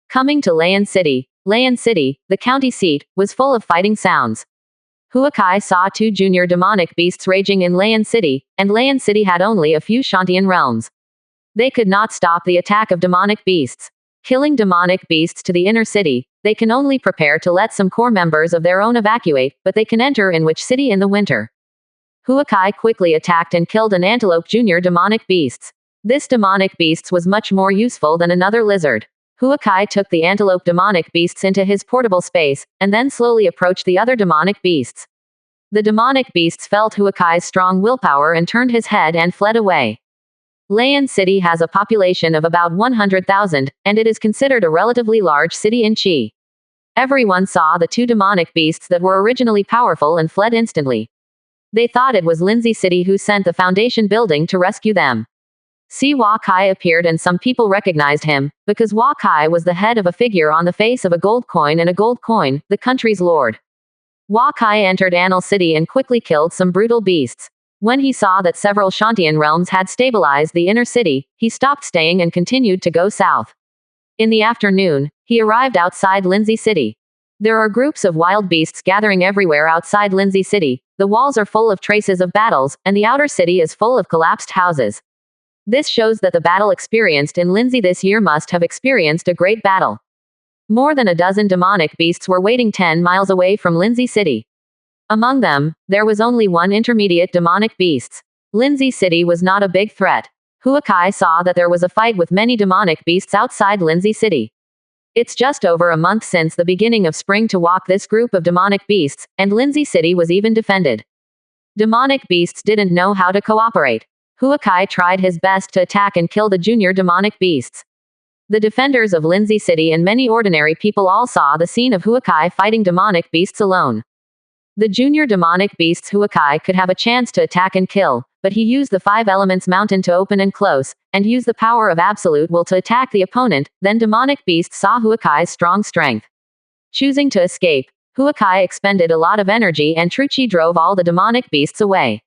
Coming to Layan City, the county seat, was full of fighting sounds. Hua Kai saw 2 junior demonic beasts raging in Layan City, and Layan City had only a few Shantian realms. They could not stop the attack of demonic beasts. Killing demonic beasts to the inner city, they can only prepare to let some core members of their own evacuate, but they can enter in which city in the winter. Hua Kai quickly attacked and killed an antelope junior demonic beasts. This demonic beasts was much more useful than another lizard. Hua Kai took the antelope demonic beasts into his portable space, and then slowly approached the other demonic beasts. The demonic beasts felt Hua Kai's strong willpower and turned his head and fled away. Layan City has a population of about 100,000, and it is considered a relatively large city in Qi. Everyone saw the 2 demonic beasts that were originally powerful and fled instantly. They thought it was Lindsay City who sent the foundation building to rescue them. Hua Kai appeared and some people recognized him, because Hua Kai was the head of a figure on the face of a gold coin and a gold coin, the country's lord. Hua Kai entered Anil City and quickly killed some brutal beasts. When he saw that several Shantian realms had stabilized the inner city, he stopped staying and continued to go south. In the afternoon, he arrived outside Lindsay City. There are groups of wild beasts gathering everywhere outside Lindsay City. The walls are full of traces of battles, and the outer city is full of collapsed houses. This shows that the battle experienced in Lindsay this year must have experienced a great battle. More than a dozen demonic beasts were waiting 10 miles away from Lindsay City. Among them, there was only one intermediate demonic beasts. Lindsay City was not a big threat. Huakai saw that there was a fight with many demonic beasts outside Lindsay City. It's just over a month since the beginning of spring to walk this group of demonic beasts, and Lindsay City was even defended. Demonic beasts didn't know how to cooperate. Huakai tried his best to attack and kill the junior demonic beasts. The defenders of Lindsay City and many ordinary people all saw the scene of Huakai fighting demonic beasts alone. The junior demonic beasts Huakai could have a chance to attack and kill, but he used the 5 elements mountain to open and close, and used the power of absolute will to attack the opponent. Then demonic beasts saw Huakai's strong strength. Choosing to escape, Huakai expended a lot of energy and Truchi drove all the demonic beasts away.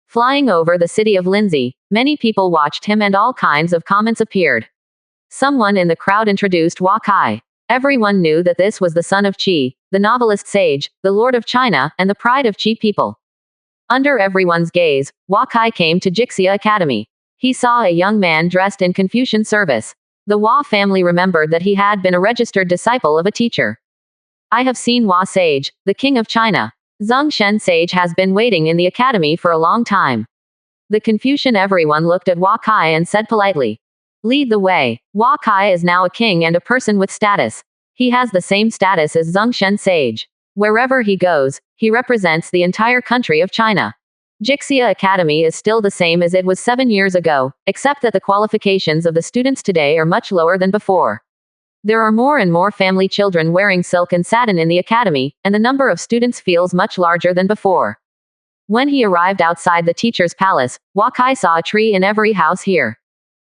Flying over the city of Lindsay, many people watched him and all kinds of comments appeared. Someone in the crowd introduced Huakai. Everyone knew that this was the son of Qi, the novelist sage, the lord of China, and the pride of Qi people. Under everyone's gaze, Huakai came to Jixia Academy. He saw a young man dressed in Confucian service. The Hua family remembered that he had been a registered disciple of a teacher. I have seen Hua Sage, the king of China. Zheng Shen Sage has been waiting in the academy for a long time. The Confucian everyone looked at Huakai and said politely, "Lead the way." Huakai is now a king and a person with status. He has the same status as Zheng Shen Sage. Wherever he goes, he represents the entire country of China. Jixia Academy is still the same as it was 7 years ago, except that the qualifications of the students today are much lower than before. There are more and more family children wearing silk and satin in the academy, and the number of students feels much larger than before. When he arrived outside the teacher's palace, Huakai saw a tree in every house here.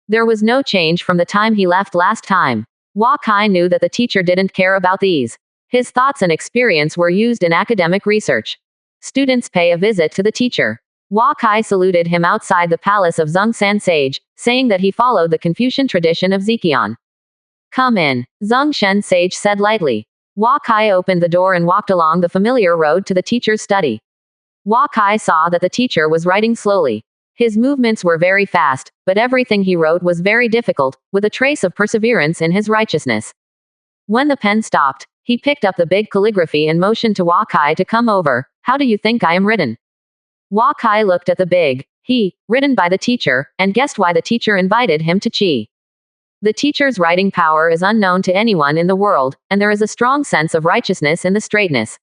There was no change from the time he left last time. Huakai knew that the teacher didn't care about these. His thoughts and experience were used in academic research. Students pay a visit to the teacher. Huakai saluted him outside the palace of Zheng San Sage, saying that he followed the Confucian tradition of Ziqian. "Come in," Zheng Shen Sage said lightly. Huakai opened the door and walked along the familiar road to the teacher's study. Huakai saw that the teacher was writing slowly. His movements were very fast, but everything he wrote was very difficult, with a trace of perseverance in his righteousness. When the pen stopped, he picked up the big calligraphy and motioned to Huakai to come over. "How do you think I am written?" Huakai looked at the big written by the teacher, and guessed why the teacher invited him to Qi. The teacher's writing power is unknown to anyone in the world, and there is a strong sense of righteousness in the straightness.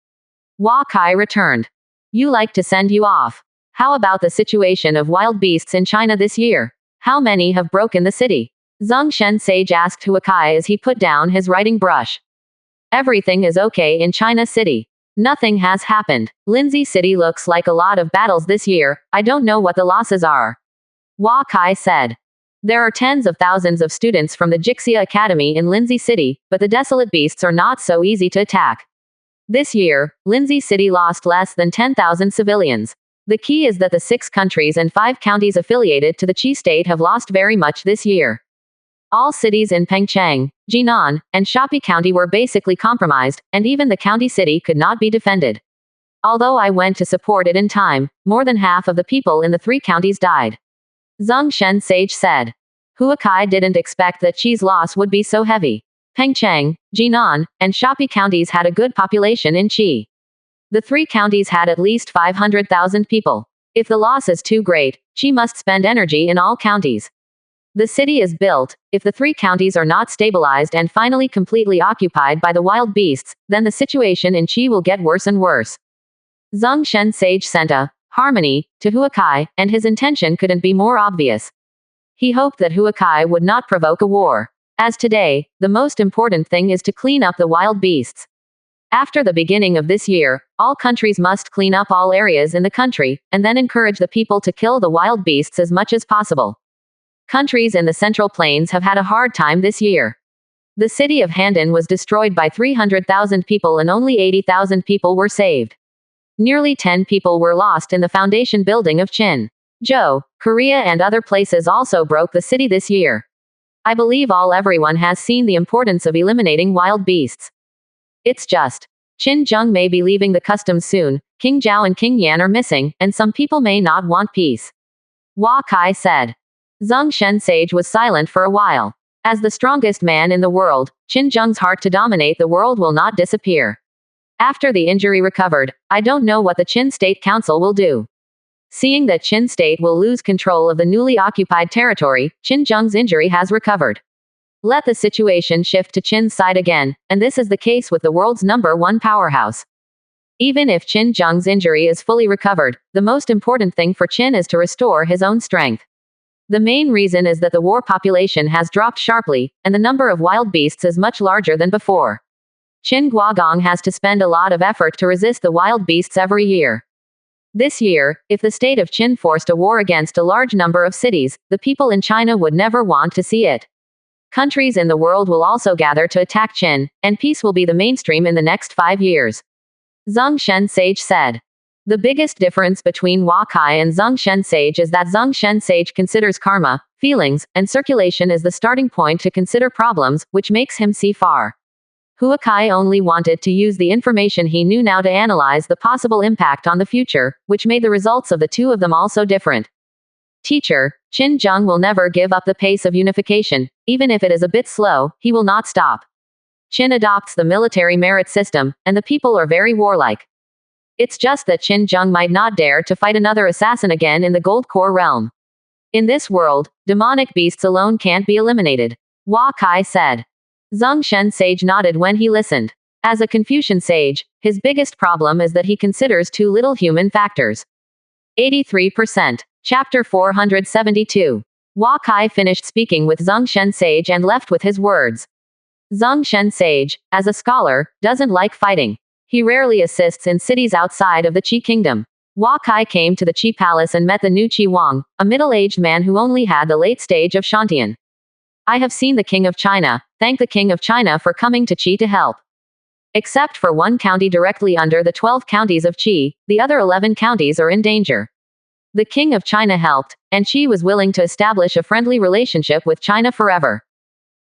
Huakai returned. "You like to send you off. How about the situation of wild beasts in China this year? How many have broken the city?" Zheng Shen Sage asked Huakai as he put down his writing brush. "Everything is okay in China City. Nothing has happened. Lindsay City looks like a lot of battles this year. I don't know what the losses are." Huakai said. There are tens of thousands of students from the Jixia Academy in Lindsay City, but the desolate beasts are not so easy to attack. This year, Lindsay City lost less than 10,000 civilians. The key is that the 6 countries and 5 counties affiliated to the Qi state have lost very much this year. All cities in Pengcheng, Jinan, and Shapi County were basically compromised, and even the county city could not be defended. Although I went to support it in time, more than half of the people in the 3 counties died. Zheng Shen Sage said. Huakai didn't expect that Qi's loss would be so heavy. Pengcheng, Jinan, and Shapi counties had a good population in Qi. The 3 counties had at least 500,000 people. If the loss is too great, Qi must spend energy in all counties. The city is built. If the 3 counties are not stabilized and finally completely occupied by the wild beasts, then the situation in Qi will get worse and worse. Zheng Shen Sage sent a harmony to Huakai, and his intention couldn't be more obvious. He hoped that Huakai would not provoke a war. As today, the most important thing is to clean up the wild beasts. After the beginning of this year, all countries must clean up all areas in the country, and then encourage the people to kill the wild beasts as much as possible. Countries in the Central Plains have had a hard time this year. The city of Handan was destroyed by 300,000 people and only 80,000 people were saved. Nearly 10 people were lost in the foundation building of Qin. Zhou, Korea and other places also broke the city this year. I believe everyone has seen the importance of eliminating wild beasts. It's just. Qin Zheng may be leaving the customs soon, King Zhao and King Yan are missing, and some people may not want peace. Huakai said. Zheng Shen Sage was silent for a while. As the strongest man in the world, Qin Zheng's heart to dominate the world will not disappear. After the injury recovered, I don't know what the Qin State Council will do. Seeing that Qin State will lose control of the newly occupied territory, Qin Zheng's injury has recovered. Let the situation shift to Qin's side again, and this is the case with the world's #1 powerhouse. Even if Qin Zheng's injury is fully recovered, the most important thing for Qin is to restore his own strength. The main reason is that the war population has dropped sharply, and the number of wild beasts is much larger than before. Qin Guogong has to spend a lot of effort to resist the wild beasts every year. This year, if the state of Qin forced a war against a large number of cities, the people in China would never want to see it. Countries in the world will also gather to attack Qin, and peace will be the mainstream in the next 5 years. Zheng Shen Sage said. The biggest difference between Hua Kai and Zheng Shen Sage is that Zheng Shen Sage considers karma, feelings, and circulation as the starting point to consider problems, which makes him see far. Hua Kai only wanted to use the information he knew now to analyze the possible impact on the future, which made the results of the two of them also different. Teacher, Qin Zheng will never give up the pace of unification, even if it is a bit slow, he will not stop. Qin adopts the military merit system, and the people are very warlike. It's just that Qin Zheng might not dare to fight another assassin again in the Gold Core realm. In this world, demonic beasts alone can't be eliminated. Hua Kai said. Zheng Shen Sage nodded when he listened. As a Confucian sage, his biggest problem is that he considers too little human factors. 83%. Chapter 472. Hua Kai finished speaking with Zheng Shen Sage and left with his words. Zheng Shen Sage, as a scholar, doesn't like fighting. He rarely assists in cities outside of the Qi kingdom. Hua Kai came to the Qi palace and met the new Qi Wang, a middle-aged man who only had the late stage of Shantian. I have seen the King of China, thank the King of China for coming to Qi to help. Except for one county directly under the 12 counties of Qi, the other 11 counties are in danger. The King of China helped, and Qi was willing to establish a friendly relationship with China forever.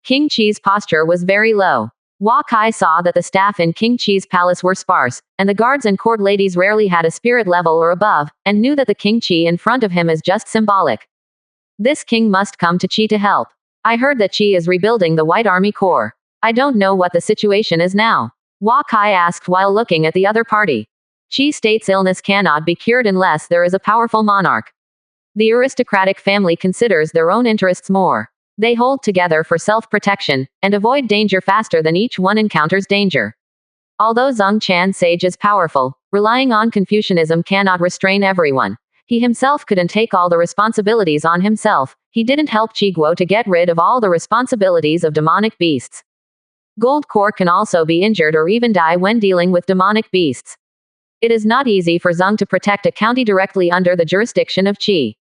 King Qi's posture was very low. Hua Kai saw that the staff in King Qi's palace were sparse, and the guards and court ladies rarely had a spirit level or above, and knew that the King Qi in front of him is just symbolic. This king must come to Qi to help. I heard that Qi is rebuilding the White Army Corps. I don't know what the situation is now. Hua Kai asked while looking at the other party. Qi state's illness cannot be cured unless there is a powerful monarch. The aristocratic family considers their own interests more. They hold together for self-protection, and avoid danger faster than each one encounters danger. Although Zheng Shen Sage is powerful, relying on Confucianism cannot restrain everyone. He himself couldn't take all the responsibilities on himself. He didn't help Qi Guo to get rid of all the responsibilities of demonic beasts. Gold Core can also be injured or even die when dealing with demonic beasts. It is not easy for Zheng to protect a county directly under the jurisdiction of Qi.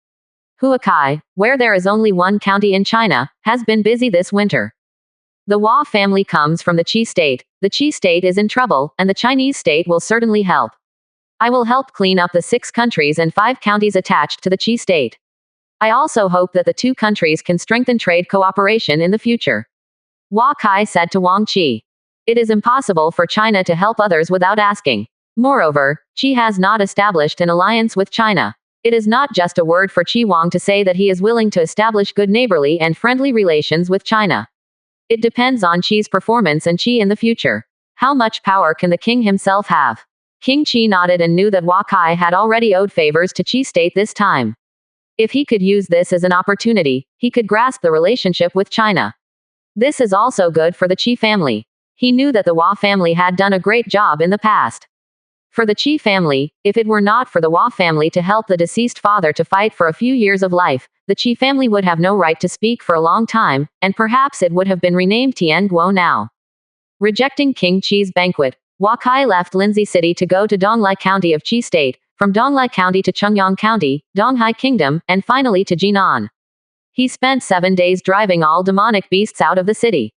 Hua Kai, where there is only one county in China, has been busy this winter. The Hua family comes from the Qi state. The Qi state is in trouble, and the Chinese state will certainly help. I will help clean up the 6 countries and 5 counties attached to the Qi state. I also hope that the 2 countries can strengthen trade cooperation in the future. Hua Kai said to Wang Qi. It is impossible for China to help others without asking. Moreover, Qi has not established an alliance with China. It is not just a word for Qi Wang to say that he is willing to establish good neighborly and friendly relations with China. It depends on Qi's performance and Qi in the future. How much power can the king himself have? King Qi nodded and knew that Hua Kai had already owed favors to Qi state this time. If he could use this as an opportunity, he could grasp the relationship with China. This is also good for the Qi family. He knew that the Hua family had done a great job in the past. For the Qi family, if it were not for the Hua family to help the deceased father to fight for a few years of life, the Qi family would have no right to speak for a long time, and perhaps it would have been renamed Tian Guo now. Rejecting King Qi's banquet, Hua Kai left Linzi City to go to Donglai County of Qi State, from Donglai County to Chungyang County, Donghai Kingdom, and finally to Jinan. He spent 7 days driving all demonic beasts out of the city.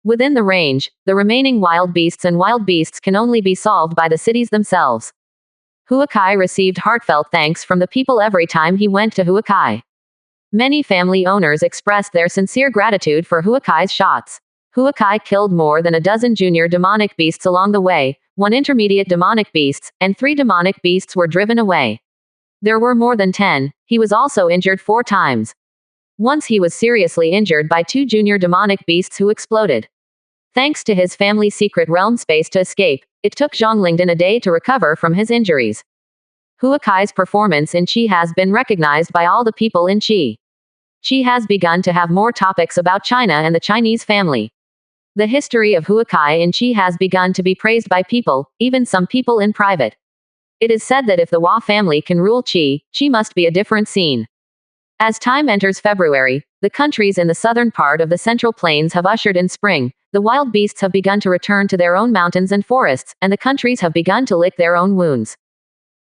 Within the range, the remaining wild beasts can only be solved by the cities themselves. Hua Kai received heartfelt thanks from the people every time he went to Hua Kai. Many family owners expressed their sincere gratitude for Hua Kai's shots. Hua Kai killed more than a dozen junior demonic beasts along the way, 1 intermediate demonic beasts, and 3 demonic beasts were driven away. There were more than 10. He was also injured 4 times. Once he was seriously injured by two junior demonic beasts who exploded. Thanks to his family's secret realm space to escape, it took Zhang Lingdan a day to recover from his injuries. Huakai's performance in Qi has been recognized by all the people in Qi. Qi has begun to have more topics about China and the Chinese family. The history of Huakai in Qi has begun to be praised by people, even some people in private. It is said that if the Hua family can rule Qi, Qi must be a different scene. As time enters February, the countries in the southern part of the Central Plains have ushered in spring, the wild beasts have begun to return to their own mountains and forests, and the countries have begun to lick their own wounds.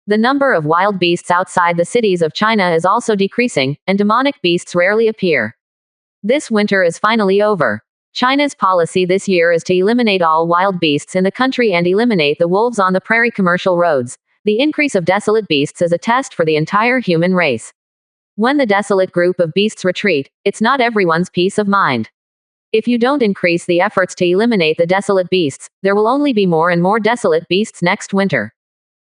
The number of wild beasts outside the cities of China is also decreasing, and demonic beasts rarely appear. This winter is finally over. China's policy this year is to eliminate all wild beasts in the country and eliminate the wolves on the prairie commercial roads. The increase of desolate beasts is a test for the entire human race. When the desolate group of beasts retreat, it's not everyone's peace of mind. If you don't increase the efforts to eliminate the desolate beasts, there will only be more and more desolate beasts next winter.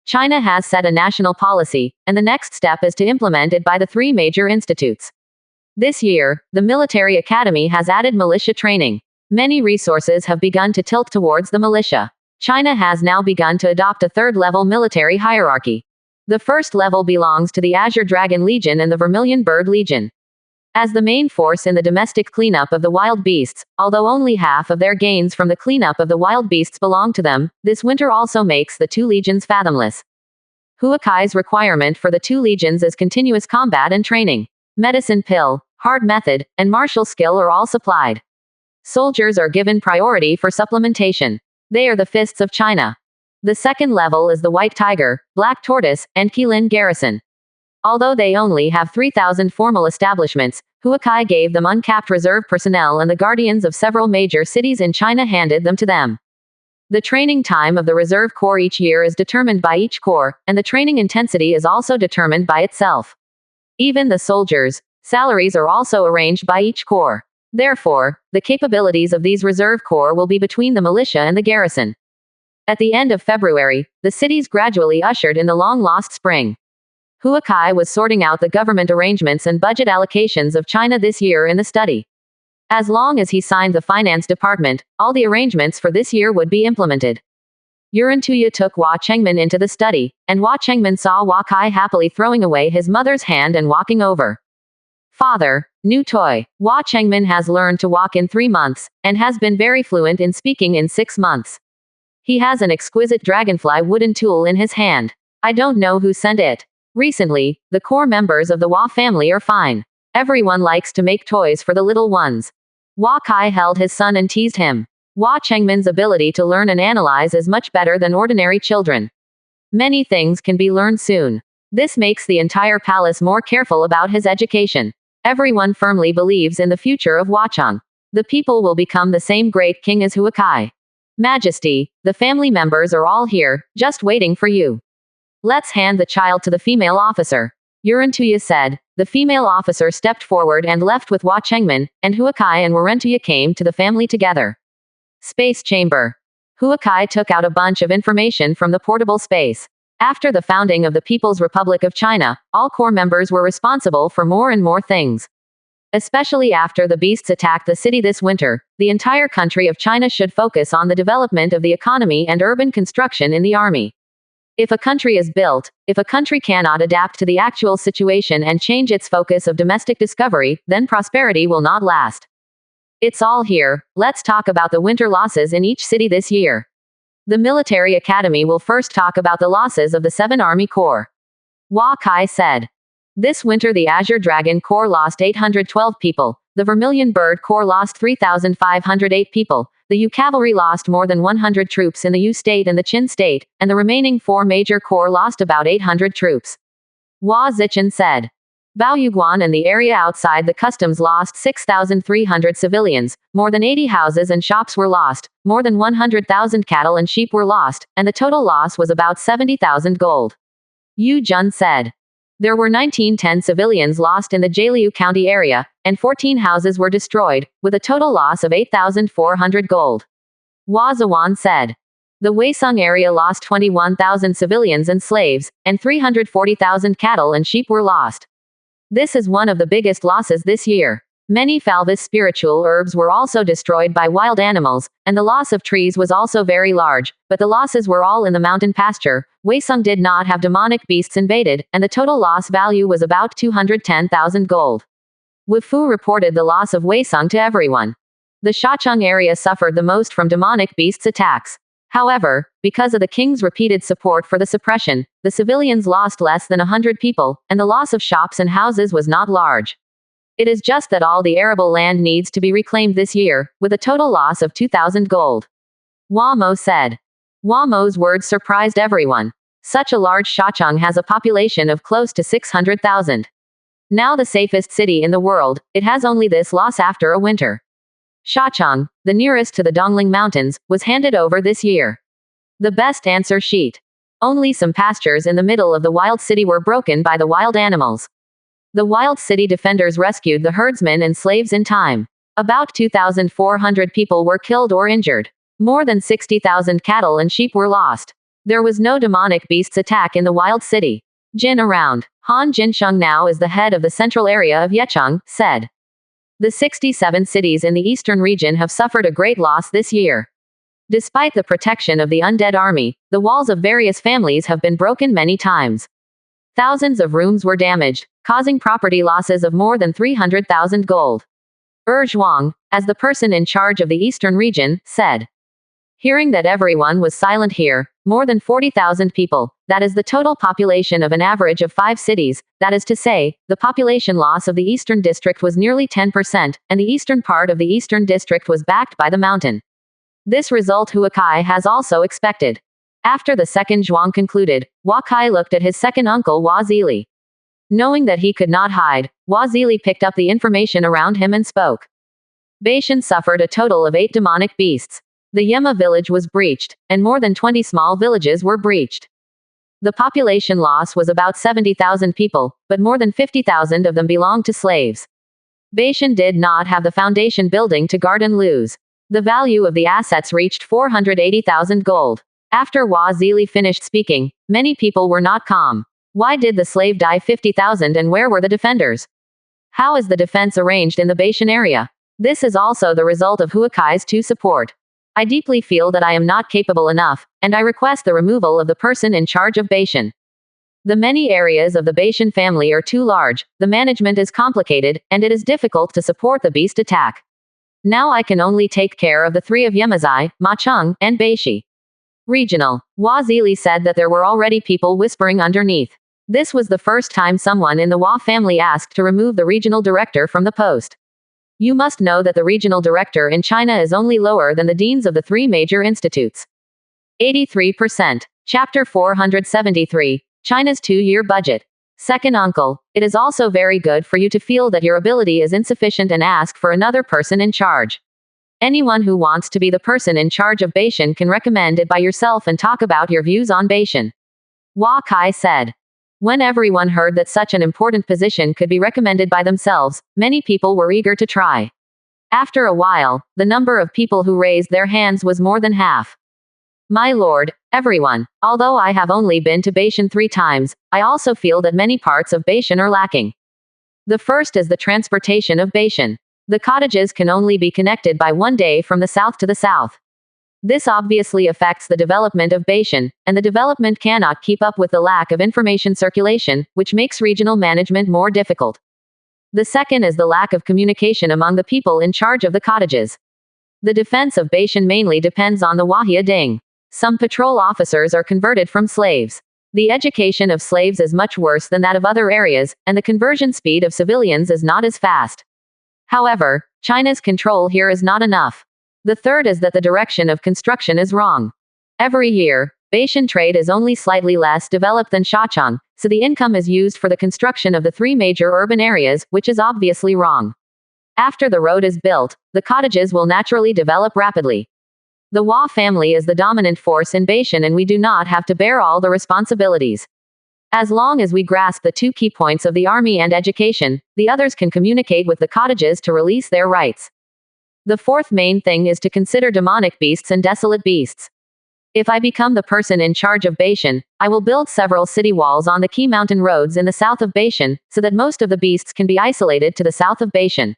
China has set a national policy, and the next step is to implement it by the three major institutes. This year, the military academy has added militia training. Many resources have begun to tilt towards the militia. China has now begun to adopt a third-level military hierarchy. The first level belongs to the Azure Dragon Legion and the Vermilion Bird Legion. As the main force in the domestic cleanup of the wild beasts, although only half of their gains from the cleanup of the wild beasts belong to them, this winter also makes the two legions fathomless. Huakai's requirement for the two legions is continuous combat and training. Medicine pill, hard method, and martial skill are all supplied. Soldiers are given priority for supplementation. They are the fists of China. The second level is the White Tiger, Black Tortoise, and Qilin Garrison. Although they only have 3,000 formal establishments, Huakai gave them uncapped reserve personnel, and the guardians of several major cities in China handed them to them. The training time of the reserve corps each year is determined by each corps, and the training intensity is also determined by itself. Even the soldiers' salaries are also arranged by each corps. Therefore, the capabilities of these reserve corps will be between the militia and the garrison. At the end of February, the cities gradually ushered in the long-lost spring. Huakai was sorting out the government arrangements and budget allocations of China this year in the study. As long as he signed the finance department, all the arrangements for this year would be implemented. Yurantuya took Hua Chengmin into the study, and Hua Chengmin saw Huakai happily throwing away his mother's hand and walking over. Father, new toy. Hua Chengmin has learned to walk in 3 months, and has been very fluent in speaking in 6 months. He has an exquisite dragonfly wooden tool in his hand. I don't know who sent it. Recently, the core members of the Hua family are fine. Everyone likes to make toys for the little ones. Hua Kai held his son and teased him. Hua Chengmin's ability to learn and analyze is much better than ordinary children. Many things can be learned soon. This makes the entire palace more careful about his education. Everyone firmly believes in the future of Huacheng. The people will become the same great king as Huakai. Majesty, the family members are all here, just waiting for you. Let's hand the child to the female officer. Yurantuya said. The female officer stepped forward and left with Hua Chengmin, and Huakai and Yurantuya came to the family together. Space chamber. Huakai took out a bunch of information from the portable space. After the founding of the People's Republic of China, all core members were responsible for more and more things. Especially after the beasts attacked the city this winter, the entire country of China should focus on the development of the economy and urban construction in the army. If a country is built, if a country cannot adapt to the actual situation and change its focus of domestic discovery, then prosperity will not last. It's all here. Let's talk about the winter losses in each city this year. The military academy will first talk about the losses of the 7 Army Corps. Hua Kai said. This winter the Azure Dragon Corps lost 812 people, the Vermilion Bird Corps lost 3,508 people, the U Cavalry lost more than 100 troops in the U State and the Qin State, and the remaining 4 major corps lost about 800 troops. Hua Zichen said. Baoyuguan and the area outside the customs lost 6,300 civilians, more than 80 houses and shops were lost, more than 100,000 cattle and sheep were lost, and the total loss was about 70,000 gold. Yu Jun said. There were 1910 civilians lost in the Jialiu County area, and 14 houses were destroyed, with a total loss of 8,400 gold. Hua Zawan said. The Weisung area lost 21,000 civilians and slaves, and 340,000 cattle and sheep were lost. This is one of the biggest losses this year. Many falvous spiritual herbs were also destroyed by wild animals, and the loss of trees was also very large, but the losses were all in the mountain pasture. Weisung did not have demonic beasts invaded, and the total loss value was about 210,000 gold. Wufu reported the loss of Weisung to everyone. The Shacheng area suffered the most from demonic beasts attacks. However, because of the king's repeated support for the suppression, the civilians lost less than 100 people, and the loss of shops and houses was not large. It is just that all the arable land needs to be reclaimed this year, with a total loss of 2,000 gold. Hua Mo said. Hua Mo's words surprised everyone. Such a large Shacheng has a population of close to 600,000. Now the safest city in the world, it has only this loss after a winter. Shacheng, the nearest to the Dongling Mountains, was handed over this year. The best answer sheet. Only some pastures in the middle of the wild city were broken by the wild animals. The wild city defenders rescued the herdsmen and slaves in time. About 2,400 people were killed or injured. More than 60,000 cattle and sheep were lost. There was no demonic beasts attack in the wild city. Jin around. Han Jinsheng now is the head of the central area of Yecheng, said. The 67 cities in the eastern region have suffered a great loss this year. Despite the protection of the undead army, the walls of various families have been broken many times. Thousands of rooms were damaged, causing property losses of more than 300,000 gold. Zhuang, as the person in charge of the eastern region, said. Hearing that everyone was silent here, more than 40,000 people, that is the total population of an average of 5 cities, that is to say, the population loss of the eastern district was nearly 10%, and the eastern part of the eastern district was backed by the mountain. This result Huakai has also expected. After the second Zhuang concluded, Huakai looked at his second uncle Hua Zili. Knowing that he could not hide, Hua Zili picked up the information around him and spoke. Beishan suffered a total of 8 demonic beasts. The Yema village was breached, and more than 20 small villages were breached. The population loss was about 70,000 people, but more than 50,000 of them belonged to slaves. Beishan did not have the foundation building to guard and lose. The value of the assets reached 480,000 gold. After Hua Zili finished speaking, many people were not calm. Why did the slave die 50,000 and where were the defenders? How is the defense arranged in the Beishan area? This is also the result of Huakai's 2 support. I deeply feel that I am not capable enough, and I request the removal of the person in charge of Beishan. The many areas of the Beishan family are too large, the management is complicated, and it is difficult to support the beast attack. Now I can only take care of the 3 of Yemazai, Macheng, and Beishi. Regional. Hua Zili said that there were already people whispering underneath. This was the first time someone in the Hua family asked to remove the regional director from the post. You must know that the regional director in China is only lower than the deans of the 3 major institutes. 83%. Chapter 473. China's 2-year budget. Second uncle, it is also very good for you to feel that your ability is insufficient and ask for another person in charge. Anyone who wants to be the person in charge of Beishan can recommend it by yourself and talk about your views on Beishan. Hua Kai said. When everyone heard that such an important position could be recommended by themselves, many people were eager to try. After a while, the number of people who raised their hands was more than half. My lord, everyone, although I have only been to Beishan 3 times, I also feel that many parts of Beishan are lacking. The first is the transportation of Beishan. The cottages can only be connected by 1 day from the south to the south. This obviously affects the development of Beishan, and the development cannot keep up with the lack of information circulation, which makes regional management more difficult. The second is the lack of communication among the people in charge of the cottages. The defense of Beishan mainly depends on the Wahia Ding. Some patrol officers are converted from slaves. The education of slaves is much worse than that of other areas, and the conversion speed of civilians is not as fast. However, China's control here is not enough. The third is that the direction of construction is wrong. Every year, Beishan trade is only slightly less developed than Shacheng, so the income is used for the construction of the 3 major urban areas, which is obviously wrong. After the road is built, the cottages will naturally develop rapidly. The Hua family is the dominant force in Beishan and we do not have to bear all the responsibilities. As long as we grasp the 2 key points of the army and education, the others can communicate with the cottages to release their rights. The fourth main thing is to consider demonic beasts and desolate beasts. If I become the person in charge of Beishan, I will build several city walls on the key mountain roads in the south of Beishan, so that most of the beasts can be isolated to the south of Beishan.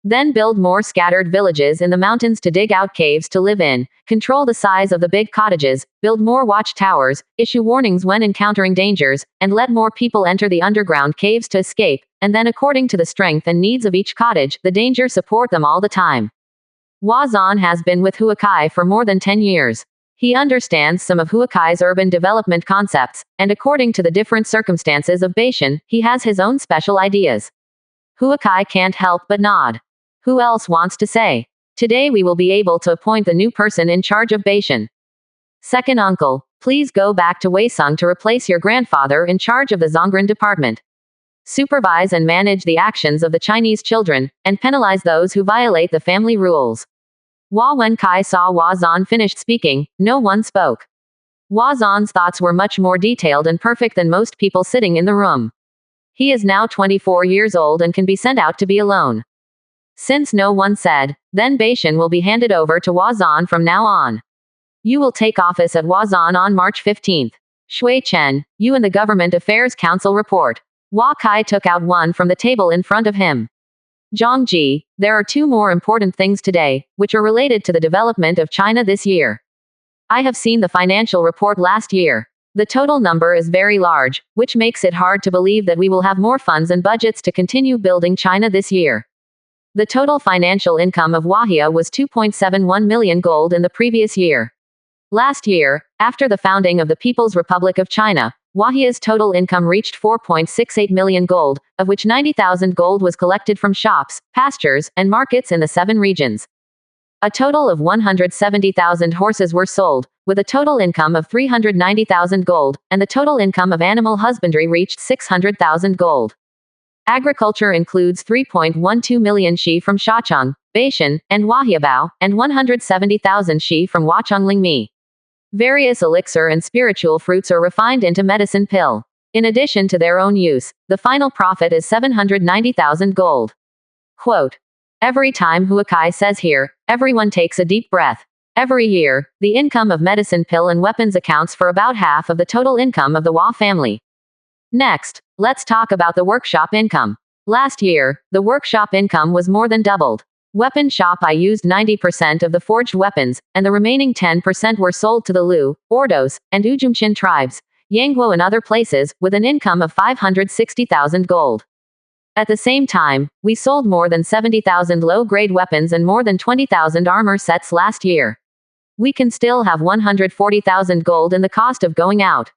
Then build more scattered villages in the mountains to dig out caves to live in, control the size of the big cottages, build more watchtowers, issue warnings when encountering dangers, and let more people enter the underground caves to escape, and then according to the strength and needs of each cottage, the danger support them all the time. Wazan has been with Huakai for more than 10 years. He understands some of Huakai's urban development concepts, and according to the different circumstances of Beishan, he has his own special ideas. Huakai can't help but nod. Who else wants to say? Today we will be able to appoint the new person in charge of Beishan. Second uncle, please go back to Weisung to replace your grandfather in charge of the Zongren department. Supervise and manage the actions of the Chinese children, and penalize those who violate the family rules. When Kai saw Wazan finished speaking, no one spoke. Wazan's thoughts were much more detailed and perfect than most people sitting in the room. He is now 24 years old and can be sent out to be alone. Since no one said, then Beishan will be handed over to Wazan from now on. You will take office at Wazan on March 15th. Shui Chen, you and the Government Affairs Council report. Kai took out one from the table in front of him. Zhongji, there are two more important things today, which are related to the development of China this year. I have seen the financial report last year. The total number is very large, which makes it hard to believe that we will have more funds and budgets to continue building China this year. The total financial income of Wahia was 2.71 million gold in the previous year. Last year, after the founding of the People's Republic of China, Wahia's total income reached 4.68 million gold, of which 90,000 gold was collected from shops, pastures, and markets in the 7 regions. A total of 170,000 horses were sold, with a total income of 390,000 gold, and the total income of animal husbandry reached 600,000 gold. Agriculture includes 3.12 million shi from Shacheng, Beishan, and Wahiabao, and 170,000 shi from Wacheng Lingmi. Various elixir and spiritual fruits are refined into medicine pill. In addition to their own use, the final profit is 790,000 gold. Quote. Every time Huakai says here, everyone takes a deep breath. Every year, the income of medicine pill and weapons accounts for about half of the total income of the Hua family. Next, let's talk about the workshop income. Last year, the workshop income was more than doubled. Weapon shop I used 90% of the forged weapons, and the remaining 10% were sold to the Lu, Ordos, and Ujumchin tribes, Yangguo and other places, with an income of 560,000 gold. At the same time, we sold more than 70,000 low-grade weapons and more than 20,000 armor sets last year. We can still have 140,000 gold in the cost of going out.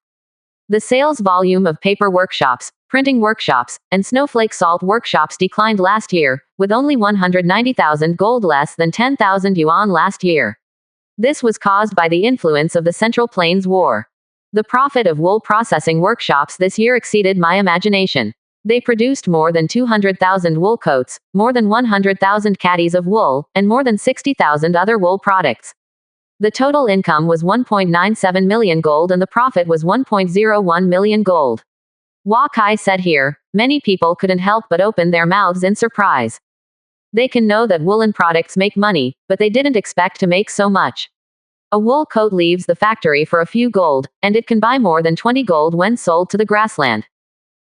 The sales volume of paper workshops, printing workshops, and snowflake salt workshops declined last year, with only 190,000 gold less than 10,000 yuan last year. This was caused by the influence of the Central Plains War. The profit of wool processing workshops this year exceeded my imagination. They produced more than 200,000 wool coats, more than 100,000 caddies of wool, and more than 60,000 other wool products. The total income was 1.97 million gold and the profit was 1.01 million gold. Kai said here, many people couldn't help but open their mouths in surprise. They can know that woolen products make money, but they didn't expect to make so much. A wool coat leaves the factory for a few gold, and it can buy more than 20 gold when sold to the grassland.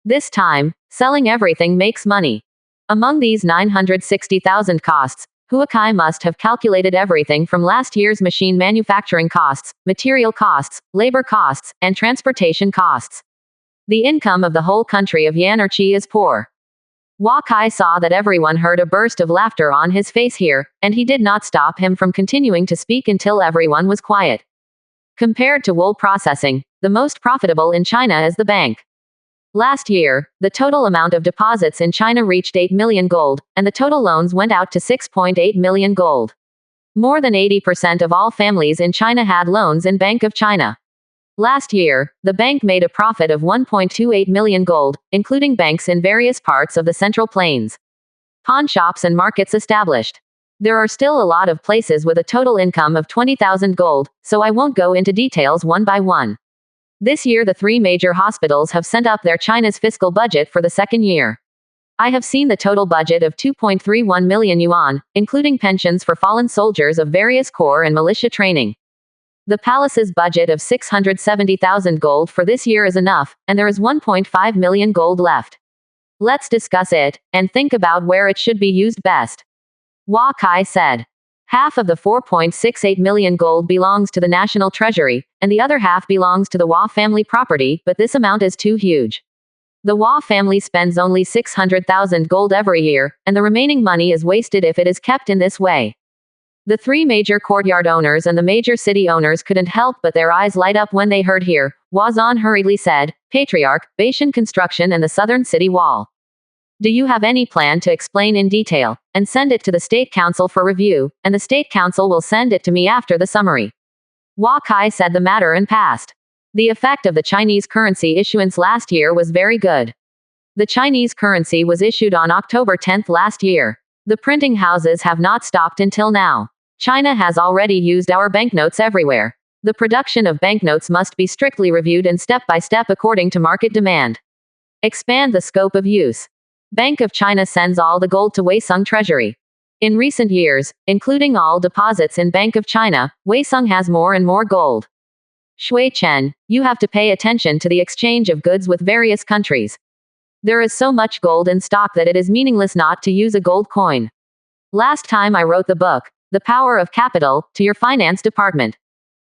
This time, selling everything makes money. Among these 960,000 costs, Huakai must have calculated everything from last year's machine manufacturing costs, material costs, labor costs, and transportation costs. The income of the whole country of Yan or Qi is poor. Kai saw that everyone heard a burst of laughter on his face here, and he did not stop him from continuing to speak until everyone was quiet. Compared to wool processing, the most profitable in China is the bank. Last year, the total amount of deposits in China reached 8 million gold, and the total loans went out to 6.8 million gold. More than 80% of all families in China had loans in Bank of China. Last year, the bank made a profit of 1.28 million gold, including banks in various parts of the Central Plains. Pawn shops and markets established. There are still a lot of places with a total income of 20,000 gold, so I won't go into details one by one. This year the 3 major hospitals have sent up their China's fiscal budget for the second year. I have seen the total budget of 2.31 million yuan, including pensions for fallen soldiers of various corps and militia training. The palace's budget of 670,000 gold for this year is enough, and there is 1.5 million gold left. Let's discuss it, and think about where it should be used best. Hua Kai said. Half of the 4.68 million gold belongs to the national treasury, and the other half belongs to the Hua family property, but this amount is too huge. The Hua family spends only 600,000 gold every year, and the remaining money is wasted if it is kept in this way. The three major courtyard owners and the major city owners couldn't help but their eyes light up when they heard here. Hua Zan hurriedly said, Patriarch, Baishan construction and the southern city wall. Do you have any plan to explain in detail, and send it to the State Council for review, and the State Council will send it to me after the summary. Hua Kai said the matter and passed. The effect of the Chinese currency issuance last year was very good. The Chinese currency was issued on October 10 last year. The printing houses have not stopped until now. China has already used our banknotes everywhere. The production of banknotes must be strictly reviewed and step by step according to market demand. Expand the scope of use. Bank of China sends all the gold to Weisung Treasury. In recent years, including all deposits in Bank of China, Weisung has more and more gold. Shui Chen, you have to pay attention to the exchange of goods with various countries. There is so much gold in stock that it is meaningless not to use a gold coin. Last time I wrote the book, The Power of Capital, to your finance department.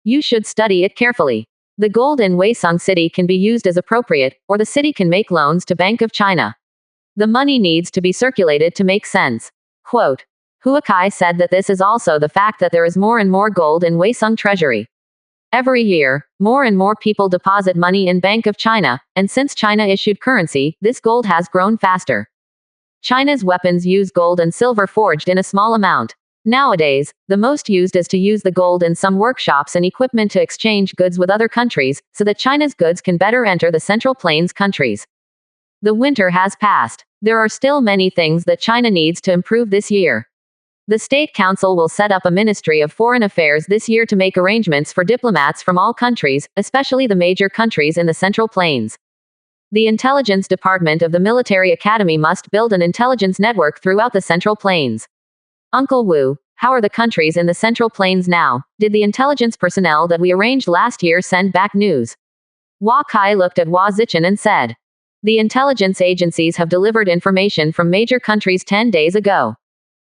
You should study it carefully. The gold in Weisung City can be used as appropriate, or the city can make loans to Bank of China. The money needs to be circulated to make sense. Quote. Hua Kai said that this is also the fact that there is more and more gold in Weisung Treasury. Every year, more and more people deposit money in Bank of China, and since China issued currency, this gold has grown faster. China's weapons use gold and silver forged in a small amount. Nowadays, the most used is to use the gold in some workshops and equipment to exchange goods with other countries, so that China's goods can better enter the Central Plains countries. The winter has passed. There are still many things that China needs to improve this year. The State Council will set up a Ministry of Foreign Affairs this year to make arrangements for diplomats from all countries, especially the major countries in the Central Plains. The Intelligence Department of the Military Academy must build an intelligence network throughout the Central Plains. Uncle Wu, how are the countries in the Central Plains now? Did the intelligence personnel that we arranged last year send back news? Hua Kai looked at Hua Zichen and said. The intelligence agencies have delivered information from major countries 10 days ago.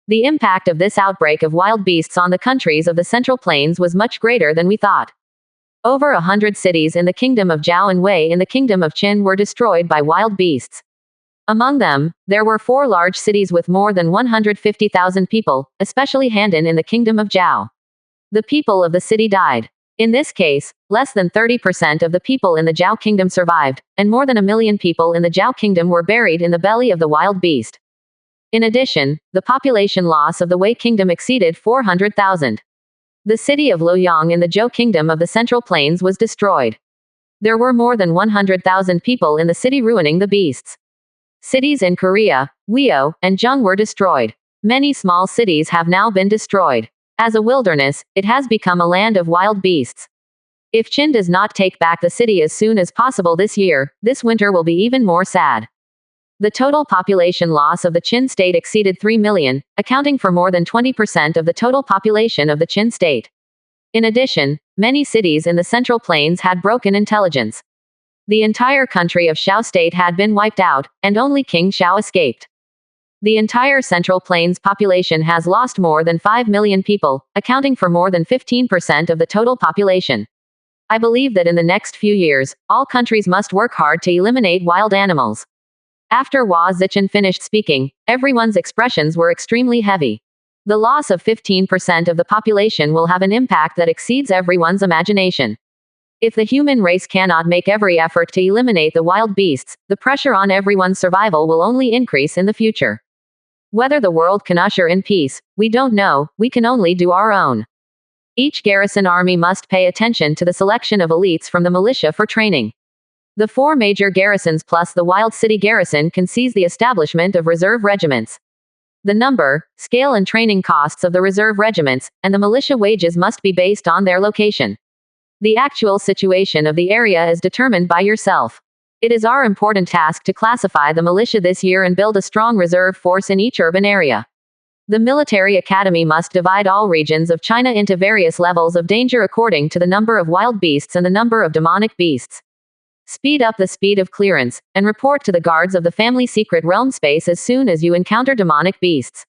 The impact of this outbreak of wild beasts on the countries of the Central Plains was much greater than we thought. Over 100 cities in the kingdom of Zhao and Wei in the kingdom of Qin were destroyed by wild beasts. Among them, there were 4 large cities with more than 150,000 people, especially Handan in the kingdom of Zhao. The people of the city died. In this case, less than 30% of the people in the Zhao kingdom survived, and more than 1 million people in the Zhao kingdom were buried in the belly of the wild beast. In addition, the population loss of the Wei kingdom exceeded 400,000. The city of Luoyang in the Zhou kingdom of the Central Plains was destroyed. There were more than 100,000 people in the city ruining the beasts. Cities in Korea, Weo, and Zheng were destroyed. Many small cities have now been destroyed. As a wilderness, it has become a land of wild beasts. If Qin does not take back the city as soon as possible this year, this winter will be even more sad. The total population loss of the Qin state exceeded 3 million, accounting for more than 20% of the total population of the Qin state. In addition, many cities in the Central Plains had broken intelligence. The entire country of Xiao state had been wiped out, and only King Xiao escaped. The entire Central Plains population has lost more than 5 million people, accounting for more than 15% of the total population. I believe that in the next few years, all countries must work hard to eliminate wild animals. After Hua Zichen finished speaking, everyone's expressions were extremely heavy. The loss of 15% of the population will have an impact that exceeds everyone's imagination. If the human race cannot make every effort to eliminate the wild beasts, the pressure on everyone's survival will only increase in the future. Whether the world can usher in peace, we don't know, we can only do our own. Each garrison army must pay attention to the selection of elites from the militia for training. The 4 major garrisons plus the Wild City garrison can seize the establishment of reserve regiments. The number, scale and training costs of the reserve regiments, and the militia wages must be based on their location. The actual situation of the area is determined by yourself. It is our important task to classify the militia this year and build a strong reserve force in each urban area. The military academy must divide all regions of China into various levels of danger according to the number of wild beasts and the number of demonic beasts. Speed up the speed of clearance, and report to the guards of the family secret realm space as soon as you encounter demonic beasts.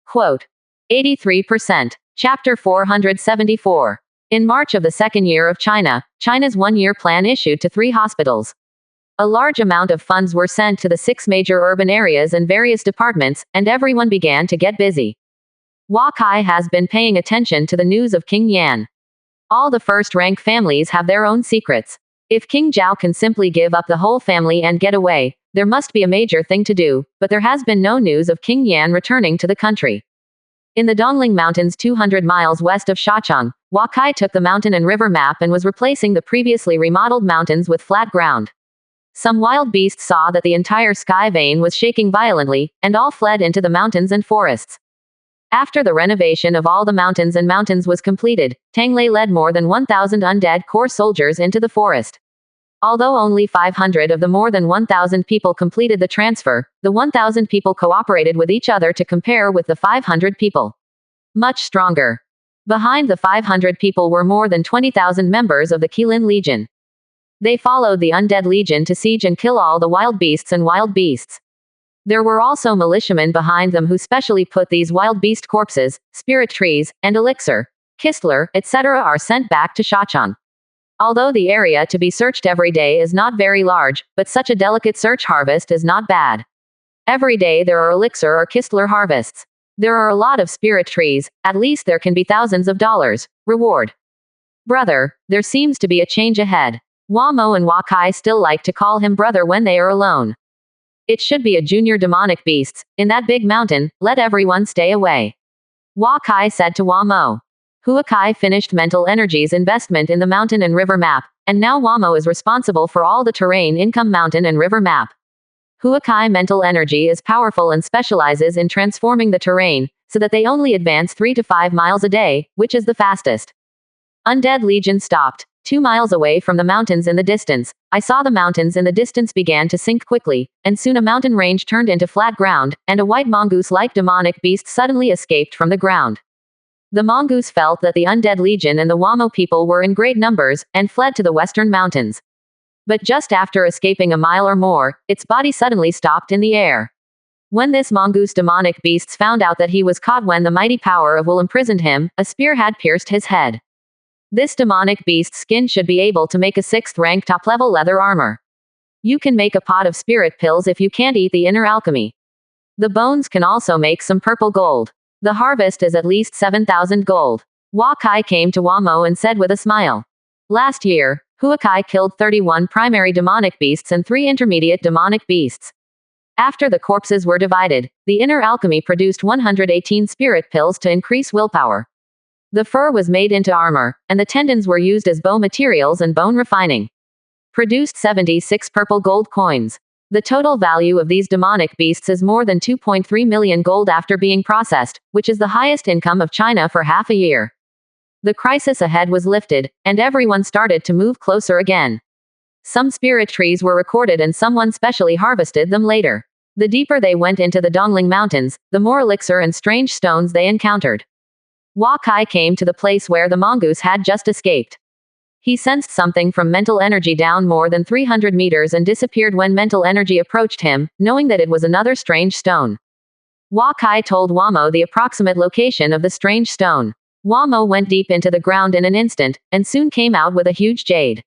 Quote. 83%. Chapter 474. In March of the second year of China's one-year plan issued to 3 hospitals. A large amount of funds were sent to the 6 major urban areas and various departments, and everyone began to get busy. Hua Kai has been paying attention to the news of King Yan. All the first-rank families have their own secrets. If King Zhao can simply give up the whole family and get away, there must be a major thing to do, but there has been no news of King Yan returning to the country. In the Dongling Mountains 200 miles west of Shachang, Hua Kai took the mountain and river map and was replacing the previously remodeled mountains with flat ground. Some wild beasts saw that the entire sky vein was shaking violently, and all fled into the mountains and forests. After the renovation of all the mountains was completed, Tang Lei led more than 1,000 undead core soldiers into the forest. Although only 500 of the more than 1,000 people completed the transfer, the 1,000 people cooperated with each other to compare with the 500 people. Much stronger. Behind the 500 people were more than 20,000 members of the Qilin Legion. They followed the Undead Legion to siege and kill all the wild beasts and wild beasts. There were also militiamen behind them who specially put these wild beast corpses, spirit trees, and elixir, Kistler, etc. are sent back to Shachang. Although the area to be searched every day is not very large, but such a delicate search harvest is not bad. Every day there are elixir or Kistler harvests. There are a lot of spirit trees, at least there can be thousands of dollars. Reward. Brother, there seems to be a change ahead. Hua Mo and Hua Kai still like to call him brother when they are alone. It should be a junior demonic beasts, in that big mountain, let everyone stay away. Hua Kai said to Hua Mo. Hua Kai finished mental energy's investment in the mountain and river map, and now Hua Mo is responsible for all the terrain income mountain and river map. Hua Kai mental energy is powerful and specializes in transforming the terrain, so that they only advance 3 to 5 miles a day, which is the fastest. Undead Legion stopped. 2 miles away from the mountains in the distance, I saw the mountains in the distance began to sink quickly, and soon a mountain range turned into flat ground, and a white mongoose-like demonic beast suddenly escaped from the ground. The mongoose felt that the Undead Legion and the Hua Mo people were in great numbers, and fled to the western mountains. But just after escaping a mile or more, its body suddenly stopped in the air. When this mongoose demonic beasts found out that he was caught when the mighty power of will imprisoned him, a spear had pierced his head. This demonic beast's skin should be able to make a 6th rank top-level leather armor. You can make a pot of spirit pills if you can't eat the inner alchemy. The bones can also make some purple gold. The harvest is at least 7,000 gold. Hua Kai came to Hua Mo and said with a smile. Last year, Hua Kai killed 31 primary demonic beasts and 3 intermediate demonic beasts. After the corpses were divided, the inner alchemy produced 118 spirit pills to increase willpower. The fur was made into armor, and the tendons were used as bow materials and bone refining. Produced 76 purple gold coins. The total value of these demonic beasts is more than 2.3 million gold after being processed, which is the highest income of China for half a year. The crisis ahead was lifted, and everyone started to move closer again. Some spirit trees were recorded and someone specially harvested them later. The deeper they went into the Dongling Mountains, the more elixir and strange stones they encountered. Hua Kai came to the place where the mongoose had just escaped. He sensed something from mental energy down more than 300 meters and disappeared when mental energy approached him, knowing that it was another strange stone. Hua Kai told Hua Mo the approximate location of the strange stone. Hua Mo went deep into the ground in an instant, and soon came out with a huge jade.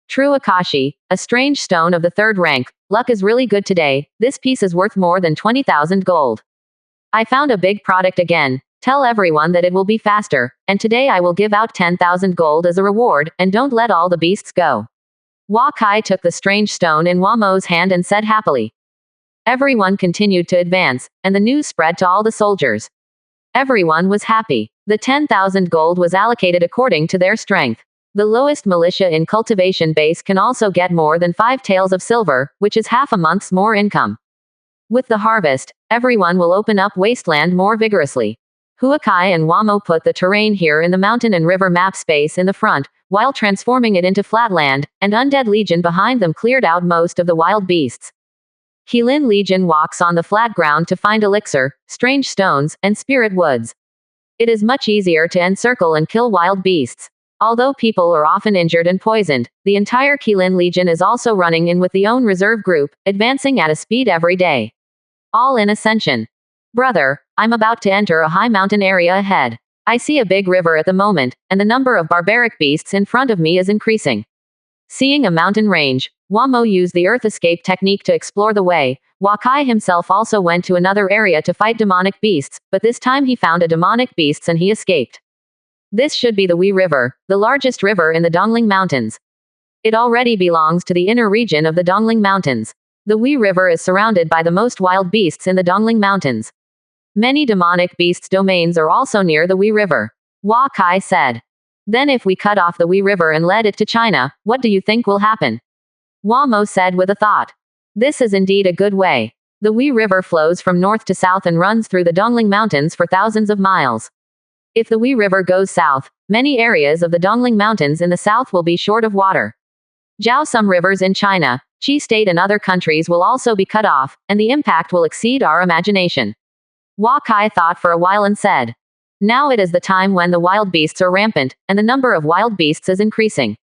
True Akashi, a strange stone of the 3rd rank. Luck is really good today. This piece is worth more than 20,000 gold. I found a big product again. Tell everyone that it will be faster, and today I will give out 10,000 gold as a reward, and don't let all the beasts go. Hua Kai took the strange stone in Hua Mo's hand and said happily. Everyone continued to advance, and the news spread to all the soldiers. Everyone was happy. The 10,000 gold was allocated according to their strength. The lowest militia in cultivation base can also get more than 5 taels of silver, which is half a month's more income. With the harvest, everyone will open up wasteland more vigorously. Hua Kai and Hua Mo put the terrain here in the mountain and river map space in the front, while transforming it into flat land, and Undead Legion behind them cleared out most of the wild beasts. Qilin Legion walks on the flat ground to find elixir, strange stones, and spirit woods. It is much easier to encircle and kill wild beasts. Although people are often injured and poisoned, the entire Qilin Legion is also running in with the own reserve group, advancing at a speed every day. All in ascension. Brother, I'm about to enter a high mountain area ahead. I see a big river at the moment, and the number of barbaric beasts in front of me is increasing. Seeing a mountain range, Wamo used the earth escape technique to explore the way. Wakai himself also went to another area to fight demonic beasts, but this time he found a demonic beast and he escaped. This should be the Wei River, the largest river in the Dongling Mountains. It already belongs to the inner region of the Dongling Mountains. The Wei River is surrounded by the most wild beasts in the Dongling Mountains. Many demonic beasts' domains are also near the Wei River. Wakai said. Then if we cut off the Wei River and led it to China, what do you think will happen? Wamo said with a thought. This is indeed a good way. The Wei River flows from north to south and runs through the Dongling Mountains for thousands of miles. If the Wei River goes south, many areas of the Dongling Mountains in the south will be short of water. Some rivers in China, Qi State and other countries will also be cut off, and the impact will exceed our imagination. Wakai thought for a while and said. Now it is the time when the wild beasts are rampant, and the number of wild beasts is increasing.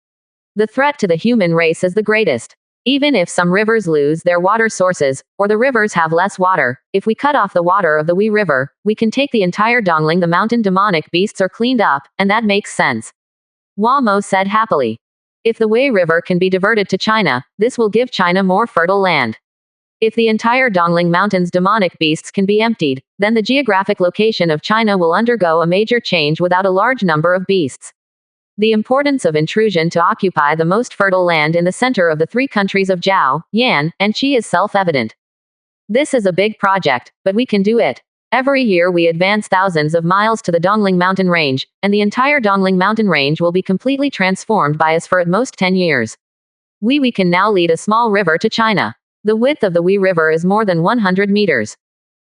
The threat to the human race is the greatest. Even if some rivers lose their water sources, or the rivers have less water, if we cut off the water of the Wei River, we can take the entire Dongling. The mountain demonic beasts are cleaned up, and that makes sense. Wamo said happily. If the Wei River can be diverted to China, this will give China more fertile land. If the entire Dongling Mountains demonic beasts can be emptied, then the geographic location of China will undergo a major change without a large number of beasts. The importance of intrusion to occupy the most fertile land in the center of the three countries of Zhao, Yan, and Qi is self-evident. This is a big project, but we can do it. Every year we advance thousands of miles to the Dongling Mountain Range, and the entire Dongling Mountain Range will be completely transformed by us for at most 10 years. We can now lead a small river to China. The width of the Wei River is more than 100 meters.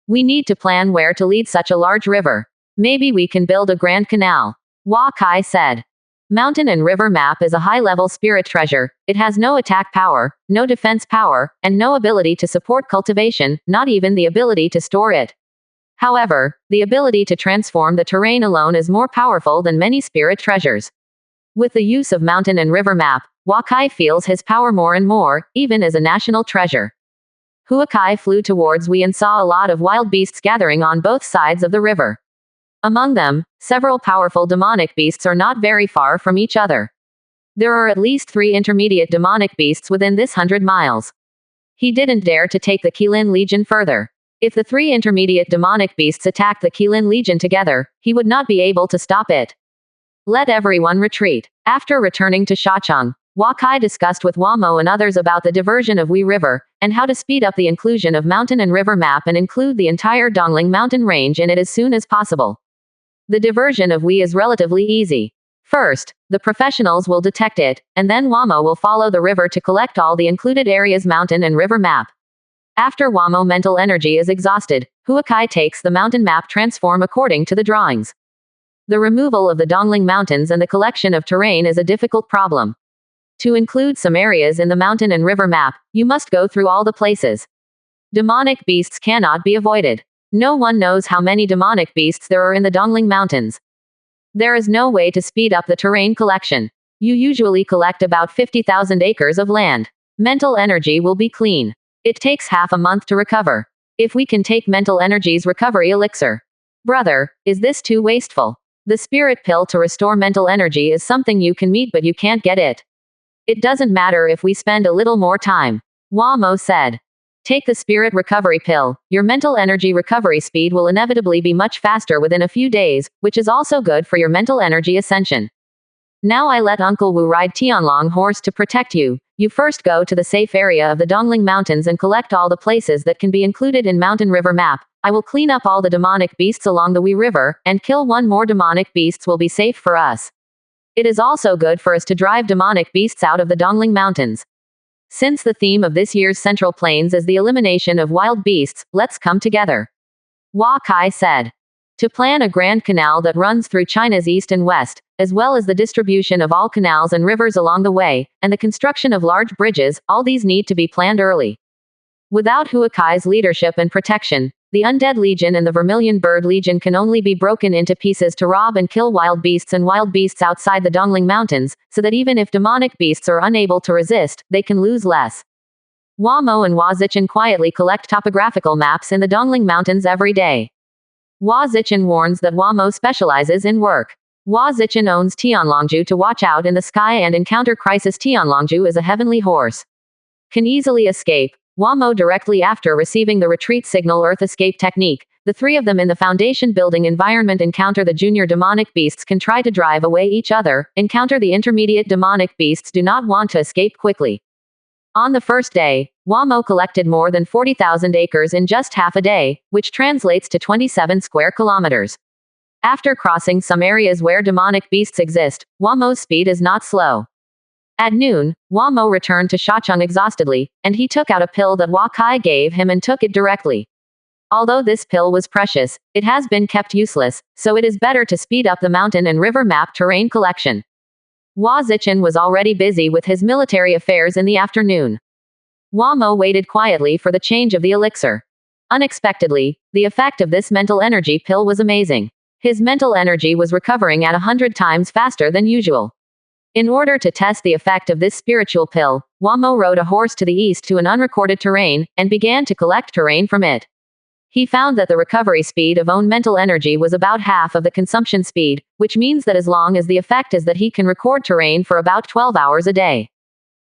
We need to plan where to lead such a large river. Maybe we can build a grand canal. Wakai said. Mountain and river map is a high-level spirit treasure. It has no attack power, no defense power, and no ability to support cultivation, not even the ability to store it. However, the ability to transform the terrain alone is more powerful than many spirit treasures. With the use of mountain and river map, Wakai feels his power more and more, even as a national treasure. Huakai flew towards Wei and saw a lot of wild beasts gathering on both sides of the river. Among them, several powerful demonic beasts are not very far from each other. There are at least 3 intermediate demonic beasts within this 100 miles. He didn't dare to take the Qilin Legion further. If the 3 intermediate demonic beasts attacked the Qilin Legion together, he would not be able to stop it. Let everyone retreat. After returning to Shacheng, Wakai discussed with Wamo and others about the diversion of Wei River, and how to speed up the inclusion of mountain and river map and include the entire Dongling Mountain Range in it as soon as possible. The diversion of Wei is relatively easy. First, the professionals will detect it, and then Wamo will follow the river to collect all the included areas mountain and river map. After Wamo mental energy is exhausted, Huakai takes the mountain map transform according to the drawings. The removal of the Dongling Mountains and the collection of terrain is a difficult problem. To include some areas in the mountain and river map, you must go through all the places. Demonic beasts cannot be avoided. No one knows how many demonic beasts there are in the Dongling Mountains. There is no way to speed up the terrain collection. You usually collect about 50,000 acres of land. Mental energy will be clean. It takes half a month to recover. If we can take mental energy's recovery elixir. Brother, is this too wasteful? The spirit pill to restore mental energy is something you can meet but you can't get it. It doesn't matter if we spend a little more time. Wamo said. Take the spirit recovery pill. Your mental energy recovery speed will inevitably be much faster within a few days, which is also good for your mental energy ascension. Now I let Uncle Wu ride Tianlong horse to protect you. You first go to the safe area of the Dongling Mountains and collect all the places that can be included in Mountain River map. I will clean up all the demonic beasts along the Wei River, and kill one more demonic beasts will be safe for us. It is also good for us to drive demonic beasts out of the Dongling Mountains. Since the theme of this year's Central Plains is the elimination of wild beasts, let's come together. Wakai said. To plan a grand canal that runs through China's east and west, as well as the distribution of all canals and rivers along the way, and the construction of large bridges, all these need to be planned early. Without Huakai's leadership and protection, the Undead Legion and the Vermilion Bird Legion can only be broken into pieces to rob and kill wild beasts outside the Dongling Mountains, so that even if demonic beasts are unable to resist, they can lose less. Wamo and Wazichan quietly collect topographical maps in the Dongling Mountains every day. Wazichan warns that Wamo specializes in work. Wazichan owns Tianlongju to watch out in the sky and encounter crisis. Tianlongju is a heavenly horse. Can easily escape. Wamo directly after receiving the retreat signal Earth escape technique. The three of them in the Foundation building environment encounter the junior demonic beasts can try to drive away each other, encounter the intermediate demonic beasts do not want to escape quickly. On the first day, Wamo collected more than 40,000 acres in just half a day, which translates to 27 square kilometers. After crossing some areas where demonic beasts exist, Wamo's speed is not slow. At noon, Wamo returned to Shacheng exhaustedly, and he took out a pill that Wakai gave him and took it directly. Although this pill was precious, it has been kept useless, so it is better to speed up the mountain and river map terrain collection. Wazichan was already busy with his military affairs in the afternoon. Wamo waited quietly for the change of the elixir. Unexpectedly, the effect of this mental energy pill was amazing. His mental energy was recovering at 100 times faster than usual. In order to test the effect of this spiritual pill, Wamo rode a horse to the east to an unrecorded terrain, and began to collect terrain from it. He found that the recovery speed of own mental energy was about half of the consumption speed, which means that as long as the effect is that he can record terrain for about 12 hours a day.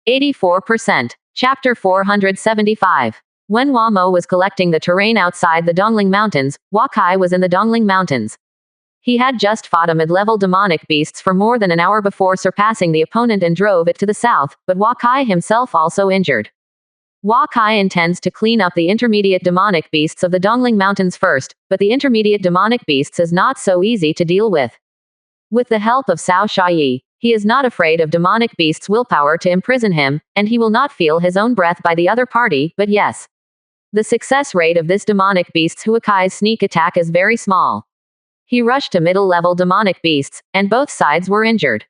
84%. Chapter 475. When Wamo was collecting the terrain outside the Dongling Mountains, Wakai was in the Dongling Mountains. He had just fought a mid-level demonic beasts for more than an hour before surpassing the opponent and drove it to the south, but Wakai himself also injured. Wakai intends to clean up the intermediate demonic beasts of the Dongling Mountains first, but the intermediate demonic beasts is not so easy to deal with. With the help of Cao Shayi, he is not afraid of demonic beasts' willpower to imprison him, and he will not feel his own breath by the other party, but yes. The success rate of this demonic beast's Huakai's sneak attack is very small. He rushed to middle-level demonic beasts, and both sides were injured.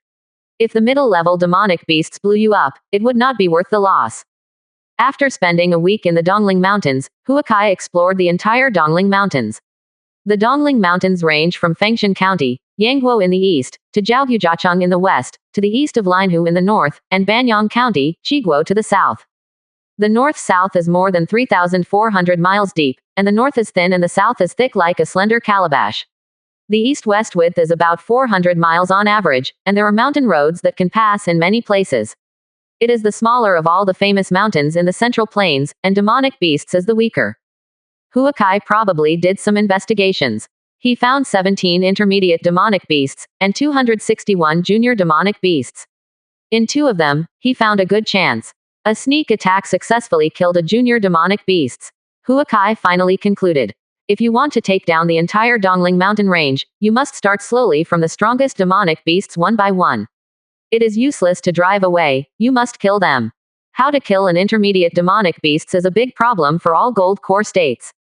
If the middle-level demonic beasts blew you up, it would not be worth the loss. After spending a week in the Dongling Mountains, Huakai explored the entire Dongling Mountains. The Dongling Mountains range from Fengshan County, Yangguo in the east, to Zhaogujiacheng in the west, to the east of Linhu in the north, and Banyang County, Chiguo to the south. The north-south is more than 3,400 miles deep, and the north is thin and the south is thick like a slender calabash. The east-west width is about 400 miles on average, and there are mountain roads that can pass in many places. It is the smaller of all the famous mountains in the central plains, and demonic beasts is the weaker. Huakai probably did some investigations. He found 17 intermediate demonic beasts, and 261 junior demonic beasts. In 2 of them, he found a good chance. A sneak attack successfully killed a junior demonic beasts. Huakai finally concluded. If you want to take down the entire Dongling mountain range, you must start slowly from the strongest demonic beasts one by one. It is useless to drive away, you must kill them. How to kill an intermediate demonic beasts is a big problem for all gold core states.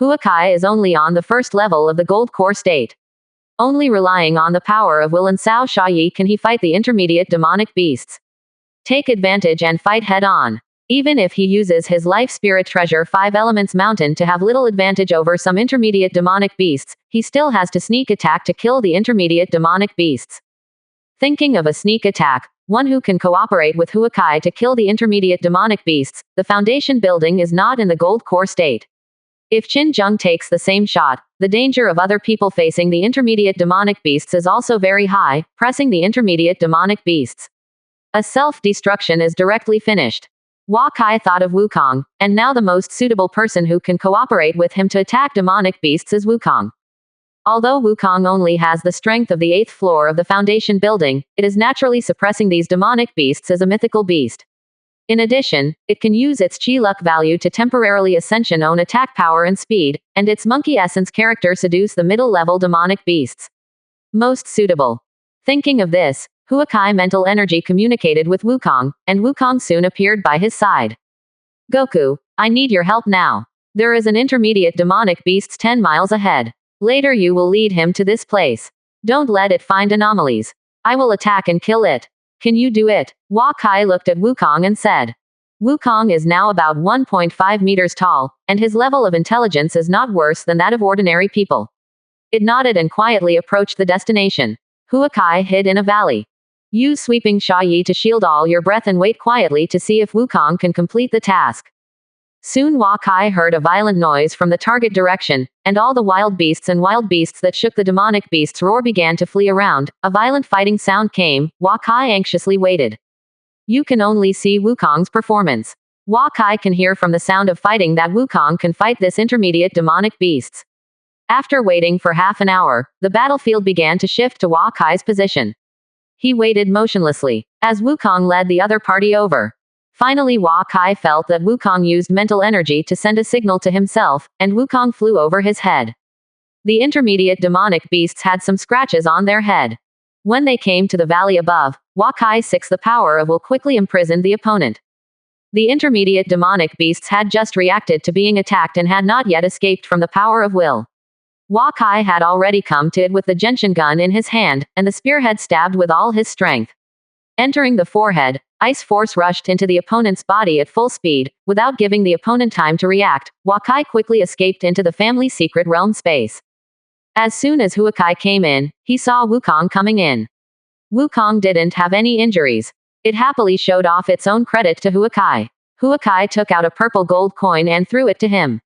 Huakai is only on the first level of the gold core state. Only relying on the power of will and Cao Shayi can he fight the intermediate demonic beasts. Take advantage and fight head on. Even if he uses his life spirit treasure 5 elements mountain to have little advantage over some intermediate demonic beasts, he still has to sneak attack to kill the intermediate demonic beasts. Thinking of a sneak attack, one who can cooperate with Huakai to kill the intermediate demonic beasts, the Foundation building is not in the gold core state. If Qin Zheng takes the same shot, the danger of other people facing the intermediate demonic beasts is also very high, pressing the intermediate demonic beasts. A self-destruction is directly finished. Wakai thought of Wukong, and now the most suitable person who can cooperate with him to attack demonic beasts is Wukong. Although Wukong only has the strength of the 8th floor of the Foundation building, it is naturally suppressing these demonic beasts as a mythical beast. In addition, it can use its Chi luck value to temporarily ascension own attack power and speed, and its monkey essence character seduce the middle-level demonic beasts. Most suitable. Thinking of this, Huakai mental energy communicated with Wukong, and Wukong soon appeared by his side. Goku, I need your help now. There is an intermediate demonic beast 10 miles ahead. Later you will lead him to this place. Don't let it find anomalies. I will attack and kill it. Can you do it? Wakai looked at Wukong and said. Wukong is now about 1.5 meters tall, and his level of intelligence is not worse than that of ordinary people. It nodded and quietly approached the destination. Huakai hid in a valley. Use sweeping Sha Yi to shield all your breath and wait quietly to see if Wukong can complete the task. Soon Huakai heard a violent noise from the target direction, and all the wild beasts that shook the demonic beasts' roar began to flee around. A violent fighting sound came. Huakai anxiously waited. You can only see Wukong's performance. Huakai can hear from the sound of fighting that Wukong can fight this intermediate demonic beasts. After waiting for half an hour, the battlefield began to shift to Huakai's position. He waited motionlessly, as Wukong led the other party over. Finally Huakai felt that Wukong used mental energy to send a signal to himself, and Wukong flew over his head. The intermediate demonic beasts had some scratches on their head. When they came to the valley above, Huakai 6 the power of will quickly imprisoned the opponent. The intermediate demonic beasts had just reacted to being attacked and had not yet escaped from the power of will. Huakai had already come to it with the gentian gun in his hand, and the spearhead stabbed with all his strength. Entering the forehead, ice force rushed into the opponent's body at full speed. Without giving the opponent time to react, Huakai quickly escaped into the family secret realm space. As soon as Huakai came in, he saw Wukong coming in. Wukong didn't have any injuries. It happily showed off its own credit to Huakai. Huakai took out a purple gold coin and threw it to him.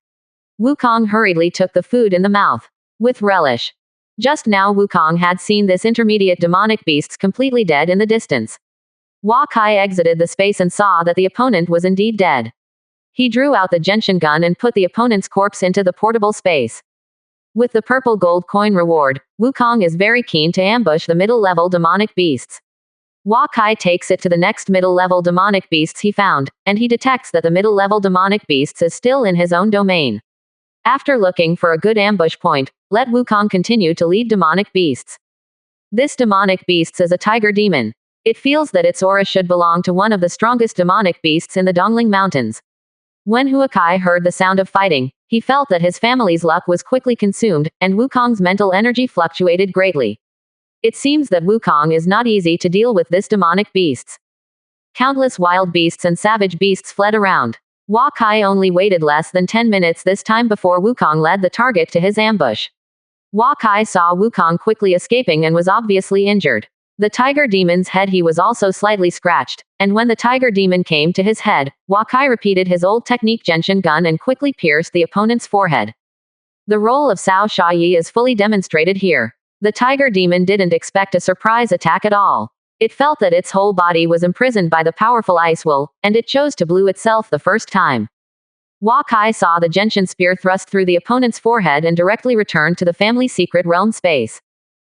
Wukong hurriedly took the food in the mouth. With relish. Just now Wukong had seen this intermediate demonic beasts completely dead in the distance. Huakai exited the space and saw that the opponent was indeed dead. He drew out the gentian gun and put the opponent's corpse into the portable space. With the purple gold coin reward, Wukong is very keen to ambush the middle-level demonic beasts. Huakai takes it to the next middle-level demonic beasts he found, and he detects that the middle-level demonic beasts is still in his own domain. After looking for a good ambush point, let Wukong continue to lead demonic beasts. This demonic beasts is a tiger demon. It feels that its aura should belong to one of the strongest demonic beasts in the Dongling Mountains. When Huakai heard the sound of fighting, he felt that his family's luck was quickly consumed, and Wukong's mental energy fluctuated greatly. It seems that Wukong is not easy to deal with this demonic beasts. Countless wild beasts and savage beasts fled around. Huakai only waited less than 10 minutes this time before Wukong led the target to his ambush. Huakai saw Wukong quickly escaping and was obviously injured. The tiger demon's head he was also slightly scratched, and when the tiger demon came to his head, Huakai repeated his old technique gentian gun and quickly pierced the opponent's forehead. The role of Cao Sha Yi is fully demonstrated here. The tiger demon didn't expect a surprise attack at all. It felt that its whole body was imprisoned by the powerful ice will, and it chose to blow itself the first time. Huakai saw the gentian spear thrust through the opponent's forehead and directly returned to the family secret realm space.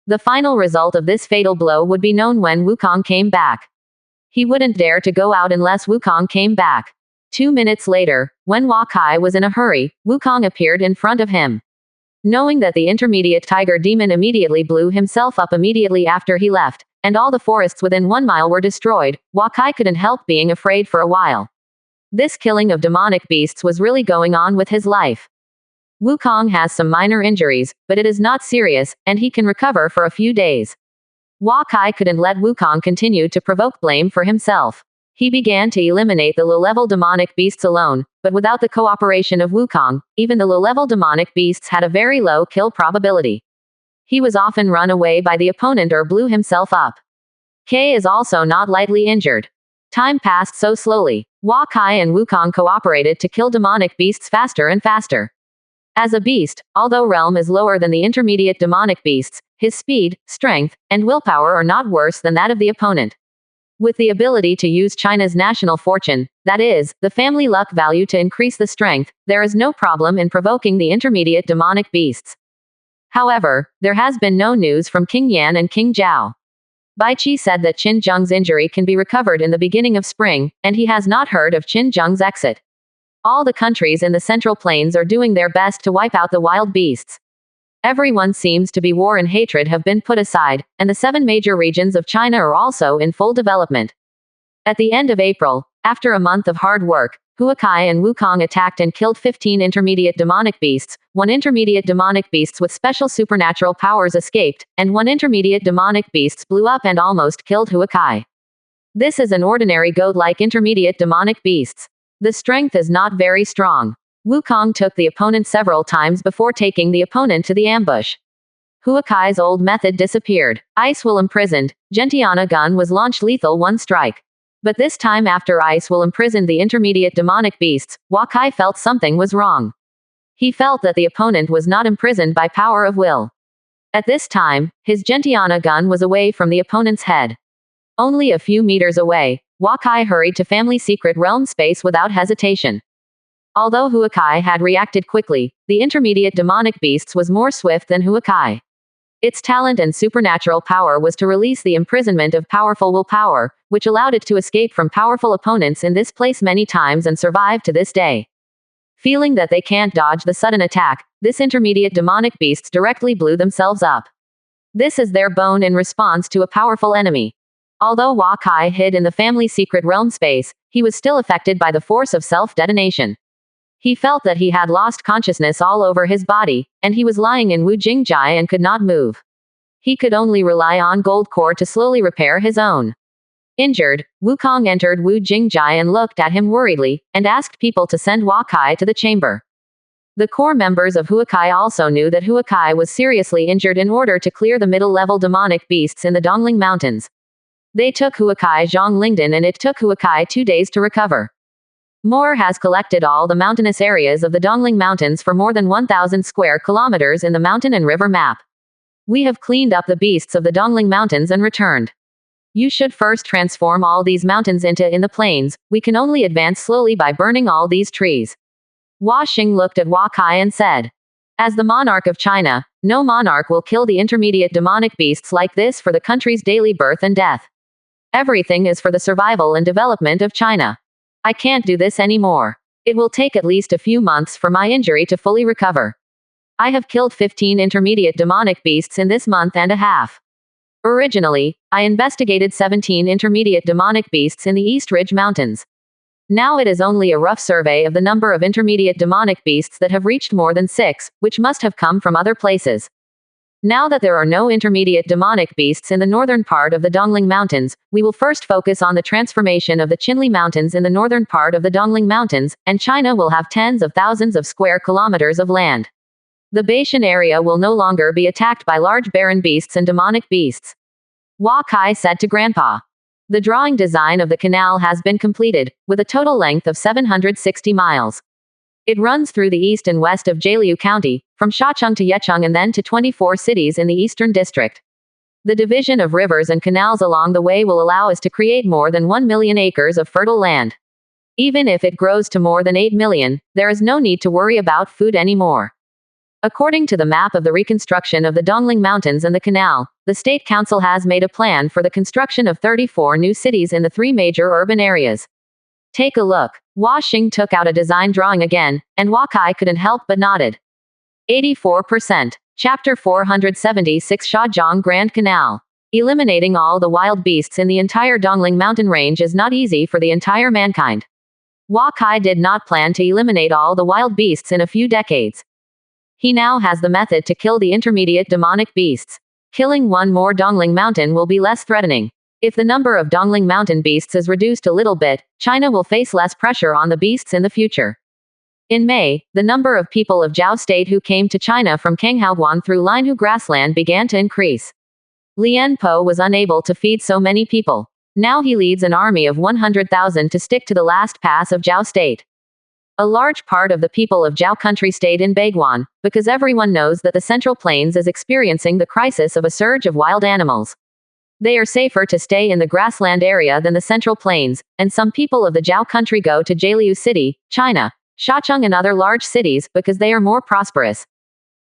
The final result of this fatal blow would be known when Wukong came back. He wouldn't dare to go out unless Wukong came back. 2 minutes later, when Huakai was in a hurry, Wukong appeared in front of him. Knowing that the intermediate tiger demon immediately blew himself up immediately after he left, and all the forests within 1 mile were destroyed, Huakai couldn't help being afraid for a while. This killing of demonic beasts was really going on with his life. Wukong has some minor injuries, but it is not serious, and he can recover for a few days. Huakai couldn't let Wukong continue to provoke blame for himself. He began to eliminate the low-level demonic beasts alone, but without the cooperation of Wukong, even the low-level demonic beasts had a very low kill probability. He was often run away by the opponent or blew himself up. K is also not lightly injured. Time passed so slowly. Huakai and Wukong cooperated to kill demonic beasts faster and faster. As a beast, although realm is lower than the intermediate demonic beasts, his speed, strength, and willpower are not worse than that of the opponent. With the ability to use China's national fortune, that is, the family luck value to increase the strength, there is no problem in provoking the intermediate demonic beasts. However, there has been no news from King Yan and King Zhao. Bai Qi said that Qin Zheng's injury can be recovered in the beginning of spring, and he has not heard of Qin Zheng's exit. All the countries in the Central Plains are doing their best to wipe out the wild beasts. Everyone seems to be war and hatred have been put aside, and the 7 major regions of China are also in full development. At the end of April, after a month of hard work, Huakai and Wukong attacked and killed 15 intermediate demonic beasts, 1 intermediate demonic beasts with special supernatural powers escaped, and 1 intermediate demonic beasts blew up and almost killed Huakai. This is an ordinary goat-like intermediate demonic beasts. The strength is not very strong. Wukong took the opponent several times before taking the opponent to the ambush. Huakai's old method disappeared. Ice will imprisoned. Gentiana gun was launched lethal one strike. But this time after Ice will imprisoned the intermediate demonic beasts, Huakai felt something was wrong. He felt that the opponent was not imprisoned by power of will. At this time, his Gentiana gun was away from the opponent's head. Only a few meters away, Huakai hurried to family secret realm space without hesitation. Although Huakai had reacted quickly, the intermediate demonic beasts was more swift than Huakai. Its talent and supernatural power was to release the imprisonment of powerful willpower, which allowed it to escape from powerful opponents in this place many times and survive to this day. Feeling that they can't dodge the sudden attack, this intermediate demonic beasts directly blew themselves up. This is their bone in response to a powerful enemy. Although Huakai hid in the family secret realm space, he was still affected by the force of self-detonation. He felt that he had lost consciousness all over his body, and he was lying in Wu Jingjai and could not move. He could only rely on gold core to slowly repair his own. Injured, Wukong entered Wu Jingjai and looked at him worriedly, and asked people to send Huakai to the chamber. The core members of Huakai also knew that Huakai was seriously injured in order to clear the middle-level demonic beasts in the Dongling Mountains. They took Huakai Zhonglingdan and it took Huakai 2 days to recover. Moore has collected all the mountainous areas of the Dongling Mountains for more than 1,000 square kilometers in the mountain and river map. We have cleaned up the beasts of the Dongling Mountains and returned. You should first transform all these mountains into in the plains. We can only advance slowly by burning all these trees. Hua Xing looked at Huakai and said, as the monarch of China, no monarch will kill the intermediate demonic beasts like this for the country's daily birth and death. Everything is for the survival and development of China. I can't do this anymore. It will take at least a few months for my injury to fully recover. I have killed 15 intermediate demonic beasts in this month and a half. Originally, I investigated 17 intermediate demonic beasts in the East Ridge Mountains. Now it is only a rough survey of the number of intermediate demonic beasts that have reached more than 6, which must have come from other places. Now that there are no intermediate demonic beasts in the northern part of the Dongling Mountains, we will first focus on the transformation of the Qinli Mountains in the northern part of the Dongling Mountains, and China will have tens of thousands of square kilometers of land. The Baishan area will no longer be attacked by large barren beasts and demonic beasts. Huakai said to Grandpa. The drawing design of the canal has been completed, with a total length of 760 miles. It runs through the east and west of Jialiu County, from Shacheng to Yecheng and then to 24 cities in the Eastern District. The division of rivers and canals along the way will allow us to create more than 1 million acres of fertile land. Even if it grows to more than 8 million, there is no need to worry about food anymore. According to the map of the reconstruction of the Dongling Mountains and the canal, the State Council has made a plan for the construction of 34 new cities in the 3 major urban areas. Take a look. Hua Xing took out a design drawing again, and Huakai couldn't help but nodded. 84%. Chapter 476 Shazhong Grand Canal. Eliminating all the wild beasts in the entire Dongling mountain range is not easy for the entire mankind. Huakai did not plan to eliminate all the wild beasts in a few decades. He now has the method to kill the intermediate demonic beasts. Killing one more Dongling mountain will be less threatening. If the number of Dongling mountain beasts is reduced a little bit, China will face less pressure on the beasts in the future. In May, the number of people of Zhao State who came to China from Kanghaoguan through Linhu grassland began to increase. Lian Po was unable to feed so many people. Now he leads an army of 100,000 to stick to the last pass of Zhao State. A large part of the people of Zhao country stayed in Baiguan, because everyone knows that the Central Plains is experiencing the crisis of a surge of wild animals. They are safer to stay in the grassland area than the Central Plains, and some people of the Zhao country go to Jialiu City, China, Shacheng and other large cities because they are more prosperous.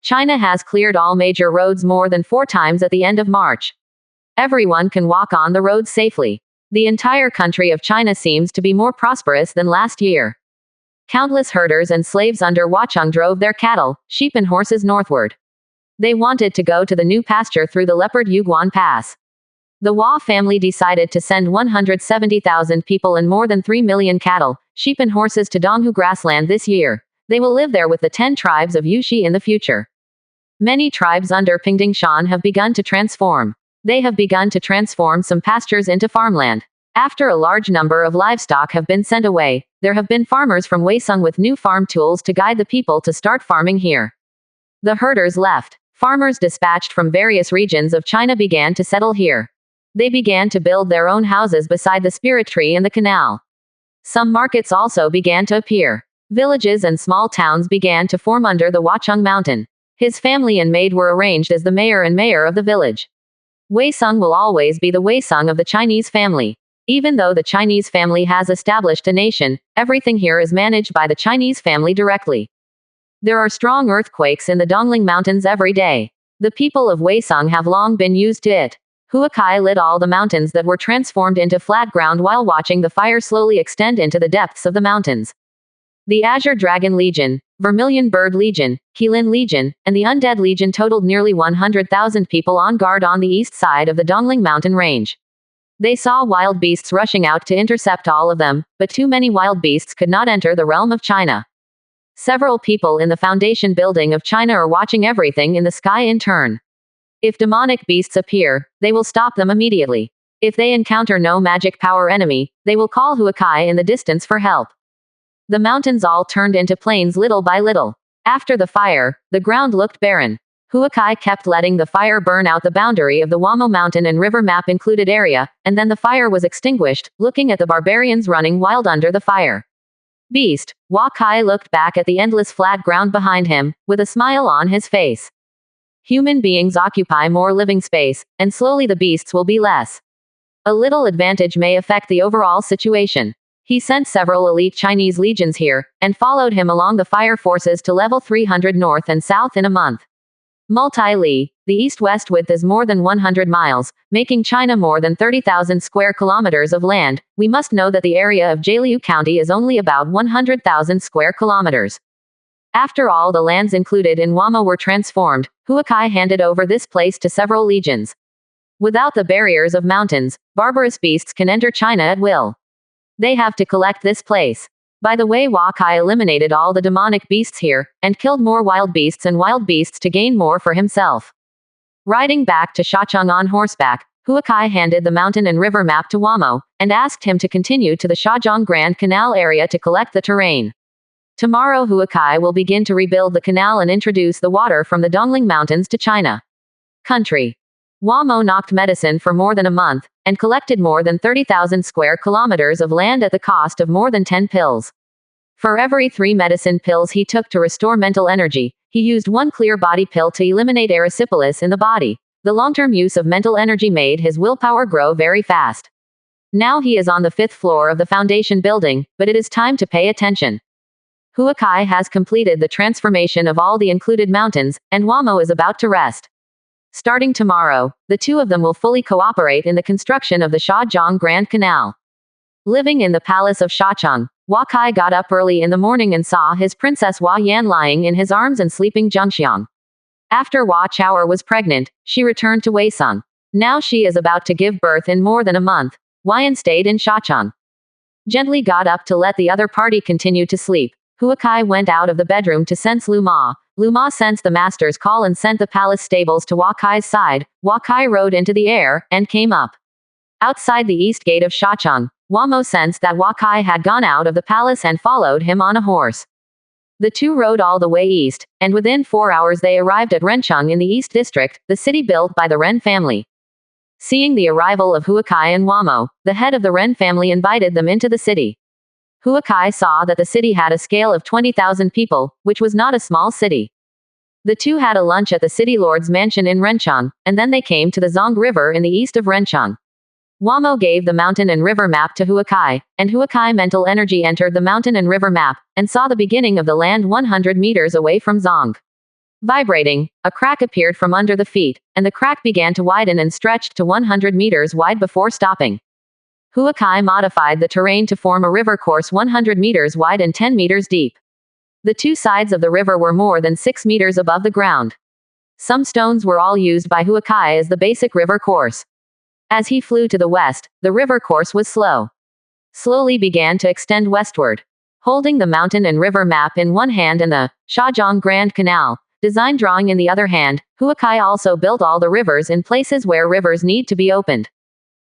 China has cleared all major roads more than 4 times at the end of March. Everyone can walk on the roads safely. The entire country of China seems to be more prosperous than last year. Countless herders and slaves under Huacheng drove their cattle, sheep and horses northward. They wanted to go to the new pasture through the Leopard Yuguan Pass. The Hua family decided to send 170,000 people and more than 3 million cattle, sheep and horses to Donghu grassland this year. They will live there with the 10 tribes of Yuxi in the future. Many tribes under Pingdingshan have begun to transform. They have begun to transform some pastures into farmland. After a large number of livestock have been sent away, there have been farmers from Weisung with new farm tools to guide the people to start farming here. The herders left. Farmers dispatched from various regions of China began to settle here. They began to build their own houses beside the spirit tree and the canal. Some markets also began to appear. Villages and small towns began to form under the Wachung mountain. His family and maid were arranged as the mayor and mayor of the village. Weisung will always be the Weisung of the Chinese family. Even though the Chinese family has established a nation, everything here is managed by the Chinese family directly. There are strong earthquakes in the Dongling Mountains every day. The people of Weisung have long been used to it. Huakai lit all the mountains that were transformed into flat ground while watching the fire slowly extend into the depths of the mountains. The Azure Dragon Legion, Vermilion Bird Legion, Qilin Legion, and the Undead Legion totaled nearly 100,000 people on guard on the east side of the Dongling Mountain range. They saw wild beasts rushing out to intercept all of them, but too many wild beasts could not enter the realm of China. Several people in the foundation building of China are watching everything in the sky in turn. If demonic beasts appear, they will stop them immediately. If they encounter no magic power enemy, they will call Huakai in the distance for help. The mountains all turned into plains little by little. After the fire, the ground looked barren. Huakai kept letting the fire burn out the boundary of the Wamo mountain and river map included area, and then the fire was extinguished, looking at the barbarians running wild under the fire. Beast, Huakai looked back at the endless flat ground behind him, with a smile on his face. Human beings occupy more living space, and slowly the beasts will be less. A little advantage may affect the overall situation. He sent several elite Chinese legions here, and followed him along the fire forces to level 300 north and south in a month. Multi-Li, the east-west width is more than 100 miles, making China more than 30,000 square kilometers of land. We must know that the area of Jialiu County is only about 100,000 square kilometers. After all the lands included in Wamo were transformed, Huakai handed over this place to several legions. Without the barriers of mountains, barbarous beasts can enter China at will. They have to collect this place. By the way, Huakai eliminated all the demonic beasts here, and killed more wild beasts to gain more for himself. Riding back to Shacheng on horseback, Huakai handed the mountain and river map to Wamo, and asked him to continue to the Shazhong Grand Canal area to collect the terrain. Tomorrow Huakai will begin to rebuild the canal and introduce the water from the Dongling Mountains to China. Country. Wamo knocked medicine for more than a month, and collected more than 30,000 square kilometers of land at the cost of more than 10 pills. For every 3 medicine pills he took to restore mental energy, he used 1 clear body pill to eliminate erysipelas in the body. The long-term use of mental energy made his willpower grow very fast. Now he is on the 5th floor of the foundation building, but it is time to pay attention. Huakai has completed the transformation of all the included mountains, and Wamo is about to rest. Starting tomorrow, the two of them will fully cooperate in the construction of the Shazhong Grand Canal. Living in the palace of Shacheng, Huakai got up early in the morning and saw his princess Hua Yan lying in his arms and sleeping Zhengxiang. After Hua Chaoer was pregnant, she returned to Weisung. Now she is about to give birth in more than a month. Huayan stayed in Shacheng. Gently got up to let the other party continue to sleep. Huakai went out of the bedroom to sense Lu Ma. Lu Ma sensed the master's call and sent the palace stables to Huakai's side. Huakai rode into the air, and came up. Outside the east gate of Shacheng, Wamo sensed that Huakai had gone out of the palace and followed him on a horse. The two rode all the way east, and within 4 hours they arrived at Rencheng in the East District, the city built by the Ren family. Seeing the arrival of Huakai and Wamo, the head of the Ren family invited them into the city. Huakai saw that the city had a scale of 20,000 people, which was not a small city. The two had a lunch at the city lord's mansion in Rencheng, and then they came to the Zong River in the east of Rencheng. Wamo gave the mountain and river map to Huakai, and Huakai mental energy entered the mountain and river map, and saw the beginning of the land 100 meters away from Zong. Vibrating, a crack appeared from under the feet, and the crack began to widen and stretched to 100 meters wide before stopping. Huakai modified the terrain to form a river course 100 meters wide and 10 meters deep. The two sides of the river were more than 6 meters above the ground. Some stones were all used by Huakai as the basic river course. As he flew to the west, the river course was slowly began to extend westward. Holding the mountain and river map in one hand and the Shazhong Grand Canal design drawing in the other hand, Huakai also built all the rivers in places where rivers need to be opened.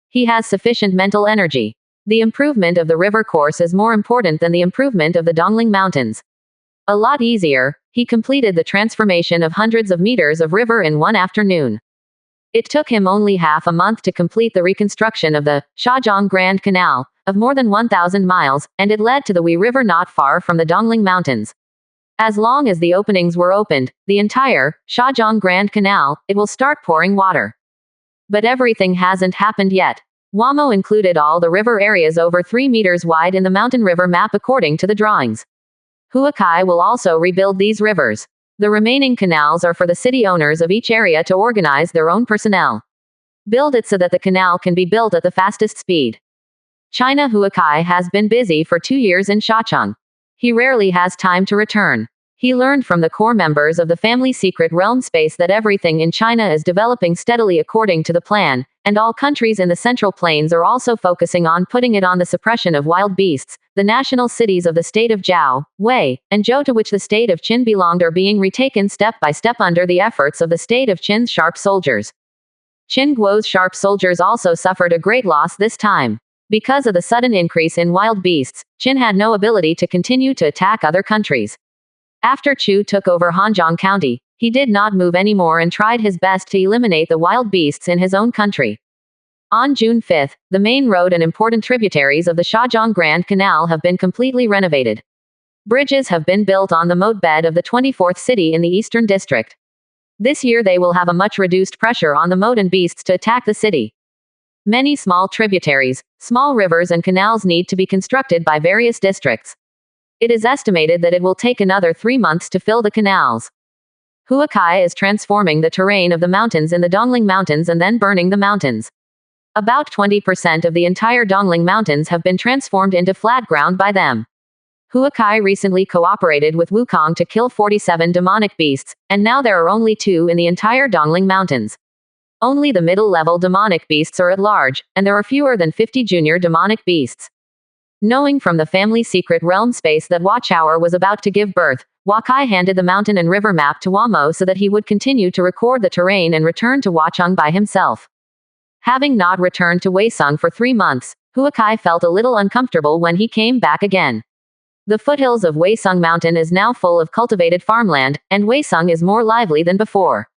He has sufficient mental energy. The improvement of the river course is more important than the improvement of the Dongling Mountains. A lot easier, he completed the transformation of hundreds of meters of river in one afternoon. It took him only half a month to complete the reconstruction of the Shajiang Grand Canal, of more than 1,000 miles, and it led to the Hui River not far from the Dongling Mountains. As long as the openings were opened, the entire Shajiang Grand Canal, it will start pouring water. But everything hasn't happened yet. Wamo included all the river areas over 3 meters wide in the mountain river map according to the drawings. Huakai will also rebuild these rivers. The remaining canals are for the city owners of each area to organize their own personnel. Build it so that the canal can be built at the fastest speed. China Huakai has been busy for 2 years in Shacheng. He rarely has time to return. He learned from the core members of the family secret realm space that everything in China is developing steadily according to the plan, and all countries in the Central Plains are also focusing on putting it on the suppression of wild beasts. The national cities of the state of Zhao, Wei, and Zhou to which the state of Qin belonged are being retaken step by step under the efforts of the state of Qin's sharp soldiers. Qin Guo's sharp soldiers also suffered a great loss this time. Because of the sudden increase in wild beasts, Qin had no ability to continue to attack other countries. After Chu took over Hanjiang County, he did not move anymore and tried his best to eliminate the wild beasts in his own country. On June 5, the main road and important tributaries of the Shajiang Grand Canal have been completely renovated. Bridges have been built on the moat bed of the 24th city in the eastern district. This year they will have a much reduced pressure on the moat and beasts to attack the city. Many small tributaries, small rivers and canals need to be constructed by various districts. It is estimated that it will take another 3 months to fill the canals. Huakai is transforming the terrain of the mountains in the Dongling Mountains and then burning the mountains. About 20% of the entire Dongling Mountains have been transformed into flat ground by them. Huakai recently cooperated with Wukong to kill 47 demonic beasts, and now there are only 2 in the entire Dongling Mountains. Only the middle-level demonic beasts are at large, and there are fewer than 50 junior demonic beasts. Knowing from the family secret realm space that Watchhour was about to give birth, Wakai handed the mountain and river map to Wamo so that he would continue to record the terrain and return to Wacheng by himself. Having not returned to Weisung for 3 months, Huakai felt a little uncomfortable when he came back again. The foothills of Weisung Mountain is now full of cultivated farmland, and Weisung is more lively than before.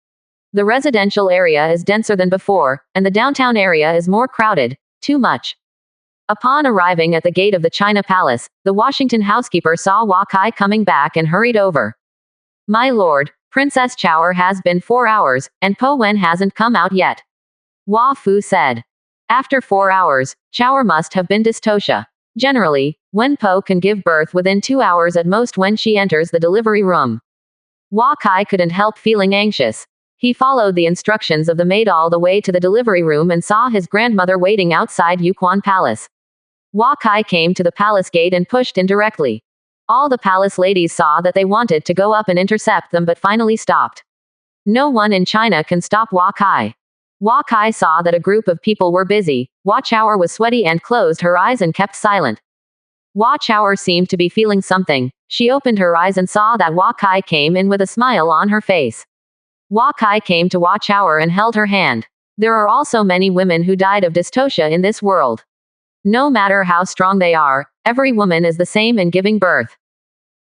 The residential area is denser than before, and the downtown area is more crowded, too much. Upon arriving at the gate of the China Palace, the Washington housekeeper saw Wakai coming back and hurried over. "My lord, Princess Chower has been 4 hours, and Po Wen hasn't come out yet," Hua Fu said. After 4 hours, Chower must have been dystocia. Generally, Wen Po can give birth within 2 hours at most when she enters the delivery room. Wakai couldn't help feeling anxious. He followed the instructions of the maid all the way to the delivery room and saw his grandmother waiting outside Yuquan Palace. Wakai came to the palace gate and pushed in directly. All the palace ladies saw that they wanted to go up and intercept them but finally stopped. No one in China can stop Wakai. Wakai saw that a group of people were busy. Watchhour was sweaty and closed her eyes and kept silent. Watchhour seemed to be feeling something. She opened her eyes and saw that Wakai came in with a smile on her face. Wakai came to Watchhour and held her hand. There are also many women who died of dystocia in this world. No matter how strong they are, every woman is the same in giving birth.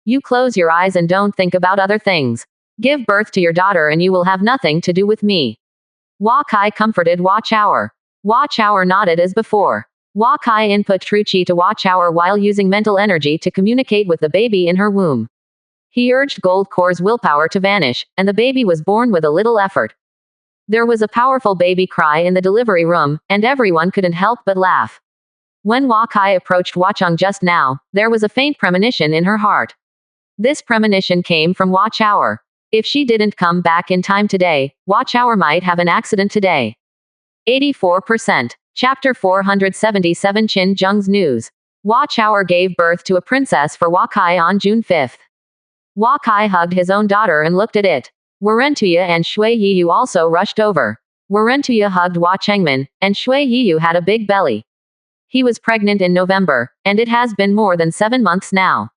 You close your eyes and don't think about other things. Give birth to your daughter and you will have nothing to do with me. Wakai comforted Watchhour. Watchhour nodded as before. Wakai input true chi to Watchhour while using mental energy to communicate with the baby in her womb. He urged Gold Core's willpower to vanish, and the baby was born with a little effort. There was a powerful baby cry in the delivery room, and everyone couldn't help but laugh. When Wakai approached Wacheng just now, there was a faint premonition in her heart. This premonition came from Watchhour. If she didn't come back in time today, Watchhour might have an accident today. 84%. Chapter 477 Qin Zheng's News. Watchhour gave birth to a princess for Wakai on June 5. Wakai hugged his own daughter and looked at it. Warentuya and Shui Yiyu also rushed over. Warentuya hugged Hua Chengmin, and Shui Yiyu had a big belly. He was pregnant in November, and it has been more than 7 months now.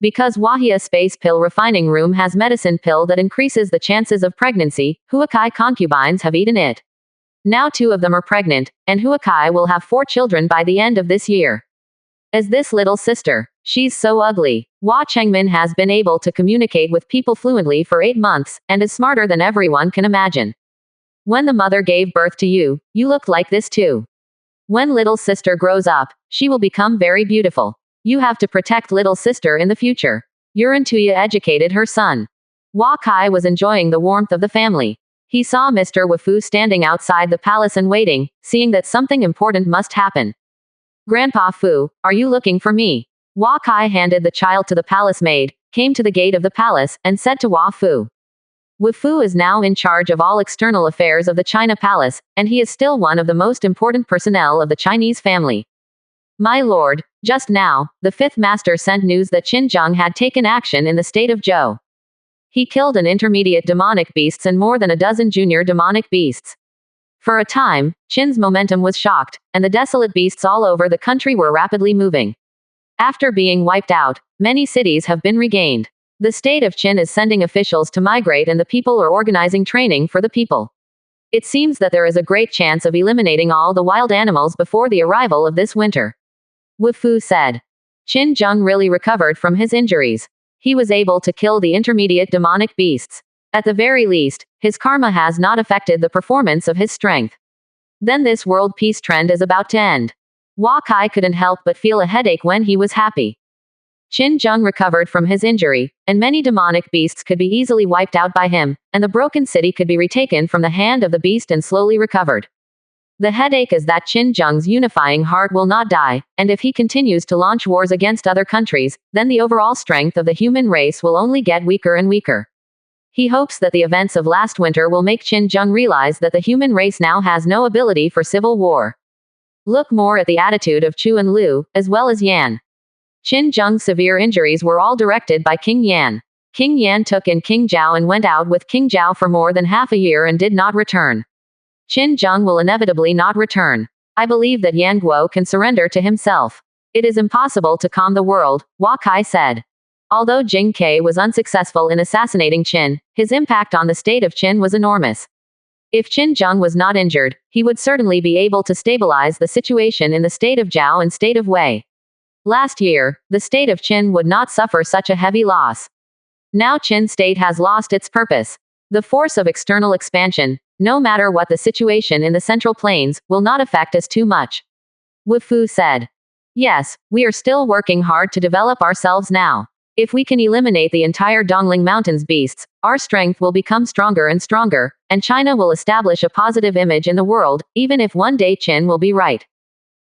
Because Wahia Space Pill Refining Room has medicine pill that increases the chances of pregnancy, Huakai concubines have eaten it. Now 2 of them are pregnant, and Huakai will have 4 children by the end of this year. As this little sister, she's so ugly. Hua Chengmin has been able to communicate with people fluently for 8 months, and is smarter than everyone can imagine. When the mother gave birth to you, you looked like this too. When little sister grows up, she will become very beautiful. You have to protect little sister in the future. Yuran Tuya educated her son. Hua Kai was enjoying the warmth of the family. He saw Mr. Wafu standing outside the palace and waiting, seeing that something important must happen. Grandpa Fu, are you looking for me? Hua Kai handed the child to the palace maid, came to the gate of the palace, and said to Hua Fu. Wafu is now in charge of all external affairs of the China palace, and he is still one of the most important personnel of the Chinese family. My lord, just now, the 5th master sent news that Qin Zheng had taken action in the state of Zhou. He killed an intermediate demonic beasts and more than a dozen junior demonic beasts. For a time, Qin's momentum was shocked, and the desolate beasts all over the country were rapidly moving. After being wiped out, many cities have been regained. The state of Qin is sending officials to migrate and the people are organizing training for the people. It seems that there is a great chance of eliminating all the wild animals before the arrival of this winter. Wafu said. Qin Zheng really recovered from his injuries. He was able to kill the intermediate demonic beasts. At the very least, his karma has not affected the performance of his strength. Then this world peace trend is about to end. Hua Kai couldn't help but feel a headache when he was happy. Qin Zheng recovered from his injury, and many demonic beasts could be easily wiped out by him, and the broken city could be retaken from the hand of the beast and slowly recovered. The headache is that Qin Zheng's unifying heart will not die, and if he continues to launch wars against other countries, then the overall strength of the human race will only get weaker and weaker. He hopes that the events of last winter will make Qin Zheng realize that the human race now has no ability for civil war. Look more at the attitude of Chu and Liu, as well as Yan. Qin Zheng's severe injuries were all directed by King Yan. King Yan took in King Zhao and went out with King Zhao for more than half a year and did not return. Qin Zheng will inevitably not return. I believe that Yan Guo can surrender to himself. It is impossible to calm the world, Hua Kai said. Although Jing Kai was unsuccessful in assassinating Qin, his impact on the state of Qin was enormous. If Qin Zheng was not injured, he would certainly be able to stabilize the situation in the state of Zhao and state of Wei. Last year, the state of Qin would not suffer such a heavy loss. Now Qin state has lost its purpose. The force of external expansion, no matter what the situation in the Central Plains, will not affect us too much. Wafu said. Yes, we are still working hard to develop ourselves now. If we can eliminate the entire Dongling Mountains beasts, our strength will become stronger and stronger, and China will establish a positive image in the world, even if one day Qin will be right.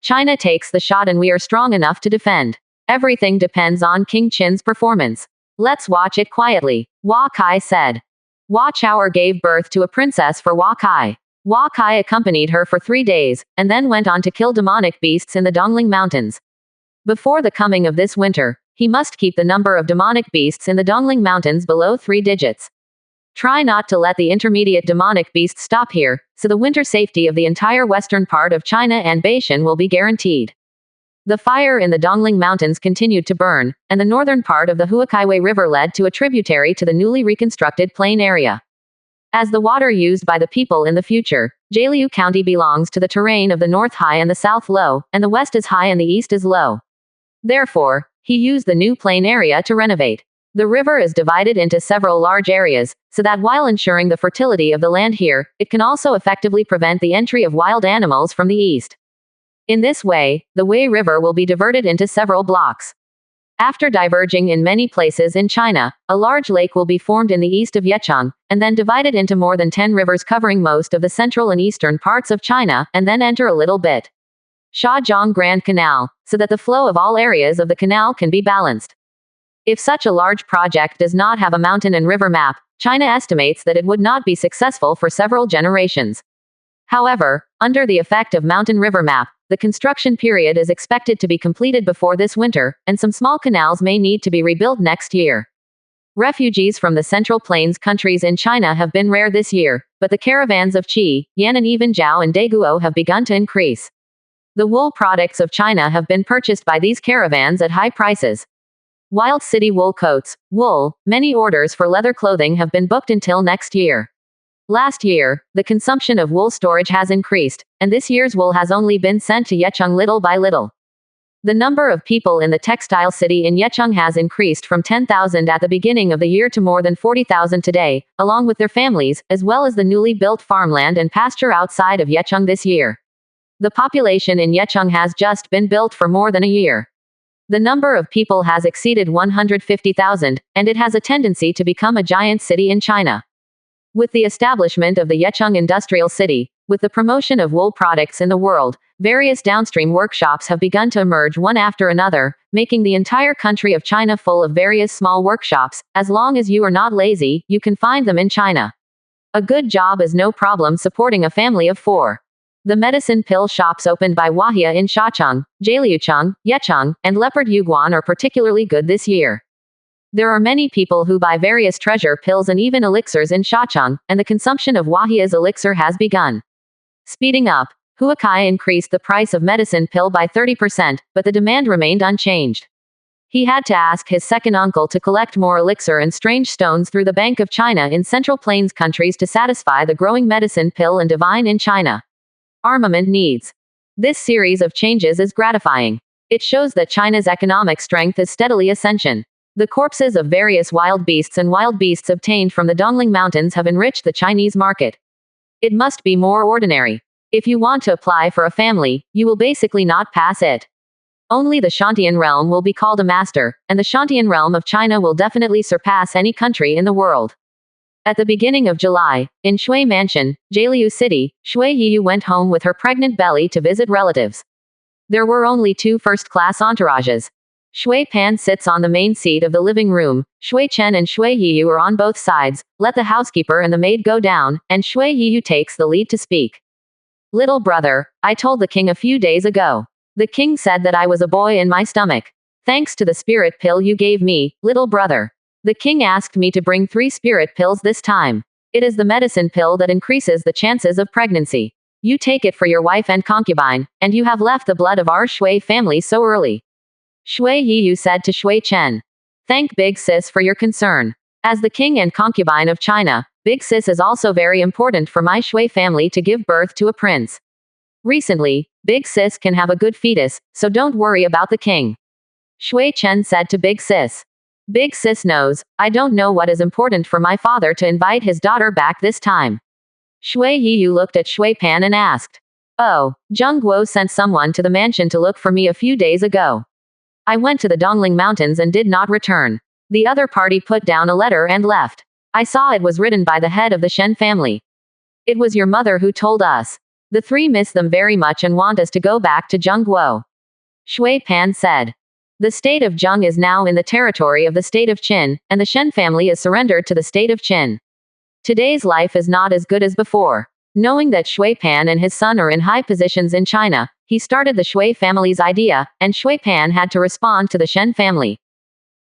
China takes the shot and we are strong enough to defend. Everything depends on King Qin's performance. Let's watch it quietly, Hua Kai said. Hua Chaoer gave birth to a princess for Hua Kai. Hua Kai accompanied her for 3 days, and then went on to kill demonic beasts in the Dongling Mountains. Before the coming of this winter, he must keep the number of demonic beasts in the Dongling Mountains below 3 digits. Try not to let the intermediate demonic beasts stop here, so the winter safety of the entire western part of China and Baishan will be guaranteed. The fire in the Dongling Mountains continued to burn, and the northern part of the Huakaiwei River led to a tributary to the newly reconstructed plain area. As the water used by the people in the future, Jialiu County belongs to the terrain of the north high and the south low, and the west is high and the east is low. Therefore, he used the new plain area to renovate. The river is divided into several large areas, so that while ensuring the fertility of the land here, it can also effectively prevent the entry of wild animals from the east. In this way, the Wei River will be diverted into several blocks. After diverging in many places in China, a large lake will be formed in the east of Yecheng, and then divided into more than 10 rivers covering most of the central and eastern parts of China, and then enter a little bit Shajiang Grand Canal, so that the flow of all areas of the canal can be balanced. If such a large project does not have a mountain and river map, China estimates that it would not be successful for several generations. However, under the effect of mountain river map, the construction period is expected to be completed before this winter, and some small canals may need to be rebuilt next year. Refugees from the Central Plains countries in China have been rare this year, but the caravans of Qi, Yan and even Zhao and Daiguo have begun to increase. The wool products of China have been purchased by these caravans at high prices. Wild city wool coats, wool, many orders for leather clothing have been booked until next year. Last year, the consumption of wool storage has increased, and this year's wool has only been sent to Yecheng little by little. The number of people in the textile city in Yecheng has increased from 10,000 at the beginning of the year to more than 40,000 today, along with their families, as well as the newly built farmland and pasture outside of Yecheng this year. The population in Yecheng has just been built for more than a year. The number of people has exceeded 150,000, and it has a tendency to become a giant city in China. With the establishment of the Yecheng Industrial City, with the promotion of wool products in the world, various downstream workshops have begun to emerge one after another, making the entire country of China full of various small workshops. As long as you are not lazy, you can find them in China. A good job is no problem supporting a family of 4. The medicine pill shops opened by Wahia in Shacheng, Jialiucheng, Yecheng, and Leopard Yuguan are particularly good this year. There are many people who buy various treasure pills and even elixirs in Shacheng, and the consumption of Wahia's elixir has begun. Speeding up, Huakai increased the price of medicine pill by 30%, but the demand remained unchanged. He had to ask his second uncle to collect more elixir and strange stones through the Bank of China in Central Plains countries to satisfy the growing medicine pill and divine in China. Armament needs. This series of changes is gratifying. It shows that China's economic strength is steadily ascension. The corpses of various wild beasts and wild beasts obtained from the Dongling Mountains have enriched the Chinese market. It must be more ordinary. If you want to apply for a family, you will basically not pass it. Only the Shantian realm will be called a master, and the Shantian realm of China will definitely surpass any country in the world. At the beginning of July, in Shui Mansion, Jialiu City, Shui Yiyu went home with her pregnant belly to visit relatives. There were only 2 first-class entourages. Shui Pan sits on the main seat of the living room, Shui Chen and Shui Yiyu are on both sides, let the housekeeper and the maid go down, and Shui Yiyu takes the lead to speak. Little brother, I told the king a few days ago. The king said that I was a boy in my stomach. Thanks to the spirit pill you gave me, little brother. The king asked me to bring 3 spirit pills this time. It is the medicine pill that increases the chances of pregnancy. You take it for your wife and concubine, and you have left the blood of our Shui family so early. Shui Yiyu said to Shui Chen. Thank Big Sis for your concern. As the king and concubine of China, Big Sis is also very important for my Shui family to give birth to a prince. Recently, Big Sis can have a good fetus, so don't worry about the king. Shui Chen said to Big Sis. Big Sis knows, I don't know what is important for my father to invite his daughter back this time. Shui Yiyu looked at Shui Pan and asked. Oh, Zheng Guo sent someone to the mansion to look for me a few days ago. I went to the Dongling Mountains and did not return. The other party put down a letter and left. I saw it was written by the head of the Shen family. It was your mother who told us. The 3 miss them very much and want us to go back to Zheng Guo. Shui Pan said. The state of Zheng is now in the territory of the state of Qin, and the Shen family is surrendered to the state of Qin. Today's life is not as good as before. Knowing that Shui Pan and his son are in high positions in China, he started the Shui family's idea, and Shui Pan had to respond to the Shen family.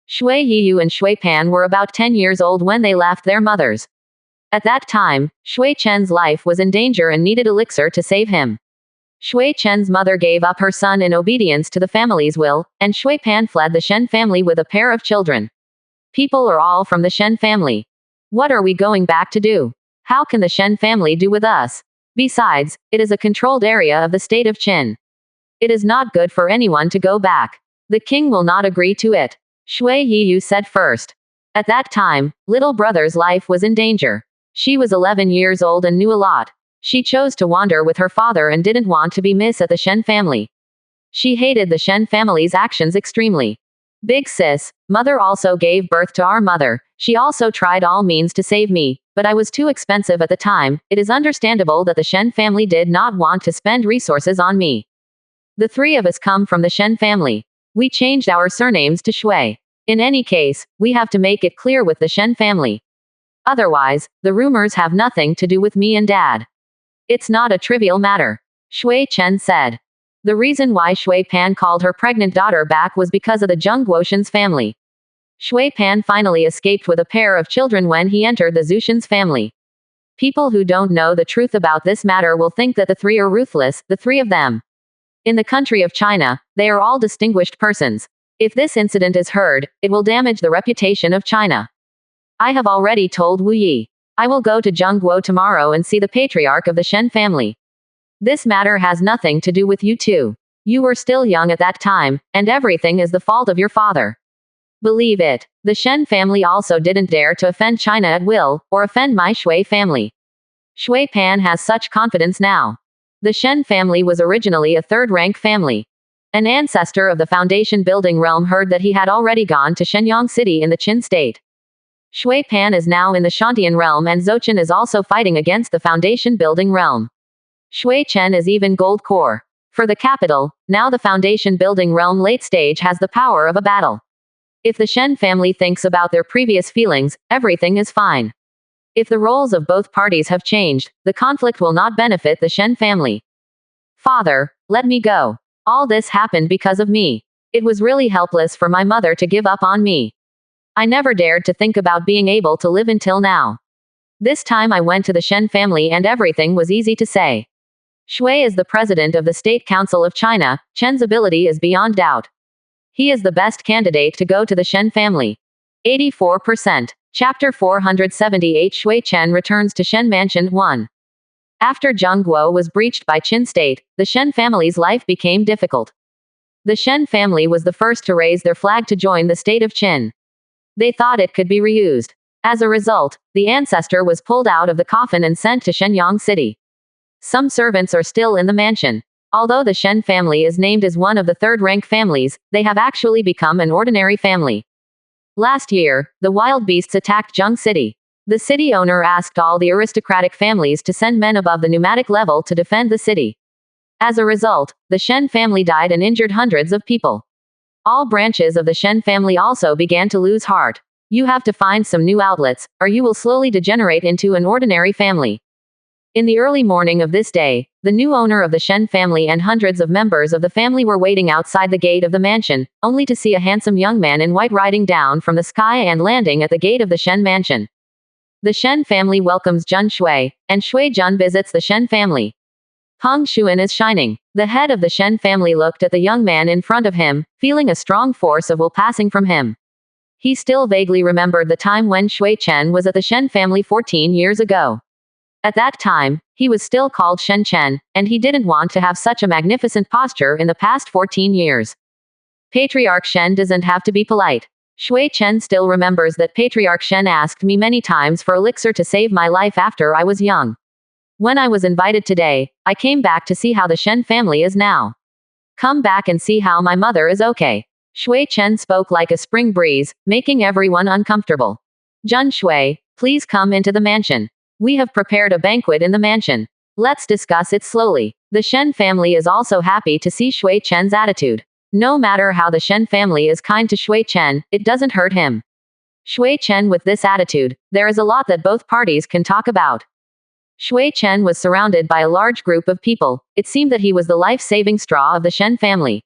Shui Yiyu and Shui Pan were about 10 years old when they left their mothers. At that time, Shui Chen's life was in danger and needed elixir to save him. Shui Chen's mother gave up her son in obedience to the family's will, and Shui Pan fled the Shen family with a pair of children. People are all from the Shen family. What are we going back to do? How can the Shen family do with us? Besides, it is a controlled area of the state of Qin. It is not good for anyone to go back. The king will not agree to it. Shui Yiyu said first. At that time, little brother's life was in danger. She was 11 years old and knew a lot. She chose to wander with her father and didn't want to be miss at the Shen family. She hated the Shen family's actions extremely. Big Sis, mother also gave birth to our mother. She also tried all means to save me, but I was too expensive at the time. It is understandable that the Shen family did not want to spend resources on me. The 3 of us come from the Shen family. We changed our surnames to Shui. In any case, we have to make it clear with the Shen family. Otherwise, the rumors have nothing to do with me and Dad. It's not a trivial matter. Shui Chen said. The reason why Shui Pan called her pregnant daughter back was because of the Zheng Guoshan's family. Shui Pan finally escaped with a pair of children when he entered the Zushan's family. People who don't know the truth about this matter will think that the 3 are ruthless, the 3 of them. In the country of China, they are all distinguished persons. If this incident is heard, it will damage the reputation of China. I have already told Wu Yi. I will go to Zhengguo tomorrow and see the patriarch of the Shen family. This matter has nothing to do with you two. You were still young at that time, and everything is the fault of your father. Believe it. The Shen family also didn't dare to offend China at will, or offend my Shui family. Shui Pan has such confidence now. The Shen family was originally a third-rank family. An ancestor of the foundation building realm heard that he had already gone to Shenyang City in the Qin state. Shui Pan is now in the Shantian realm and Zouchen is also fighting against the foundation building realm. Shui Chen is even gold core. For the capital, now the foundation building realm late stage has the power of a battle. If the Shen family thinks about their previous feelings, everything is fine. If the roles of both parties have changed, the conflict will not benefit the Shen family. Father, let me go. All this happened because of me. It was really helpless for my mother to give up on me. I never dared to think about being able to live until now. This time I went to the Shen family and everything was easy to say. Shui is the president of the State Council of China. Chen's ability is beyond doubt. He is the best candidate to go to the Shen family. 84%. Chapter 478 Shui Chen returns to Shen Mansion 1. After Zhengguo was breached by Qin state, the Shen family's life became difficult. The Shen family was the first to raise their flag to join the state of Qin. They thought it could be reused. As a result, the ancestor was pulled out of the coffin and sent to Shenyang City. Some servants are still in the mansion. Although the Shen family is named as one of the third-rank families, they have actually become an ordinary family. Last year, the wild beasts attacked Zheng City. The city owner asked all the aristocratic families to send men above the pneumatic level to defend the city. As a result, the Shen family died and injured hundreds of people. All branches of the Shen family also began to lose heart. You have to find some new outlets, or you will slowly degenerate into an ordinary family. In the early morning of this day, the new owner of the Shen family and hundreds of members of the family were waiting outside the gate of the mansion, only to see a handsome young man in white riding down from the sky and landing at the gate of the Shen mansion. The Shen family welcomes Jun Shui, and Shui Jun visits the Shen family. Peng Shuan is shining. The head of the Shen family looked at the young man in front of him, feeling a strong force of will passing from him. He still vaguely remembered the time when Shui Chen was at the Shen family 14 years ago. At that time, he was still called Shen Chen, and he didn't want to have such a magnificent posture in the past 14 years. Patriarch Shen doesn't have to be polite. Shui Chen still remembers that Patriarch Shen asked me many times for elixir to save my life after I was young. When I was invited today, I came back to see how the Shen family is now. Come back and see how my mother is okay. Shui Chen spoke like a spring breeze, making everyone uncomfortable. Jun Shui, please come into the mansion. We have prepared a banquet in the mansion. Let's discuss it slowly. The Shen family is also happy to see Shui Chen's attitude. No matter how the Shen family is kind to Shui Chen, it doesn't hurt him. Shui Chen with this attitude, there is a lot that both parties can talk about. Shui Chen was surrounded by a large group of people. It seemed that he was the life-saving straw of the Shen family.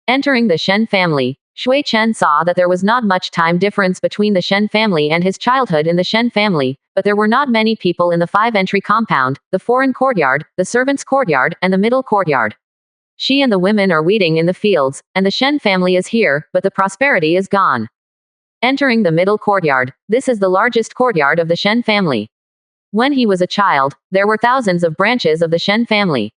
Entering the Shen family, Shui Chen saw that there was not much time difference between the Shen family and his childhood in the Shen family, but there were not many people in the 5-entry compound, the foreign courtyard, the servants' courtyard, and the middle courtyard. She and the women are weeding in the fields, and the Shen family is here, but the prosperity is gone. Entering the middle courtyard, this is the largest courtyard of the Shen family. When he was a child, there were thousands of branches of the Shen family.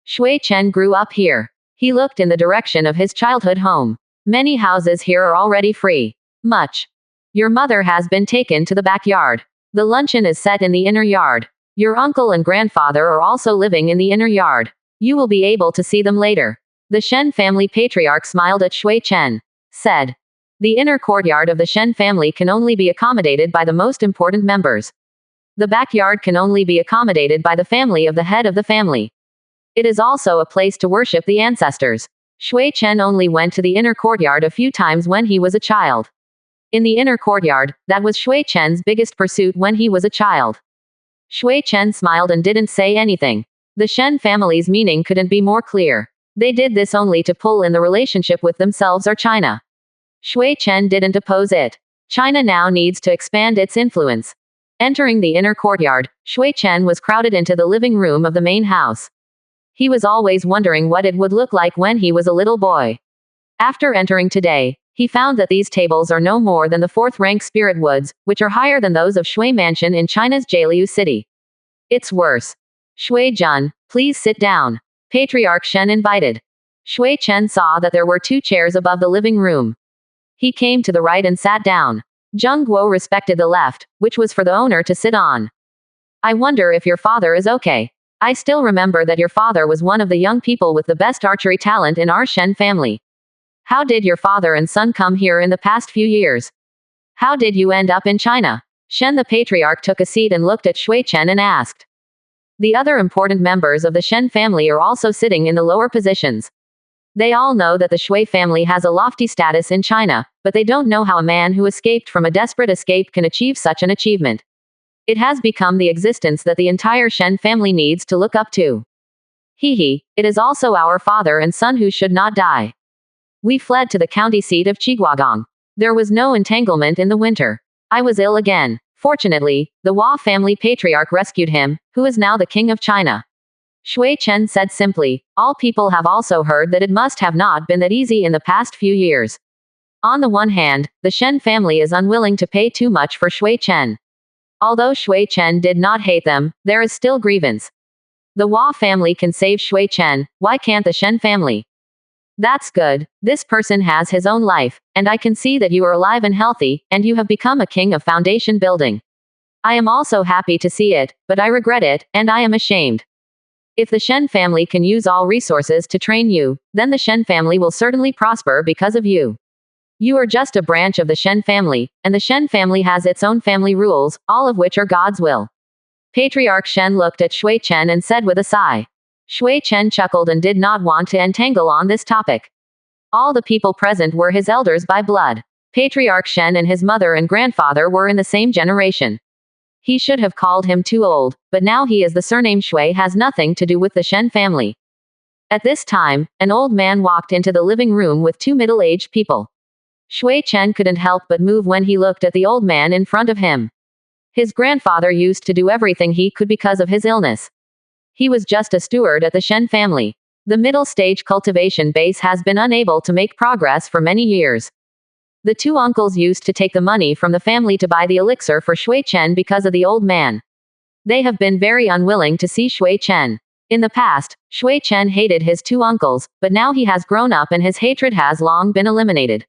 Shui Chen grew up here. He looked in the direction of his childhood home. Many houses here are already free. Much. Your mother has been taken to the backyard. The luncheon is set in the inner yard. Your uncle and grandfather are also living in the inner yard. You will be able to see them later. The Shen family patriarch smiled at Shui Chen. Said. The inner courtyard of the Shen family can only be accommodated by the most important members. The backyard can only be accommodated by the family of the head of the family. It is also a place to worship the ancestors. Shui Chen only went to the inner courtyard a few times when he was a child. In the inner courtyard, that was Shui Chen's biggest pursuit when he was a child. Shui Chen smiled and didn't say anything. The Shen family's meaning couldn't be more clear. They did this only to pull in the relationship with themselves or China. Shui Chen didn't oppose it. China now needs to expand its influence. Entering the inner courtyard, Shui Chen was crowded into the living room of the main house. He was always wondering what it would look like when he was a little boy. After entering today, he found that these tables are no more than the fourth-rank spirit woods, which are higher than those of Shui Mansion in China's Jialiu City. It's worse. Shui Jun, please sit down. Patriarch Shen invited. Shui Chen saw that there were 2 chairs above the living room. He came to the right and sat down. Zheng Guo respected the left, which was for the owner to sit on. I wonder if your father is okay. I still remember that your father was one of the young people with the best archery talent in our Shen family. How did your father and son come here in the past few years? How did you end up in China? Shen the patriarch took a seat and looked at Shui Chen and asked. The other important members of the Shen family are also sitting in the lower positions. They all know that the Shui family has a lofty status in China, but they don't know how a man who escaped from a desperate escape can achieve such an achievement. It has become the existence that the entire Shen family needs to look up to. It is also our father and son who should not die. We fled to the county seat of Qiguagong. There was no entanglement in the winter. I was ill again. Fortunately, the Hua family patriarch rescued him, who is now the king of China. Shui Chen said simply, all people have also heard that it must have not been that easy in the past few years. On the one hand, the Shen family is unwilling to pay too much for Shui Chen. Although Shui Chen did not hate them, there is still grievance. The Hua family can save Shui Chen, why can't the Shen family? That's good. This person has his own life, and I can see that you are alive and healthy, and you have become a king of foundation building. I am also happy to see it, but I regret it, and I am ashamed. If the Shen family can use all resources to train you, then the Shen family will certainly prosper because of you. You are just a branch of the Shen family, and the Shen family has its own family rules, all of which are God's will. Patriarch Shen looked at Shui Chen and said with a sigh. Shui Chen chuckled and did not want to entangle on this topic. All the people present were his elders by blood. Patriarch Shen and his mother and grandfather were in the same generation. He should have called him too old, but now he is the surname Shui has nothing to do with the Shen family. At this time, an old man walked into the living room with 2 middle-aged people. Shui Chen couldn't help but move when he looked at the old man in front of him. His grandfather used to do everything he could because of his illness. He was just a steward at the Shen family. The middle stage cultivation base has been unable to make progress for many years. The 2 uncles used to take the money from the family to buy the elixir for Shui Chen because of the old man. They have been very unwilling to see Shui Chen. In the past, Shui Chen hated his 2 uncles, but now he has grown up and his hatred has long been eliminated.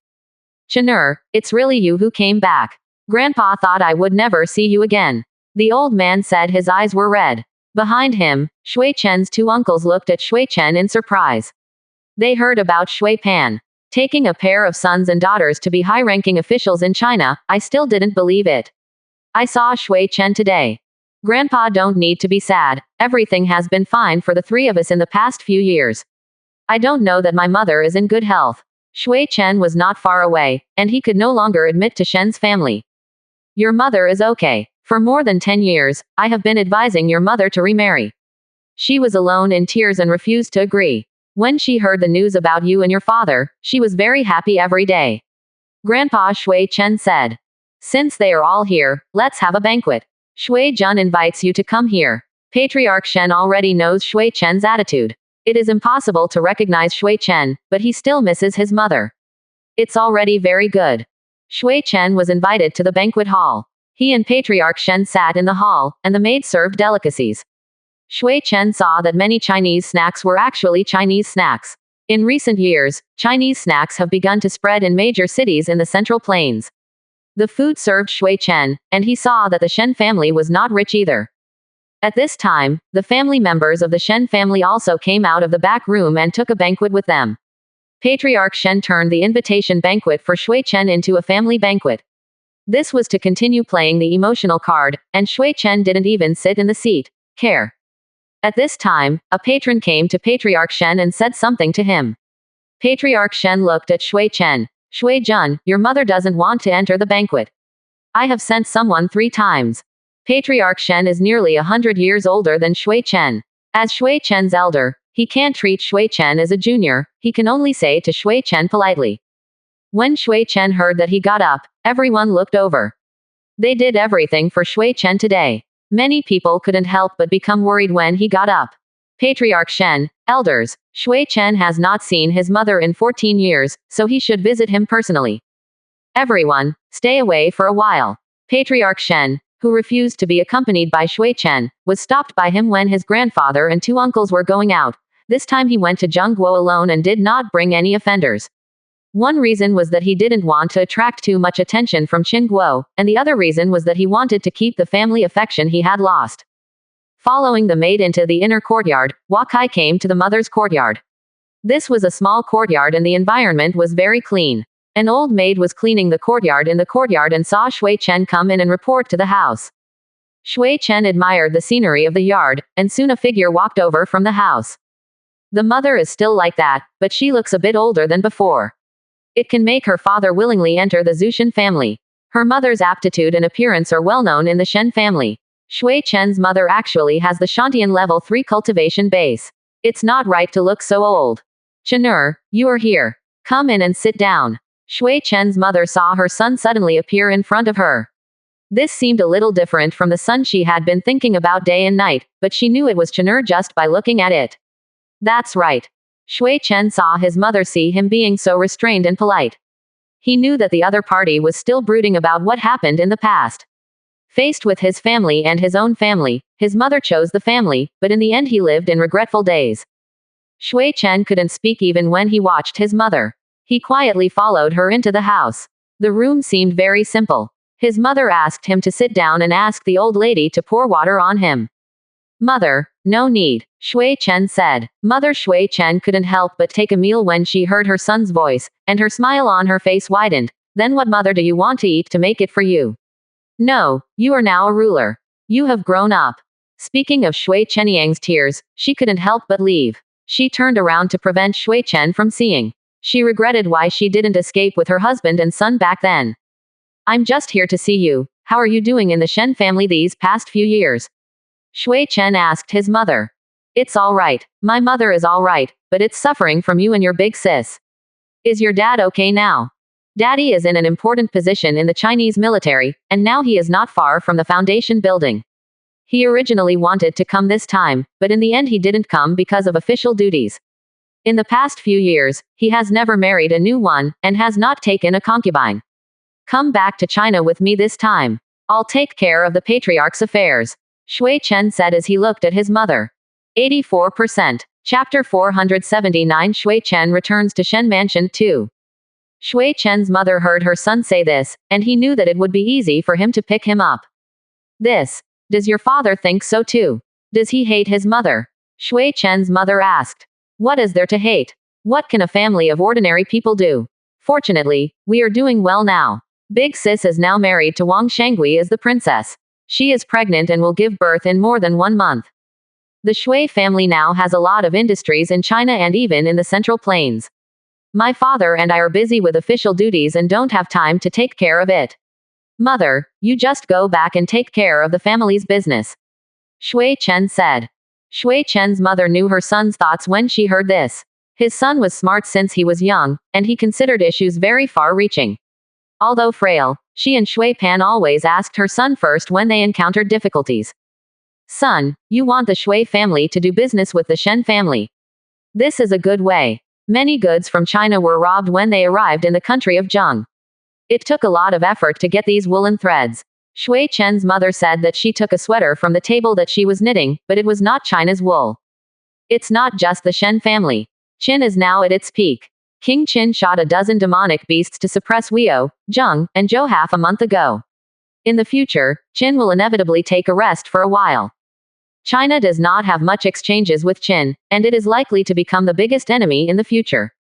Chenur, it's really you who came back. Grandpa thought I would never see you again. The old man said, his eyes were red. Behind him, Shui Chen's 2 uncles looked at Shui Chen in surprise. They heard about Shui Pan taking a pair of sons and daughters to be high-ranking officials in China. I still didn't believe it. I saw Shui Chen today. Grandpa, don't need to be sad. Everything has been fine for the 3 of us in the past few years. I don't know that my mother is in good health. Shui Chen was not far away, and he could no longer admit to Shen's family. Your mother is okay. For more than 10 years, I have been advising your mother to remarry. She was alone in tears and refused to agree. When she heard the news about you and your father, she was very happy every day. Grandpa, Shui Chen said. Since they are all here, let's have a banquet. Shui Jun invites you to come here. Patriarch Shen already knows Shui Chen's attitude. It is impossible to recognize Shui Chen, but he still misses his mother. It's already very good. Shui Chen was invited to the banquet hall. He and Patriarch Shen sat in the hall, and the maid served delicacies. Shui Chen saw that many Chinese snacks were actually Chinese snacks. In recent years, Chinese snacks have begun to spread in major cities in the Central Plains. The food served Shui Chen, and he saw that the Shen family was not rich either. At this time, the family members of the Shen family also came out of the back room and took a banquet with them. Patriarch Shen turned the invitation banquet for Shui Chen into a family banquet. This was to continue playing the emotional card, and Shui Chen didn't even sit in the seat. Care. At this time, a patron came to Patriarch Shen and said something to him. Patriarch Shen looked at Shui Chen. Shui Jun, your mother doesn't want to enter the banquet. I have sent someone 3 times. Patriarch Shen is nearly 100 years older than Shui Chen. As Shui Chen's elder, he can't treat Shui Chen as a junior, he can only say to Shui Chen politely. When Shui Chen heard that he got up, everyone looked over. They did everything for Shui Chen today. Many people couldn't help but become worried when he got up. Patriarch Shen, elders, Shui Chen has not seen his mother in 14 years, so he should visit him personally. Everyone, stay away for a while. Patriarch Shen, who refused to be accompanied by Shui Chen, was stopped by him when his grandfather and two uncles were going out. This time he went to Zhengguo alone and did not bring any offenders. One reason was that he didn't want to attract too much attention from Qin Guo, and the other reason was that he wanted to keep the family affection he had lost. Following the maid into the inner courtyard, Wakai came to the mother's courtyard. This was a small courtyard and the environment was very clean. An old maid was cleaning the courtyard in the courtyard and saw Shui Chen come in and report to the house. Shui Chen admired the scenery of the yard, and soon a figure walked over from the house. The mother is still like that, but she looks a bit older than before. It can make her father willingly enter the Zushan family. Her mother's aptitude and appearance are well known in the Shen family. Shui Chen's mother actually has the Shantian level 3 cultivation base. It's not right to look so old. Chenur, you are here. Come in and sit down. Shui Chen's mother saw her son suddenly appear in front of her. This seemed a little different from the son she had been thinking about day and night, but she knew it was Chenur just by looking at it. That's right. Shui Chen saw his mother see him being so restrained and polite. He knew that the other party was still brooding about what happened in the past. Faced with his family and his own family, his mother chose the family, but in the end he lived in regretful days. Shui Chen couldn't speak even when he watched his mother. He quietly followed her into the house. The room seemed very simple. His mother asked him to sit down and asked the old lady to pour water on him. Mother, no need, Shui Chen said. Mother Shui Chen couldn't help but take a meal when she heard her son's voice, and her smile on her face widened. Then what mother do you want to eat to make it for you? No, you are now a ruler. You have grown up. Speaking of Shui Chenyang's tears, she couldn't help but leave. She turned around to prevent Shui Chen from seeing. She regretted why she didn't escape with her husband and son back then. I'm just here to see you. How are you doing in the Shen family these past few years? Shui Chen asked his mother. It's all right. My mother is all right, but it's suffering from you and your big sis. Is your dad okay now? Daddy is in an important position in the Chinese military, and now he is not far from the foundation building. He originally wanted to come this time, but in the end he didn't come because of official duties. In the past few years, he has never married a new one, and has not taken a concubine. Come back to China with me this time. I'll take care of the patriarch's affairs, Shui Chen said as he looked at his mother. 84%. Chapter 479 Shui Chen returns to Shen Mansion 2. Shui Chen's mother heard her son say this, and he knew that it would be easy for him to pick him up. Does your father think so too? Does he hate his mother? Shui Chen's mother asked. What is there to hate? What can a family of ordinary people do? Fortunately, we are doing well now. Big sis is now married to Wang Shangui as the princess. She is pregnant and will give birth in more than 1 month. The Shui family now has a lot of industries in China and even in the Central Plains. My father and I are busy with official duties and don't have time to take care of it. Mother, you just go back and take care of the family's business, Shui Chen said. Shui Chen's mother knew her son's thoughts when she heard this. His son was smart since he was young, and he considered issues very far-reaching. Although frail, she and Shui Pan always asked her son first when they encountered difficulties. Son, you want the Shui family to do business with the Shen family. This is a good way. Many goods from China were robbed when they arrived in the country of Zheng. It took a lot of effort to get these woolen threads. Shui Chen's mother said that she took a sweater from the table that she was knitting, but it was not China's wool. It's not just the Shen family. Qin is now at its peak. King Qin shot a dozen demonic beasts to suppress Weo, Zheng, and Zhou half a month ago. In the future, Qin will inevitably take a rest for a while. China does not have much exchanges with Qin, and it is likely to become the biggest enemy in the future.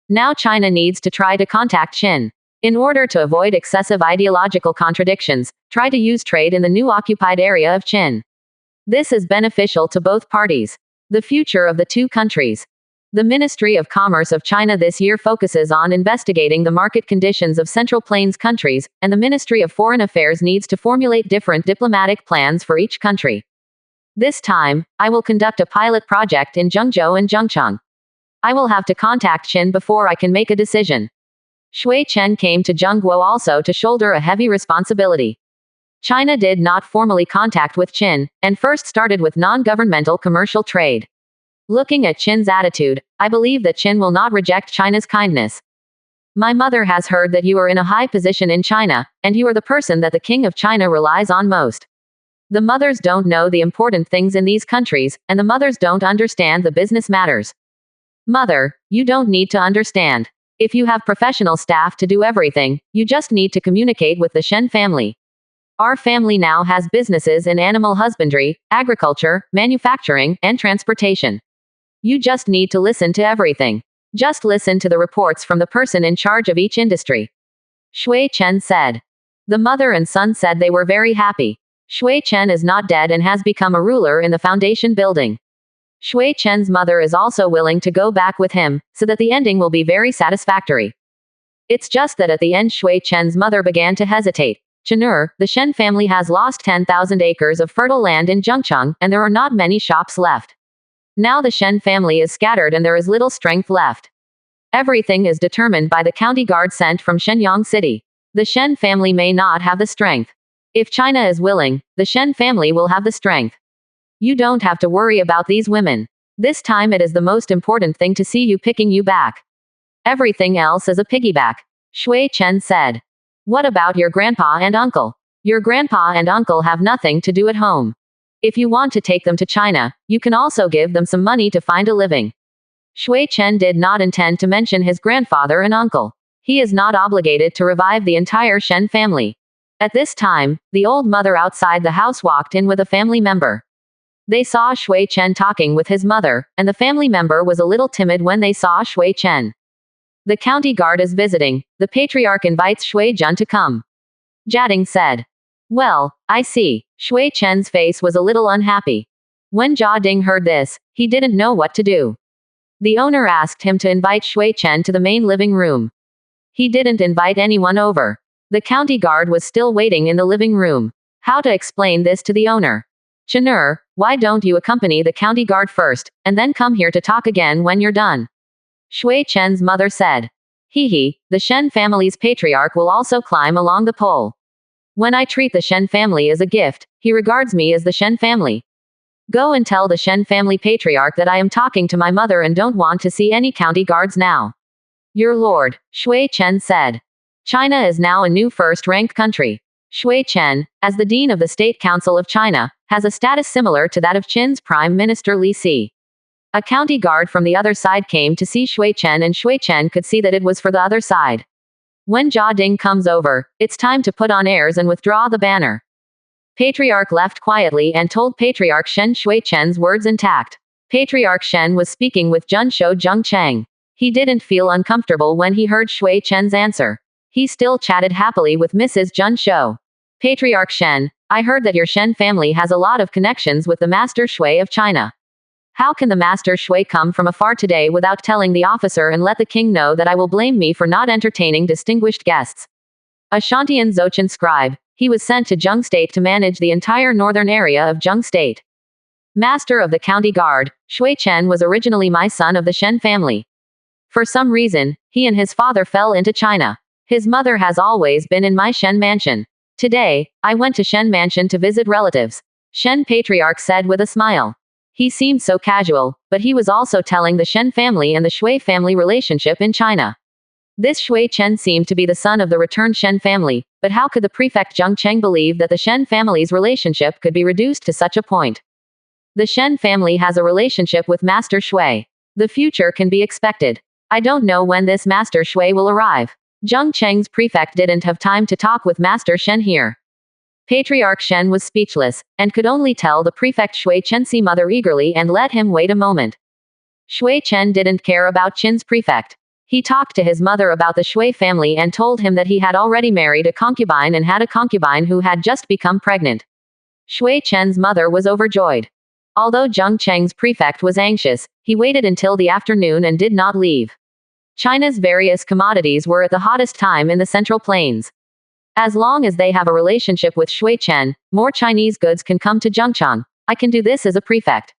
Now China needs to try to contact Qin. In order to avoid excessive ideological contradictions, try to use trade in the new occupied area of Qin. This is beneficial to both parties. The future of the two countries. The Ministry of Commerce of China this year focuses on investigating the market conditions of Central Plains countries, and the Ministry of Foreign Affairs needs to formulate different diplomatic plans for each country. This time, I will conduct a pilot project in Zhengzhou and Zhengcheng. I will have to contact Qin before I can make a decision. Shui Chen came to Zhengguo also to shoulder a heavy responsibility. China did not formally contact with Qin, and first started with non-governmental commercial trade. Looking at Qin's attitude, I believe that Qin will not reject China's kindness. My mother has heard that you are in a high position in China, and you are the person that the king of China relies on most. The mothers don't know the important things in these countries, and the mothers don't understand the business matters. Mother, you don't need to understand. If you have professional staff to do everything, you just need to communicate with the Shen family. Our family now has businesses in animal husbandry, agriculture, manufacturing, and transportation. You just need to listen to everything. Just listen to the reports from the person in charge of each industry. Shui Chen said. The mother and son said they were very happy. Shui Chen is not dead and has become a ruler in the foundation building. Shui Chen's mother is also willing to go back with him, so that the ending will be very satisfactory. It's just that at the end Shui Chen's mother began to hesitate. Chenur, the Shen family has lost 10,000 acres of fertile land in Zhengcheng, and there are not many shops left. Now the Shen family is scattered and there is little strength left. Everything is determined by the county guard sent from Shenyang City. The Shen family may not have the strength. If China is willing, the Shen family will have the strength. You don't have to worry about these women. This time it is the most important thing to see you picking you back. Everything else is a piggyback. Shui Chen said. What about your grandpa and uncle? Your grandpa and uncle have nothing to do at home. If you want to take them to China, you can also give them some money to find a living. Shui Chen did not intend to mention his grandfather and uncle. He is not obligated to revive the entire Shen family. At this time, the old mother outside the house walked in with a family member. They saw Shui Chen talking with his mother, and the family member was a little timid when they saw Shui Chen. The county guard is visiting. The patriarch invites Shui Jun to come. Jiading said. Well, I see. Shui Chen's face was a little unhappy. When Jia Ding heard this, he didn't know what to do. The owner asked him to invite Shui Chen to the main living room. He didn't invite anyone over. The county guard was still waiting in the living room. How to explain this to the owner? Chenur, why don't you accompany the county guard first, and then come here to talk again when you're done? Shui Chen's mother said. The Shen family's patriarch will also climb along the pole. When I treat the Shen family as a gift, he regards me as the Shen family. Go and tell the Shen family patriarch that I am talking to my mother and don't want to see any county guards now. Your lord, Shui Chen said. China is now a new first-ranked country. Shui Chen, as the Dean of the State Council of China, has a status similar to that of Qin's Prime Minister Li Si. A county guard from the other side came to see Shui Chen and Shui Chen could see that it was for the other side. When Jia Ding comes over, it's time to put on airs and withdraw the banner. Patriarch left quietly and told Patriarch Shen Shui Chen's words intact. Patriarch Shen was speaking with Junshou Zhengcheng. He didn't feel uncomfortable when he heard Shui Chen's answer. He still chatted happily with Mrs. Junshou. Patriarch Shen, I heard that your Shen family has a lot of connections with the Master Shui of China. How can the Master Shui come from afar today without telling the officer and let the king know that I will blame me for not entertaining distinguished guests? A Shantian Dzogchen scribe, he was sent to Zheng State to manage the entire northern area of Zheng State. Master of the county guard, Shui Chen was originally my son of the Shen family. For some reason, he and his father fell into China. His mother has always been in my Shen mansion. Today, I went to Shen mansion to visit relatives. Shen Patriarch said with a smile. He seemed so casual, but he was also telling the Shen family and the Shui family relationship in China. This Shui Chen seemed to be the son of the returned Shen family, but how could the prefect Zheng Cheng believe that the Shen family's relationship could be reduced to such a point? The Shen family has a relationship with Master Shui. The future can be expected. I don't know when this Master Shui will arrive. Zheng Cheng's prefect didn't have time to talk with Master Shen here. Patriarch Shen was speechless, and could only tell the prefect Shui Chen's mother eagerly and let him wait a moment. Shui Chen didn't care about Qin's prefect. He talked to his mother about the Shui family and told him that he had already married a concubine and had a concubine who had just become pregnant. Shui Chen's mother was overjoyed. Although Zheng Cheng's prefect was anxious, he waited until the afternoon and did not leave. China's various commodities were at the hottest time in the Central Plains. As long as they have a relationship with Shui Chen, more Chinese goods can come to Zhengcheng. I can do this as a prefect.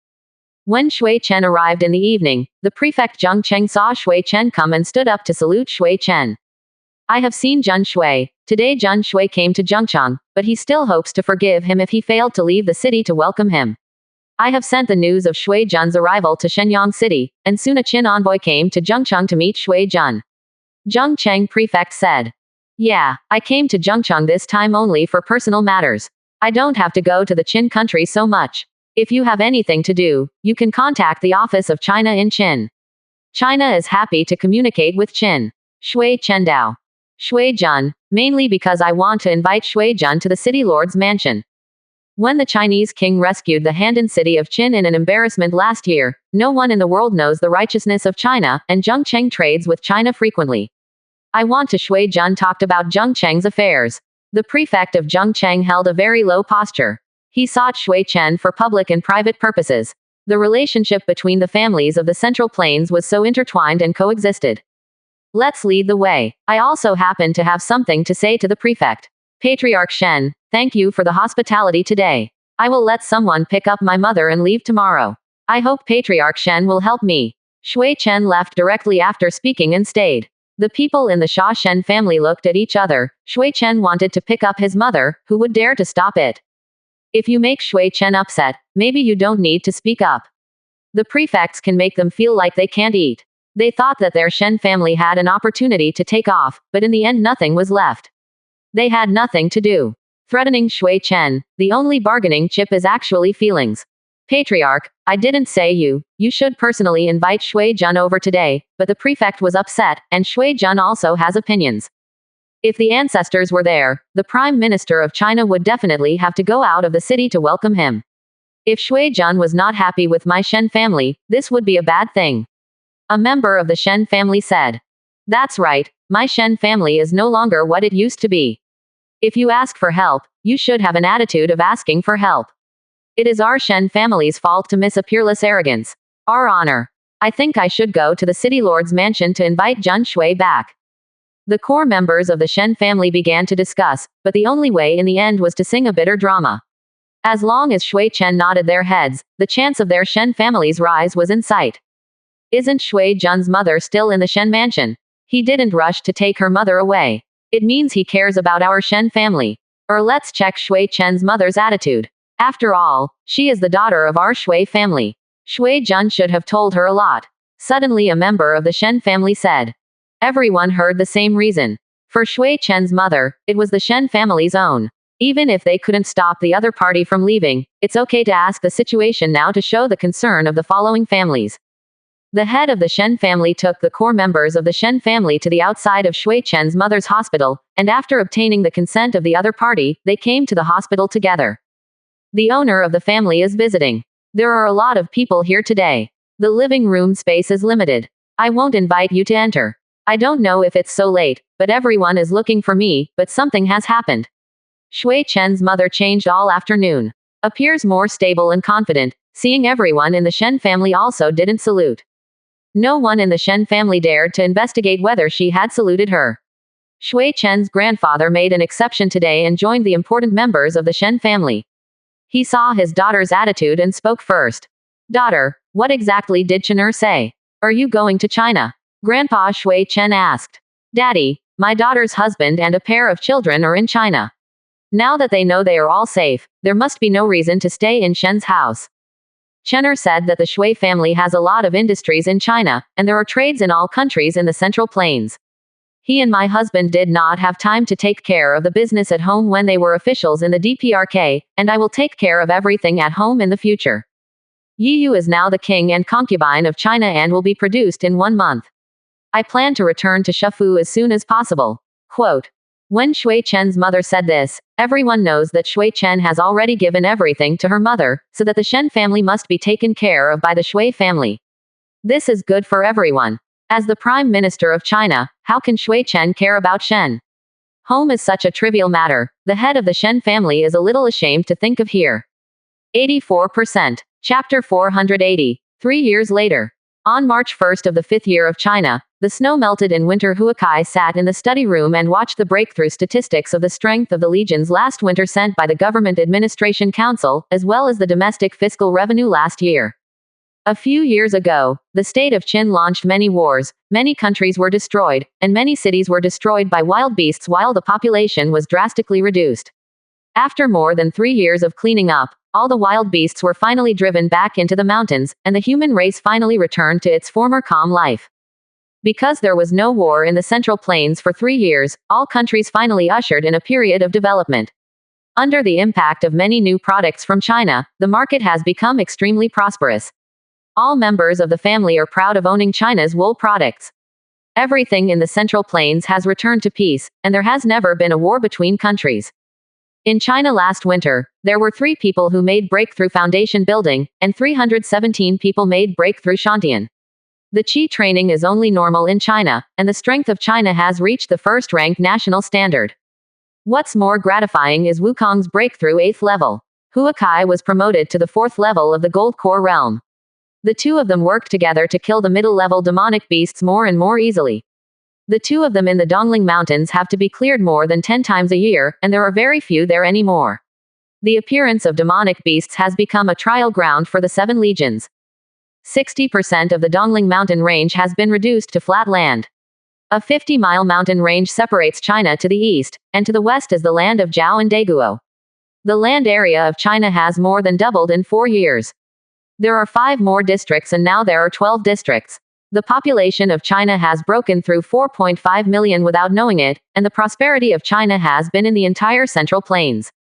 When Shui Chen arrived in the evening, the prefect Zheng Cheng saw Shui Chen come and stood up to salute Shui Chen. I have seen Zheng Shui. Today Zheng Shui came to Zhengcheng, but he still hopes to forgive him if he failed to leave the city to welcome him. I have sent the news of Shui Jun's arrival to Shenyang City, and soon a Qin envoy came to Zhengcheng to meet Shui Jun. Zhengcheng prefect said. Yeah, I came to Zhengcheng this time only for personal matters. I don't have to go to the Qin country so much. If you have anything to do, you can contact the office of China in Qin. China is happy to communicate with Qin. Shui Chendao. Shui Jun, mainly because I want to invite Shui Jun to the city lord's mansion. When the Chinese king rescued the Han city of Qin in an embarrassment last year, no one in the world knows the righteousness of China, and Zhengcheng trades with China frequently. I want to. Shui Jun talked about Zhengcheng's affairs. The prefect of Zhengcheng held a very low posture. He sought Shui Chen for public and private purposes. The relationship between the families of the Central Plains was so intertwined and coexisted. Let's lead the way. I also happen to have something to say to the prefect. Patriarch Shen, thank you for the hospitality today. I will let someone pick up my mother and leave tomorrow. I hope Patriarch Shen will help me. Shui Chen left directly after speaking and stayed. The people in the Sha Shen family looked at each other. Shui Chen wanted to pick up his mother, who would dare to stop it? If you make Shui Chen upset, maybe you don't need to speak up. The prefects can make them feel like they can't eat. They thought that their Shen family had an opportunity to take off, but in the end nothing was left. They had nothing to do. Threatening Shui Chen, the only bargaining chip is actually feelings. Patriarch, I didn't say you should personally invite Shui Jun over today, but the prefect was upset, and Shui Jun also has opinions. If the ancestors were there, the Prime Minister of China would definitely have to go out of the city to welcome him. If Shui Jun was not happy with my Shen family, this would be a bad thing. A member of the Shen family said. That's right, my Shen family is no longer what it used to be. If you ask for help, you should have an attitude of asking for help. It is our Shen family's fault to miss a peerless arrogance. Our honor. I think I should go to the city lord's mansion to invite Jun Shui back. The core members of the Shen family began to discuss, but the only way in the end was to sing a bitter drama. As long as Shui Chen nodded their heads, the chance of their Shen family's rise was in sight. Isn't Shui Jun's mother still in the Shen mansion? He didn't rush to take her mother away. It means he cares about our Shen family. Or let's check Shui Chen's mother's attitude. After all, she is the daughter of our Shui family. Shui Jun should have told her a lot. Suddenly a member of the Shen family said. Everyone heard the same reason. For Shui Chen's mother, it was the Shen family's own. Even if they couldn't stop the other party from leaving, it's okay to ask the situation now to show the concern of the following families. The head of the Shen family took the core members of the Shen family to the outside of Shui Chen's mother's hospital, and after obtaining the consent of the other party, they came to the hospital together. The owner of the family is visiting. There are a lot of people here today. The living room space is limited. I won't invite you to enter. I don't know if it's so late, but everyone is looking for me, but something has happened. Shui Chen's mother changed all afternoon. Appears more stable and confident, seeing everyone in the Shen family also didn't salute. No one in the Shen family dared to investigate whether she had saluted her. Shui Chen's grandfather made an exception today and joined the important members of the Shen family. He saw his daughter's attitude and spoke first. Daughter, what exactly did Chener say? Are you going to China? Grandpa Shui Chen asked. Daddy, my daughter's husband and a pair of children are in China. Now that they know they are all safe, there must be no reason to stay in Shen's house. Chener said that the Shui family has a lot of industries in China, and there are trades in all countries in the Central Plains. He and my husband did not have time to take care of the business at home when they were officials in the DPRK, and I will take care of everything at home in the future. Yiyu is now the king and concubine of China and will be produced in 1 month. I plan to return to Shefu as soon as possible. Quote. When Shui Chen's mother said this, everyone knows that Shui Chen has already given everything to her mother, so that the Shen family must be taken care of by the Shui family. This is good for everyone. As the Prime Minister of China, how can Shui Chen care about Shen? Home is such a trivial matter, the head of the Shen family is a little ashamed to think of here. 84%. Chapter 480. 3 years later. On March 1st of the 5th year of China, the snow melted in winter. Huakai sat in the study room and watched the breakthrough statistics of the strength of the legions last winter sent by the Government Administration Council, as well as the domestic fiscal revenue last year. A few years ago, the state of Qin launched many wars, many countries were destroyed, and many cities were destroyed by wild beasts while the population was drastically reduced. After more than 3 years of cleaning up, all the wild beasts were finally driven back into the mountains, and the human race finally returned to its former calm life. Because there was no war in the Central Plains for 3 years, all countries finally ushered in a period of development. Under the impact of many new products from China, the market has become extremely prosperous. All members of the family are proud of owning China's wool products. Everything in the Central Plains has returned to peace, and there has never been a war between countries. In China last winter, there were 3 people who made breakthrough foundation building, and 317 people made breakthrough Shantian. The Qi training is only normal in China, and the strength of China has reached the first-ranked national standard. What's more gratifying is Wukong's breakthrough 8th level. Huakai was promoted to the 4th level of the Gold Core realm. The two of them worked together to kill the middle-level demonic beasts more and more easily. The two of them in the Dongling Mountains have to be cleared more than 10 times a year, and there are very few there anymore. The appearance of demonic beasts has become a trial ground for the 7 legions. 60% of the Dongling mountain range has been reduced to flat land. A 50-mile mountain range separates China to the east, and to the west is the land of Zhao and Daguo. The land area of China has more than doubled in 4 years. There are 5 more districts and now there are 12 districts. The population of China has broken through 4.5 million without knowing it, and the prosperity of China has been in the entire Central Plains.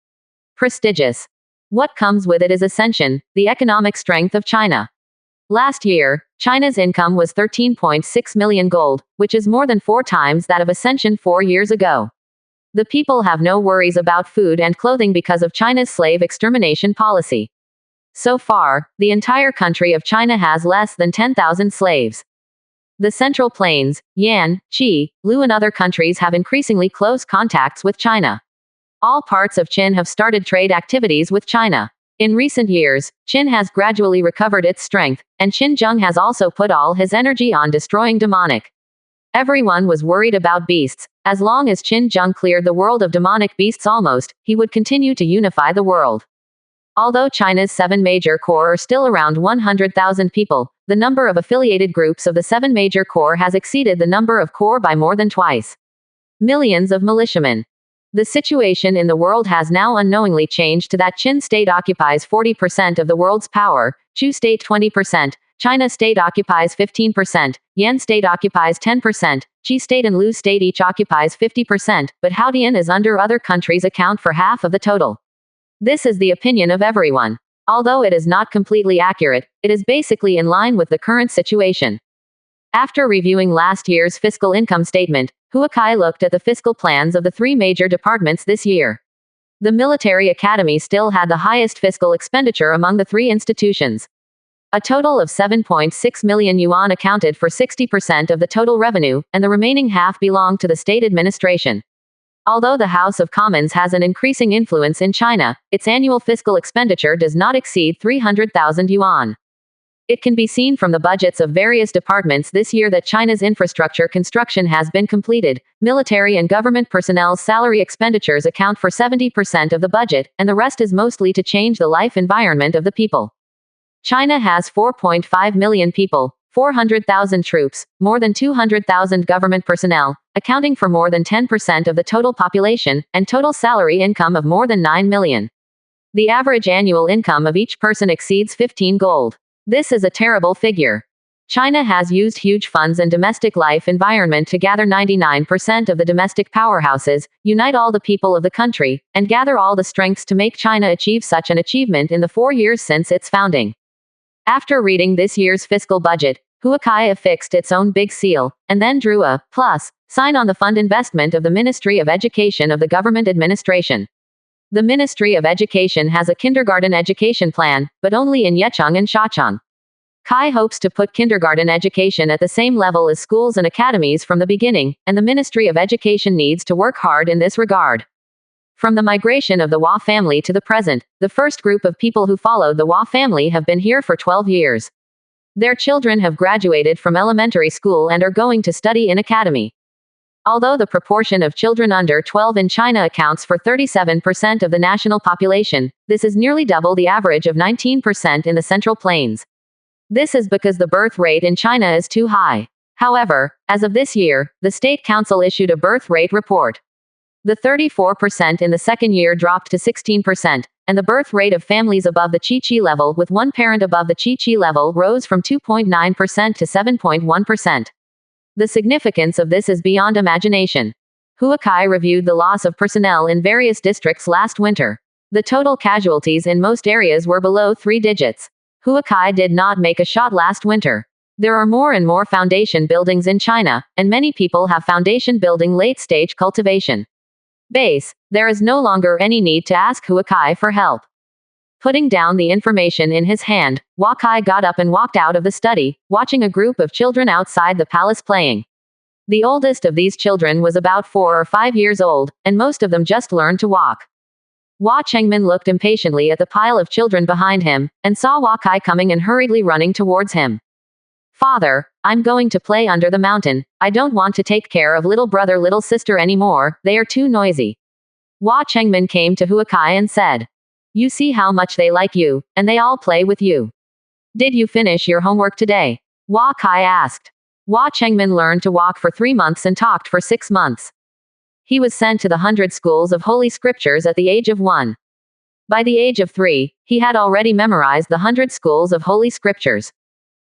Prestigious. What comes with it is ascension, the economic strength of China. Last year, China's income was 13.6 million gold, which is more than 4 times that of Ascension 4 years ago. The people have no worries about food and clothing because of China's slave extermination policy. So far, the entire country of China has less than 10,000 slaves. The Central Plains, Yan, Qi, Lu and other countries have increasingly close contacts with China. All parts of Qin have started trade activities with China. In recent years, Qin has gradually recovered its strength, and Xinjiang has also put all his energy on destroying demonic. Everyone was worried about beasts. As long as Xinjiang cleared the world of demonic beasts almost, he would continue to unify the world. Although China's 7 major corps are still around 100,000 people, the number of affiliated groups of the 7 major corps has exceeded the number of corps by more than twice. Millions of militiamen. The situation in the world has now unknowingly changed to that Qin state occupies 40% of the world's power, Chu state 20%, China state occupies 15%, Yan state occupies 10%, Qi state and Lu state each occupies 50%, but Haodian is under other countries account for half of the total. This is the opinion of everyone. Although it is not completely accurate, it is basically in line with the current situation. After reviewing last year's fiscal income statement, Huakai looked at the fiscal plans of the 3 major departments this year. The military academy still had the highest fiscal expenditure among the 3 institutions. A total of 7.6 million yuan accounted for 60% of the total revenue, and the remaining half belonged to the state administration. Although the House of Commons has an increasing influence in China, its annual fiscal expenditure does not exceed 300,000 yuan. It can be seen from the budgets of various departments this year that China's infrastructure construction has been completed. Military and government personnel's salary expenditures account for 70% of the budget, and the rest is mostly to change the life environment of the people. China has 4.5 million people, 400,000 troops, more than 200,000 government personnel, accounting for more than 10% of the total population, and total salary income of more than 9 million. The average annual income of each person exceeds 15 gold. This is a terrible figure. China has used huge funds and domestic life environment to gather 99% of the domestic powerhouses, unite all the people of the country, and gather all the strengths to make China achieve such an achievement in the 4 years since its founding. After reading this year's fiscal budget, Huakai affixed its own big seal, and then drew a plus sign on the fund investment of the Ministry of Education of the government administration. The Ministry of Education has a kindergarten education plan, but only in Yecheng and Shacheng. Kai hopes to put kindergarten education at the same level as schools and academies from the beginning, and the Ministry of Education needs to work hard in this regard. From the migration of the Hua family to the present, the first group of people who followed the Hua family have been here for 12 years. Their children have graduated from elementary school and are going to study in academy. Although the proportion of children under 12 in China accounts for 37% of the national population, this is nearly double the average of 19% in the Central Plains. This is because the birth rate in China is too high. However, as of this year, the State Council issued a birth rate report. The 34% in the second year dropped to 16%, and the birth rate of families above the Chi level with one parent above the Chi level rose from 2.9% to 7.1%. The significance of this is beyond imagination. Huakai reviewed the loss of personnel in various districts last winter. The total casualties in most areas were below 3 digits. Huakai did not make a shot last winter. There are more and more foundation buildings in China, and many people have foundation building late-stage cultivation. Base, there is no longer any need to ask Huakai for help. Putting down the information in his hand, Huakai got up and walked out of the study, watching a group of children outside the palace playing. The oldest of these children was about 4 or 5 years old, and most of them just learned to walk. Hua Chengmin looked impatiently at the pile of children behind him, and saw Huakai coming and hurriedly running towards him. Father, I'm going to play under the mountain. I don't want to take care of little brother little sister anymore, they are too noisy. Hua Chengmin came to Huakai and said. You see how much they like you, and they all play with you. Did you finish your homework today? Huakai asked. Hua Chengmin learned to walk for 3 months and talked for 6 months. He was sent to the 100 schools of holy scriptures at the age of 1. By the age of 3, he had already memorized the 100 schools of holy scriptures.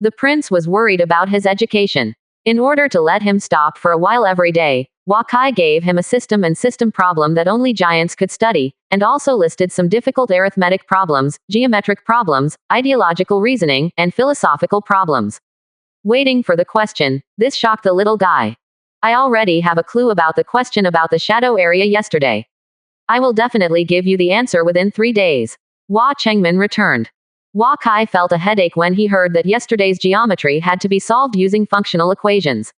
The prince was worried about his education. In order to let him stop for a while every day, Huakai gave him a system and system problem that only giants could study, and also listed some difficult arithmetic problems, geometric problems, ideological reasoning, and philosophical problems. Waiting for the question, this shocked the little guy. I already have a clue about the question about the shadow area yesterday. I will definitely give you the answer within 3 days. Hua Chengmin returned. Huakai felt a headache when he heard that yesterday's geometry had to be solved using functional equations.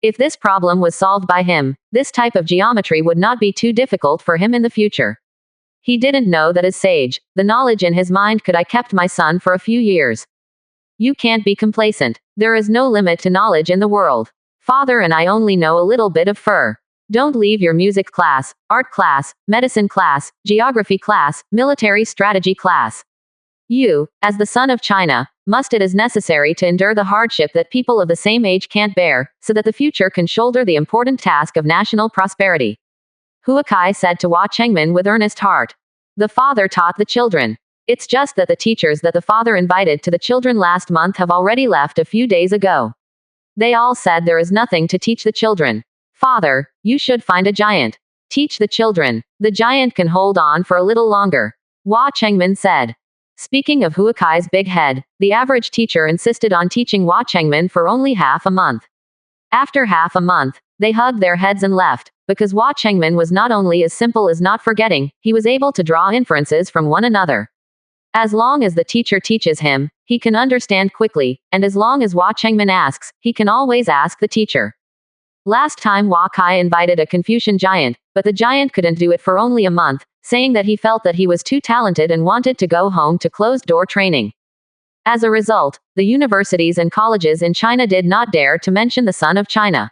If this problem was solved by him, this type of geometry would not be too difficult for him in the future. He didn't know that as sage, the knowledge in his mind could I kept my son for a few years. You can't be complacent. There is no limit to knowledge in the world. Father and I only know a little bit of fur. Don't leave your music class, art class, medicine class, geography class, military strategy class. You, as the son of China, must it is necessary to endure the hardship that people of the same age can't bear, so that the future can shoulder the important task of national prosperity. Huakai said to Hua Chengmin with earnest heart. The father taught the children. It's just that the teachers that the father invited to the children last month have already left a few days ago. They all said there is nothing to teach the children. Father, you should find a giant. Teach the children. The giant can hold on for a little longer. Hua Chengmin said. Speaking of Huakai's big head, the average teacher insisted on teaching Hua Chengmin for only half a month. After half a month, they hugged their heads and left, because Hua Chengmin was not only as simple as not forgetting, he was able to draw inferences from one another. As long as the teacher teaches him, he can understand quickly, and as long as Hua Chengmin asks, he can always ask the teacher. Last time Huakai invited a Confucian giant, but the giant couldn't do it for only a month, saying that he felt that he was too talented and wanted to go home to closed-door training. As a result, the universities and colleges in China did not dare to mention the son of China.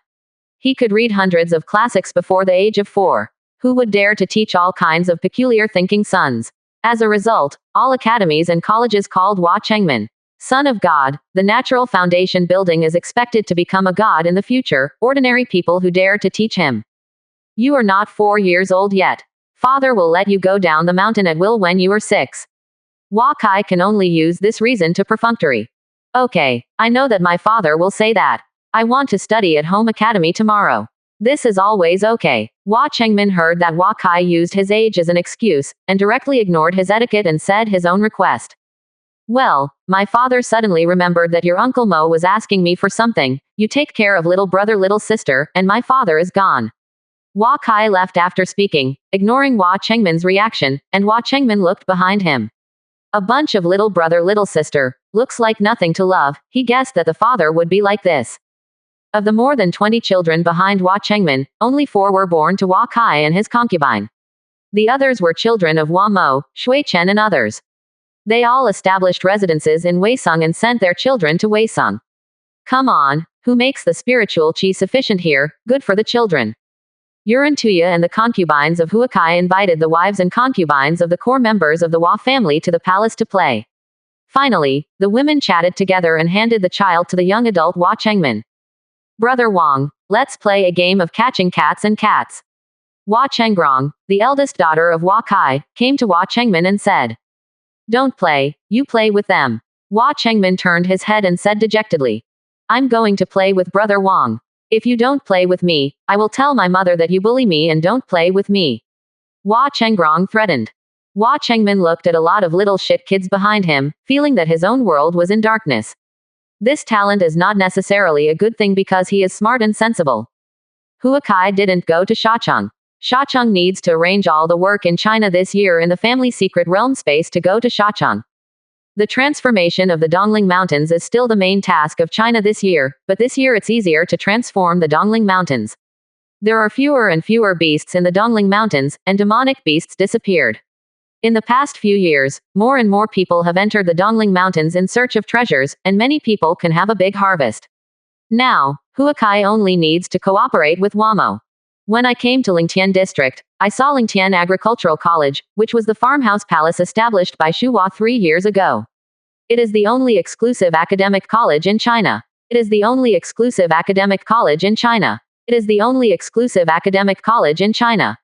He could read hundreds of classics before the age of 4. Who would dare to teach all kinds of peculiar thinking sons? As a result, all academies and colleges called Hua Chengmin son of God. The natural foundation building is expected to become a god in the future, ordinary people who dare to teach him. You are not 4 years old yet. Father will let you go down the mountain at will when you are 6. Huakai can only use this reason to perfunctory. Okay, I know that my father will say that. I want to study at home academy tomorrow. This is always okay. Hua Chengmin heard that Huakai used his age as an excuse, and directly ignored his etiquette and said his own request. Well, my father suddenly remembered that your Uncle Mo was asking me for something. You take care of little brother little sister, and my father is gone. Huakai left after speaking, ignoring Hua Chengmin's reaction, and Hua Chengmin looked behind him. A bunch of little brother little sister, looks like nothing to love. He guessed that the father would be like this. Of the more than 20 children behind Hua Chengmin, only 4 were born to Huakai and his concubine. The others were children of Hua Mo, Shui Chen and others. They all established residences in Weisung and sent their children to Weisung. Come on, who makes the spiritual qi sufficient here, good for the children. Yuran Tuya and the concubines of Huakai invited the wives and concubines of the core members of the Hua family to the palace to play. Finally, the women chatted together and handed the child to the young adult Hua Chengmin. Brother Wang, let's play a game of catching cats and cats. Hua Chengrong, the eldest daughter of Hua Kai, came to Hua Chengmin and said, "Don't play, you play with them." Hua Chengmin turned his head and said dejectedly, "I'm going to play with Brother Wang. If you don't play with me, I will tell my mother that you bully me and don't play with me." Hua Chengrong threatened. Hua Chengmin looked at a lot of little shit kids behind him, feeling that his own world was in darkness. This talent is not necessarily a good thing because he is smart and sensible. Hua Kai didn't go to Shacheng. Shacheng needs to arrange all the work in China this year in the family secret realm space to go to Shacheng. The transformation of the Dongling Mountains is still the main task of China this year, but this year it's easier to transform the Dongling Mountains. There are fewer and fewer beasts in the Dongling Mountains, and demonic beasts disappeared. In the past few years, more and more people have entered the Dongling Mountains in search of treasures, and many people can have a big harvest. Now, Hua Kai only needs to cooperate with Wamo. When I came to Lingtian District, I saw Lingtian Agricultural College, which was the farmhouse palace established by Xu Hua 3 years ago. It is the only exclusive academic college in China. It is the only exclusive academic college in China. It is the only exclusive academic college in China.